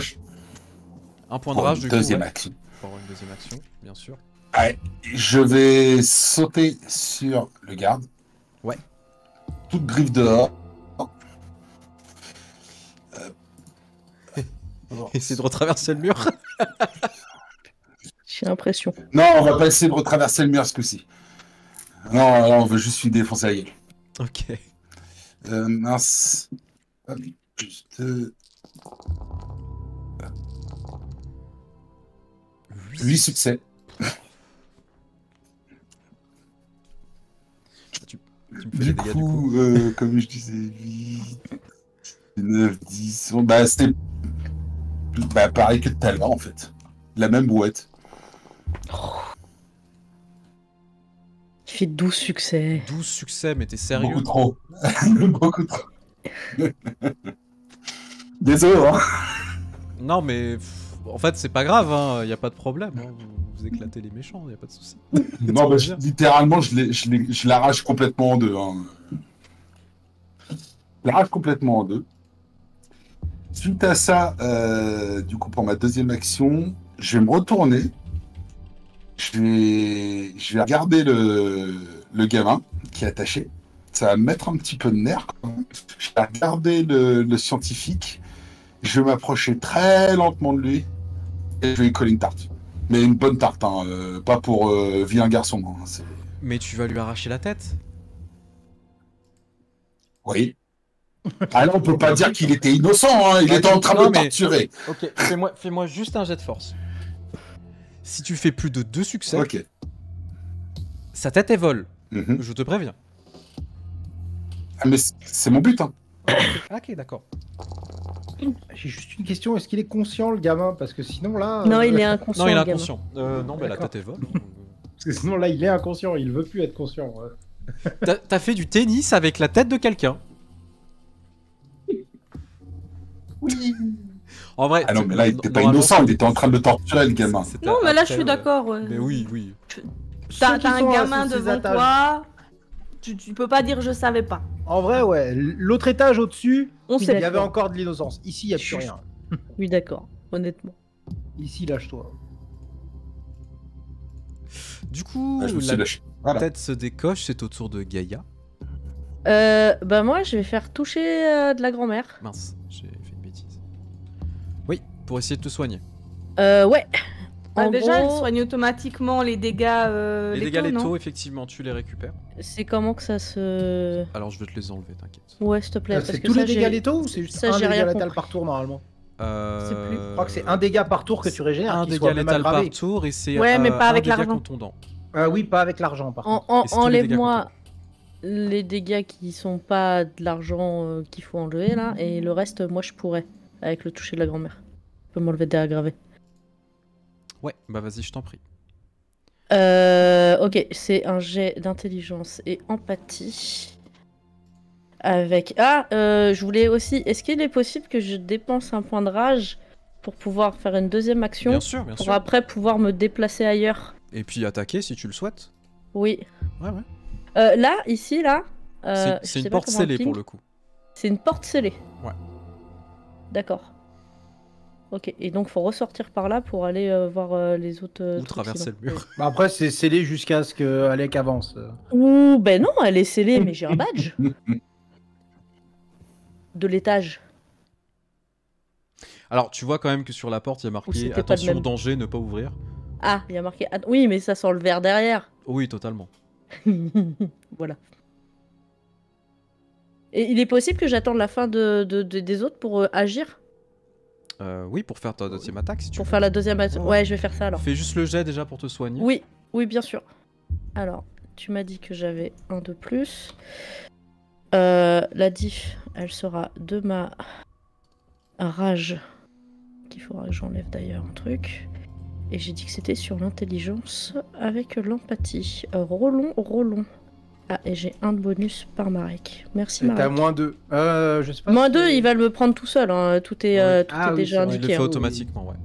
Un point de pour rage, une du coup, deuxième ouais, action. pour avoir une deuxième action, bien sûr. Allez, je vais sauter sur le garde. Ouais. Toute griffe dehors. Essayer de retraverser le mur. J'ai l'impression. Non, on va pas essayer de retraverser le mur ce coup-ci. Non, là, on veut juste lui défoncer la gueule. Ok. Mince. Hop, juste. 8 succès. Tu me fais les Du dégâts, coup, comme je disais, 8, 9, 10. Bon, bah, c'était pareil que tout à l'heure, en fait. La même brouette. Il fait 12 succès. 12 succès, mais t'es sérieux? Beaucoup trop. Beaucoup trop. Désolé, hein. Non, mais en fait, c'est pas grave, hein. Y a pas de problème. Hein. Vous éclatez les méchants, y a pas de souci. Non, va bah, bien. littéralement, je l'arrache complètement en deux. Hein. Je l'arrache complètement en deux. Suite à ça, du coup, pour ma deuxième action, je vais me retourner. Je vais regarder le gamin qui est attaché. Ça va me mettre un petit peu de nerfs. Quand même. Je vais regarder le scientifique. Je vais m'approcher très lentement de lui. Et je vais lui coller une tarte. Mais une bonne tarte, hein, pas pour vilain garçon. Hein, Mais tu vas lui arracher la tête? oui. Ah là, on peut pas dire qu'il était innocent. Hein. Il était en train de Non, le mais- torturer. Ok, fais-moi juste un jet de force. Si tu fais plus de 2 succès, Ok. sa tête est vol. Mhm. Je te préviens. Ah, mais c'est mon but. Hein. Ok, d'accord. J'ai juste une question, est-ce qu'il est conscient le gamin? Parce que sinon là... Non, il est inconscient. Non, il est le gamin. inconscient. Non, mais la D'accord. tête est vol. Parce que sinon là il est inconscient, il veut plus être conscient. T'as fait du tennis avec la tête de quelqu'un. Oui. En vrai. Ah non, mais là, il était pas normalement, innocent. Il était en train de le torturer, le gamin. c'était Non, mais là, je après, suis d'accord. Ouais. Mais oui, oui. T'as Ceux qui un sont gamin sous ces devant étages. toi, tu peux pas dire je savais pas. En vrai, ouais, l'autre étage au-dessus, On il sait. y avait encore de l'innocence. Ici, il n'y a plus rien. Oui, d'accord, honnêtement. Ici, lâche-toi. Du coup, Ah, je me suis la lâché. Voilà. tête se décoche, c'est au tour de Gaïa. Bah moi, je vais faire toucher de la grand-mère. Mince, j'ai fait une bêtise. Oui, pour essayer de te soigner. Ouais. Ah, En déjà, elle gros, soigne automatiquement les dégâts Les dégâts létaux, non létaux, effectivement, tu les récupères. c'est comment que ça se... Alors je vais te les enlever, t'inquiète. Ouais, s'il te plaît. parce C'est que tous ça, les dégâts j'ai- létaux ou c'est juste ça, un j'ai dégât rien létal compris. par tour normalement? sais plus. Je crois que c'est un dégât par tour que tu régénères, Un qui soit dégât même létal aggravé. par tour et c'est Ouais, mais pas un avec dégât l'argent. contondant. Oui, pas avec l'argent par contre. Et c'est tous les dégâts Enlève-moi contondants. les dégâts qui sont pas de l'argent qu'il faut enlever là, et le reste, moi je pourrais, avec le toucher de la grand-mère. Tu peux m'enlever des aggravés. Ouais, bah vas-y, je t'en prie. Ok, c'est un jet d'intelligence et empathie. Avec... Ah, je voulais aussi... Est-ce qu'il est possible que je dépense un point de rage pour pouvoir faire une deuxième action Bien sûr, bien pour sûr. après pouvoir me déplacer ailleurs? Et puis attaquer si tu le souhaites. Oui. Ouais, ouais. Là, ici, là... C'est je c'est sais une pas porte comment on scellée ping. pour le coup. C'est une porte scellée. Ouais. D'accord. Ok, et donc faut ressortir par là pour aller voir les autres Ou trucs traverser sinon. le mur. Bah après, c'est scellé jusqu'à ce que Alec avance. Ouh, ben non, elle est scellée, mais j'ai un badge. De l'étage. Alors, tu vois quand même que sur la porte, il y a Ou marqué c'était pas le attention, même. danger, ne pas ouvrir. Ah, il y a marqué... Oui, mais ça sent le verre derrière. Oui, totalement. Voilà. Et il est possible que j'attende la fin des autres pour agir? Oui, pour faire ta deuxième attaque si tu Pour veux. faire la deuxième attaque? Ouais, je vais faire ça alors. Fais juste le jet déjà pour te soigner. Oui, oui, bien sûr. Alors, tu m'as dit que j'avais un de plus. La diff, elle sera de ma rage. Qu'il faudra que j'enlève d'ailleurs un truc. Et j'ai dit que c'était sur l'intelligence avec l'empathie. Rollons. Ah, et j'ai un de bonus par Marek. Merci Et t'as Marek. moins 2. Je sais pas. Moins si 2, c'est- il va me prendre tout seul. Hein. Tout est, Ouais. tout Ah est oui, déjà c'est vrai, Il le indiqué. fait hein. automatiquement, ouais.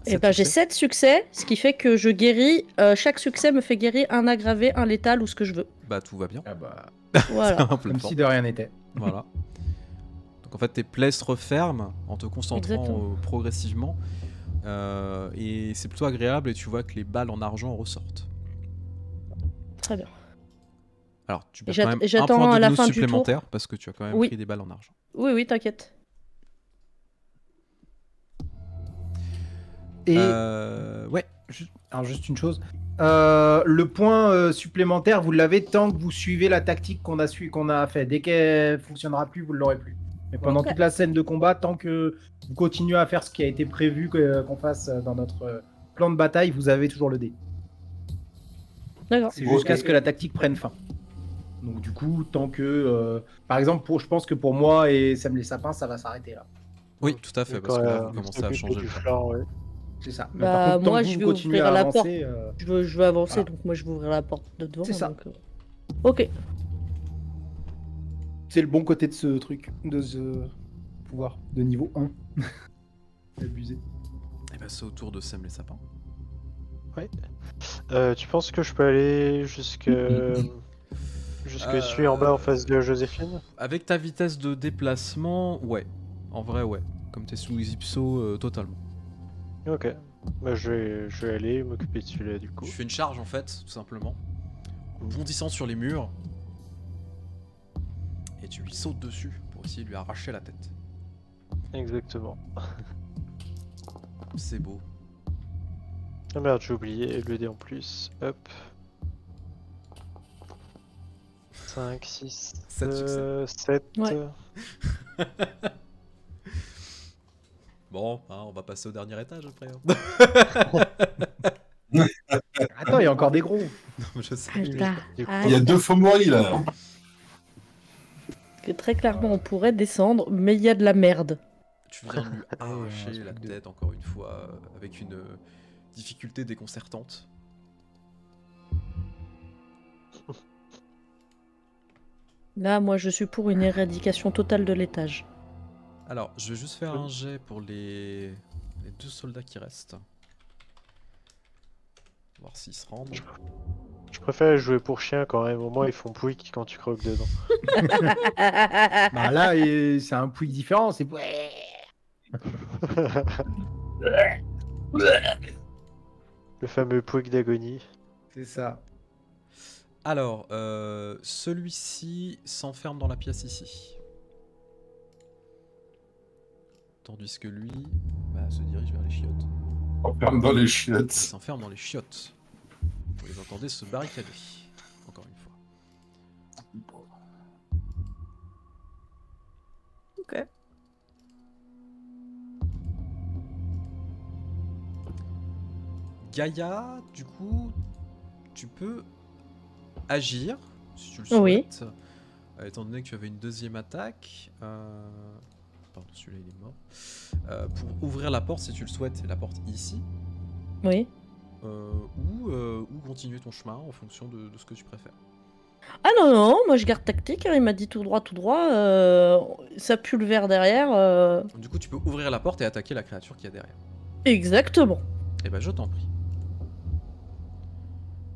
Et Sept ben j'ai succès. 7 succès, ce qui fait que je guéris. Chaque succès me fait guérir un aggravé, un létal ou ce que je veux. Bah, tout va bien. Ah bah, Voilà. comme si de rien n'était. Voilà. Donc en fait, tes plaies se referment en te concentrant Exactement. progressivement. Et c'est plutôt agréable et tu vois que les balles en argent ressortent. Très bien. Alors, tu Et perds quand même un j'attends point à de la gnose fin du tour. supplémentaire parce que tu as quand même Oui. pris des balles en argent. Oui, oui, t'inquiète. Et Ouais. alors juste une chose. Le point supplémentaire, vous l'avez tant que vous suivez la tactique qu'on a fait. Dès qu'elle fonctionnera plus, vous ne l'aurez plus. Mais pendant Ok. toute la scène de combat, tant que vous continuez à faire ce qui a été prévu qu'on fasse dans notre plan de bataille, vous avez toujours le dé. D'accord. C'est jusqu'à ce que la tactique prenne fin. Donc du coup, tant que... par exemple, je pense que pour moi et Sam les sapins, ça va s'arrêter là. Oui, tout à fait, parce que là, vous commencez à changer du le temps. flanc, ouais. C'est ça. Mais Bah, par contre, tant moi, que je vous vais continuez ouvrir à la avancer, Je veux avancer, Voilà. donc moi je vais ouvrir la porte de devant. C'est ça. donc, Ok. c'est le bon côté de ce truc, de ce pouvoir de niveau 1. Abusé. Et bah c'est au tour de Sème les sapins. Tu penses que je peux aller jusque celui en bas en face de Joséphine? Avec ta vitesse de déplacement, ouais. En vrai, ouais. Comme t'es sous les ipsos, totalement. Ok. Bah je vais aller m'occuper de celui-là du coup. Tu fais une charge en fait, tout simplement. En bondissant sur les murs. Et tu lui sautes dessus pour essayer de lui arracher la tête. Exactement. C'est beau. Ah merde, j'ai oublié le dé en plus. Hop. 5, 6, 7 succès. 7. Ouais. Bon, hein, on va passer au dernier étage après. hein. Attends, il y a encore des gros. Non, je sais. Alta, Du coup, Il y a 2 Fomori là. Que très clairement on pourrait descendre, mais il y a de la merde. Tu viens de lui arracher un la truc de- tête encore une fois, avec une difficulté déconcertante. Là, moi je suis pour une éradication totale de l'étage. Alors, je vais juste faire un jet pour les 2 soldats qui restent. Voir s'ils se rendent. je préfère jouer pour chien quand même. Au moins ils font pouic quand tu croques dedans. Bah là, c'est un pouic différent. C'est Le fameux pouic d'agonie. c'est ça. Alors, celui-ci s'enferme dans la pièce ici. Tandis que lui se dirige vers les chiottes. Enferme dans les Il chiottes. s'enferme dans les chiottes. Vous les entendez se barricader. Encore une fois. Ok. Gaïa, du coup, tu peux agir, si tu le Oui. souhaites. Étant donné que tu avais une deuxième attaque. Pardon, celui-là il est mort. Pour ouvrir la porte, si tu le souhaites, la porte ici. Oui. Ou continuer ton chemin en fonction de ce que tu préfères. Ah non, non, moi je garde tactique, hein, il m'a dit tout droit, ça pue le vert derrière. Du coup, tu peux ouvrir la porte et attaquer la créature qui est derrière. Exactement. Et ben, je t'en prie.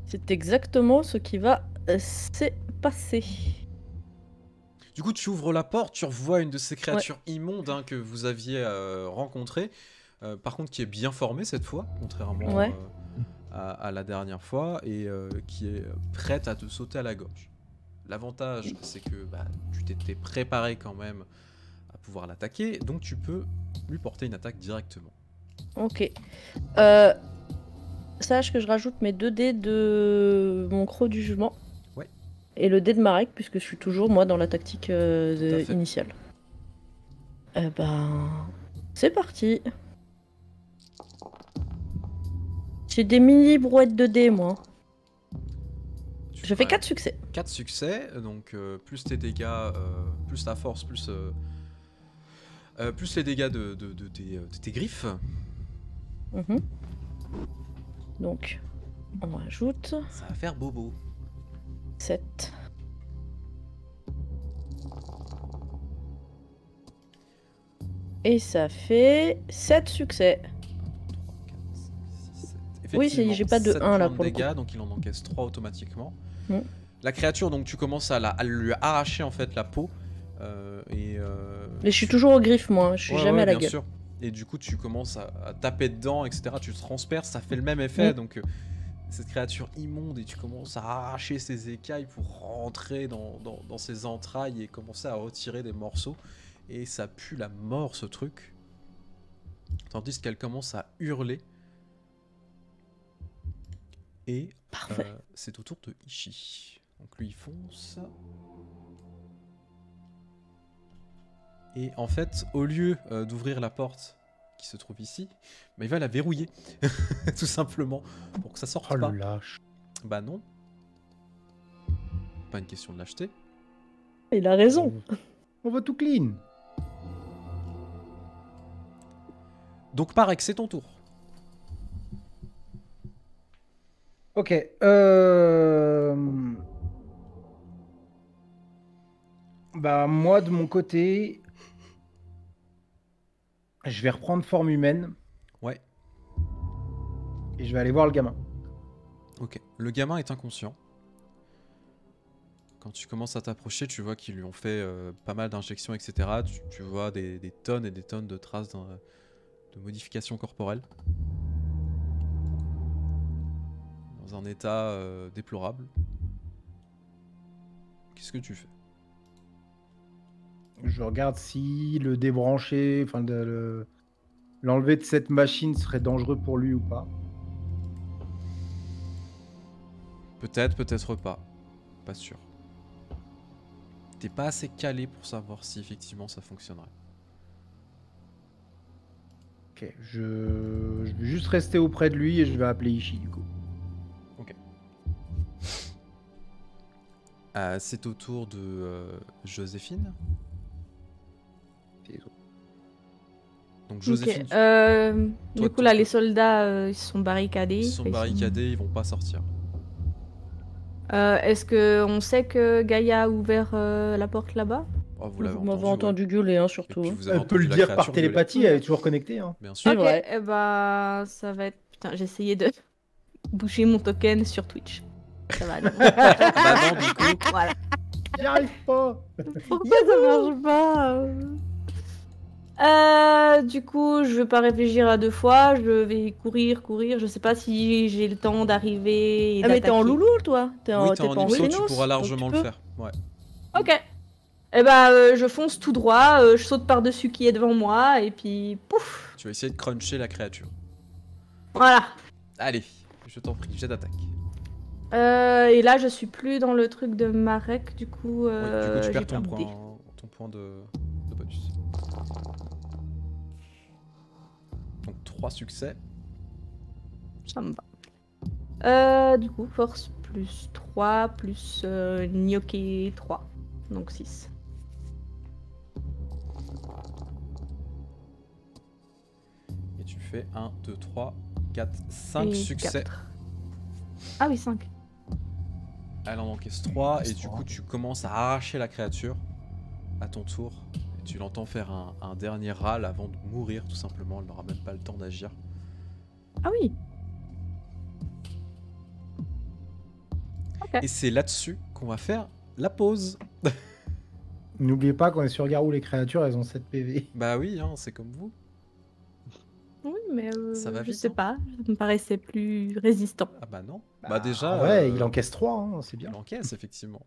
C'est exactement ce qui va se passer. Du coup, tu ouvres la porte, tu revois une de ces créatures immondes hein, que vous aviez rencontrées. Par contre, qui est bien formée cette fois, contrairement Ouais. à la dernière fois, et qui est prête à te sauter à la gorge. L'avantage, c'est que tu t'étais préparé quand même à pouvoir l'attaquer, donc tu peux lui porter une attaque directement. Ok. Sache que je rajoute mes 2 dés de mon croc du jugement. Ouais. Et le dé de Marek, puisque je suis toujours moi dans la tactique fait. initiale. C'est parti. J'ai des mini brouettes de dés, moi. Tu Je fais feras 4 succès. 4 succès, donc plus tes dégâts, plus ta force, plus les dégâts de tes griffes. Mhm. Donc, on rajoute Ça va faire bobo. 7. Et ça fait 7 succès. 4, 5, 6, 7. Oui, j'ai pas de 1 là pour le coup. dégâts, donc il en encaisse 3 automatiquement. Mm. La créature, donc tu commences à lui arracher en fait la peau. Mais je suis toujours aux griffes, moi. hein. Je suis jamais à la bien gueule. sûr. Et du coup, tu commences à taper dedans, etc. Tu te transperces, ça fait le même effet. Mm. Donc, cette créature immonde, et tu commences à arracher ses écailles pour rentrer dans ses entrailles et commencer à retirer des morceaux. Et ça pue la mort, ce truc. Tandis qu'elle commence à hurler. Et Parfait. c'est au tour de Ishi. Donc lui, il fonce. Et en fait, au lieu d'ouvrir la porte qui se trouve ici, il va la verrouiller. Tout simplement. Pour que ça sorte Oh pas. le lâche. Bah non. Pas une question de l'acheter. Il a raison. On va tout clean. Donc Parek, c'est ton tour. Ok. Bah, moi, de mon côté, je vais reprendre forme humaine Ouais, et je vais aller voir le gamin. ok. Le gamin est inconscient. Quand tu commences à t'approcher, tu vois qu'ils lui ont fait pas mal d'injections, etc. Tu vois des tonnes et des tonnes de traces de modifications corporelles. Dans un état déplorable. Qu'est-ce que tu fais? Je regarde si le débrancher, enfin l'enlever de cette machine serait dangereux pour lui ou pas. Peut-être, peut-être pas. Pas sûr. T'es pas assez calé pour savoir si effectivement ça fonctionnerait. Ok, je vais juste rester auprès de lui et je vais appeler Ishii du coup. C'est au tour de Joséphine. Donc Ok. Joséphine, Du coup, ton là, tour. les soldats, ils se sont barricadés. Ils sont barricadés, ils vont pas sortir. Est-ce que on sait que Gaïa a ouvert la porte là-bas? Oh, vous l'avez Vous m'avez entendu, entendu gueuler, hein, ouais. Et surtout. puis vous avez Elle peut entendu le la dire par créature gueuler. télépathie, elle est toujours connectée. Hein. Bien sûr. C'est vrai. Eh bah, ça va être... Putain, j'ai essayé de bouger mon token sur Twitch. Ça va aller. Bah non, du coup. Voilà. J'y arrive pas. Pourquoi ça marche pas? Du coup, je vais pas réfléchir à deux fois. Je vais courir. Je sais pas si j'ai le temps d'arriver et Ah, mais t'es en d'attaquer. loulou, toi? T'es Oui, en, t'es t'es en pas en Ipso, tu Xénos, pourras donc largement tu le peux. faire. Ouais. Ok. Eh bah, je fonce tout droit. Je saute par-dessus qui est devant moi et puis pouf. Tu vas essayer de cruncher la créature. Voilà. Allez, je t'en prie, jet d'attaque. Et là, je suis plus dans le truc de Marek. Du coup, Oui, du coup, tu j'ai perds pas ton de dé. point de bonus. Donc 3 succès. Ça me va. Du coup, force plus 3 plus gnocchi 3. Donc 6. Et tu fais 1, 2, 3, 4, 5 Et succès. 4. Ah oui, 5. Elle en encaisse 3 et du coup tu commences à arracher la créature à ton tour. Et tu l'entends faire un dernier râle avant de mourir tout simplement. Elle n'aura même pas le temps d'agir. Ah oui. Ok. Et c'est là-dessus qu'on va faire la pause. N'oubliez pas qu'on est sur Garou, les créatures, elles ont 7 PV. Bah oui, hein, c'est comme vous. Oui, mais Ça va je vite, sais hein. pas. Ça me paraissait plus résistant. Ah bah non. Bah déjà, Ouais, il encaisse 3, hein, c'est bien. il encaisse effectivement.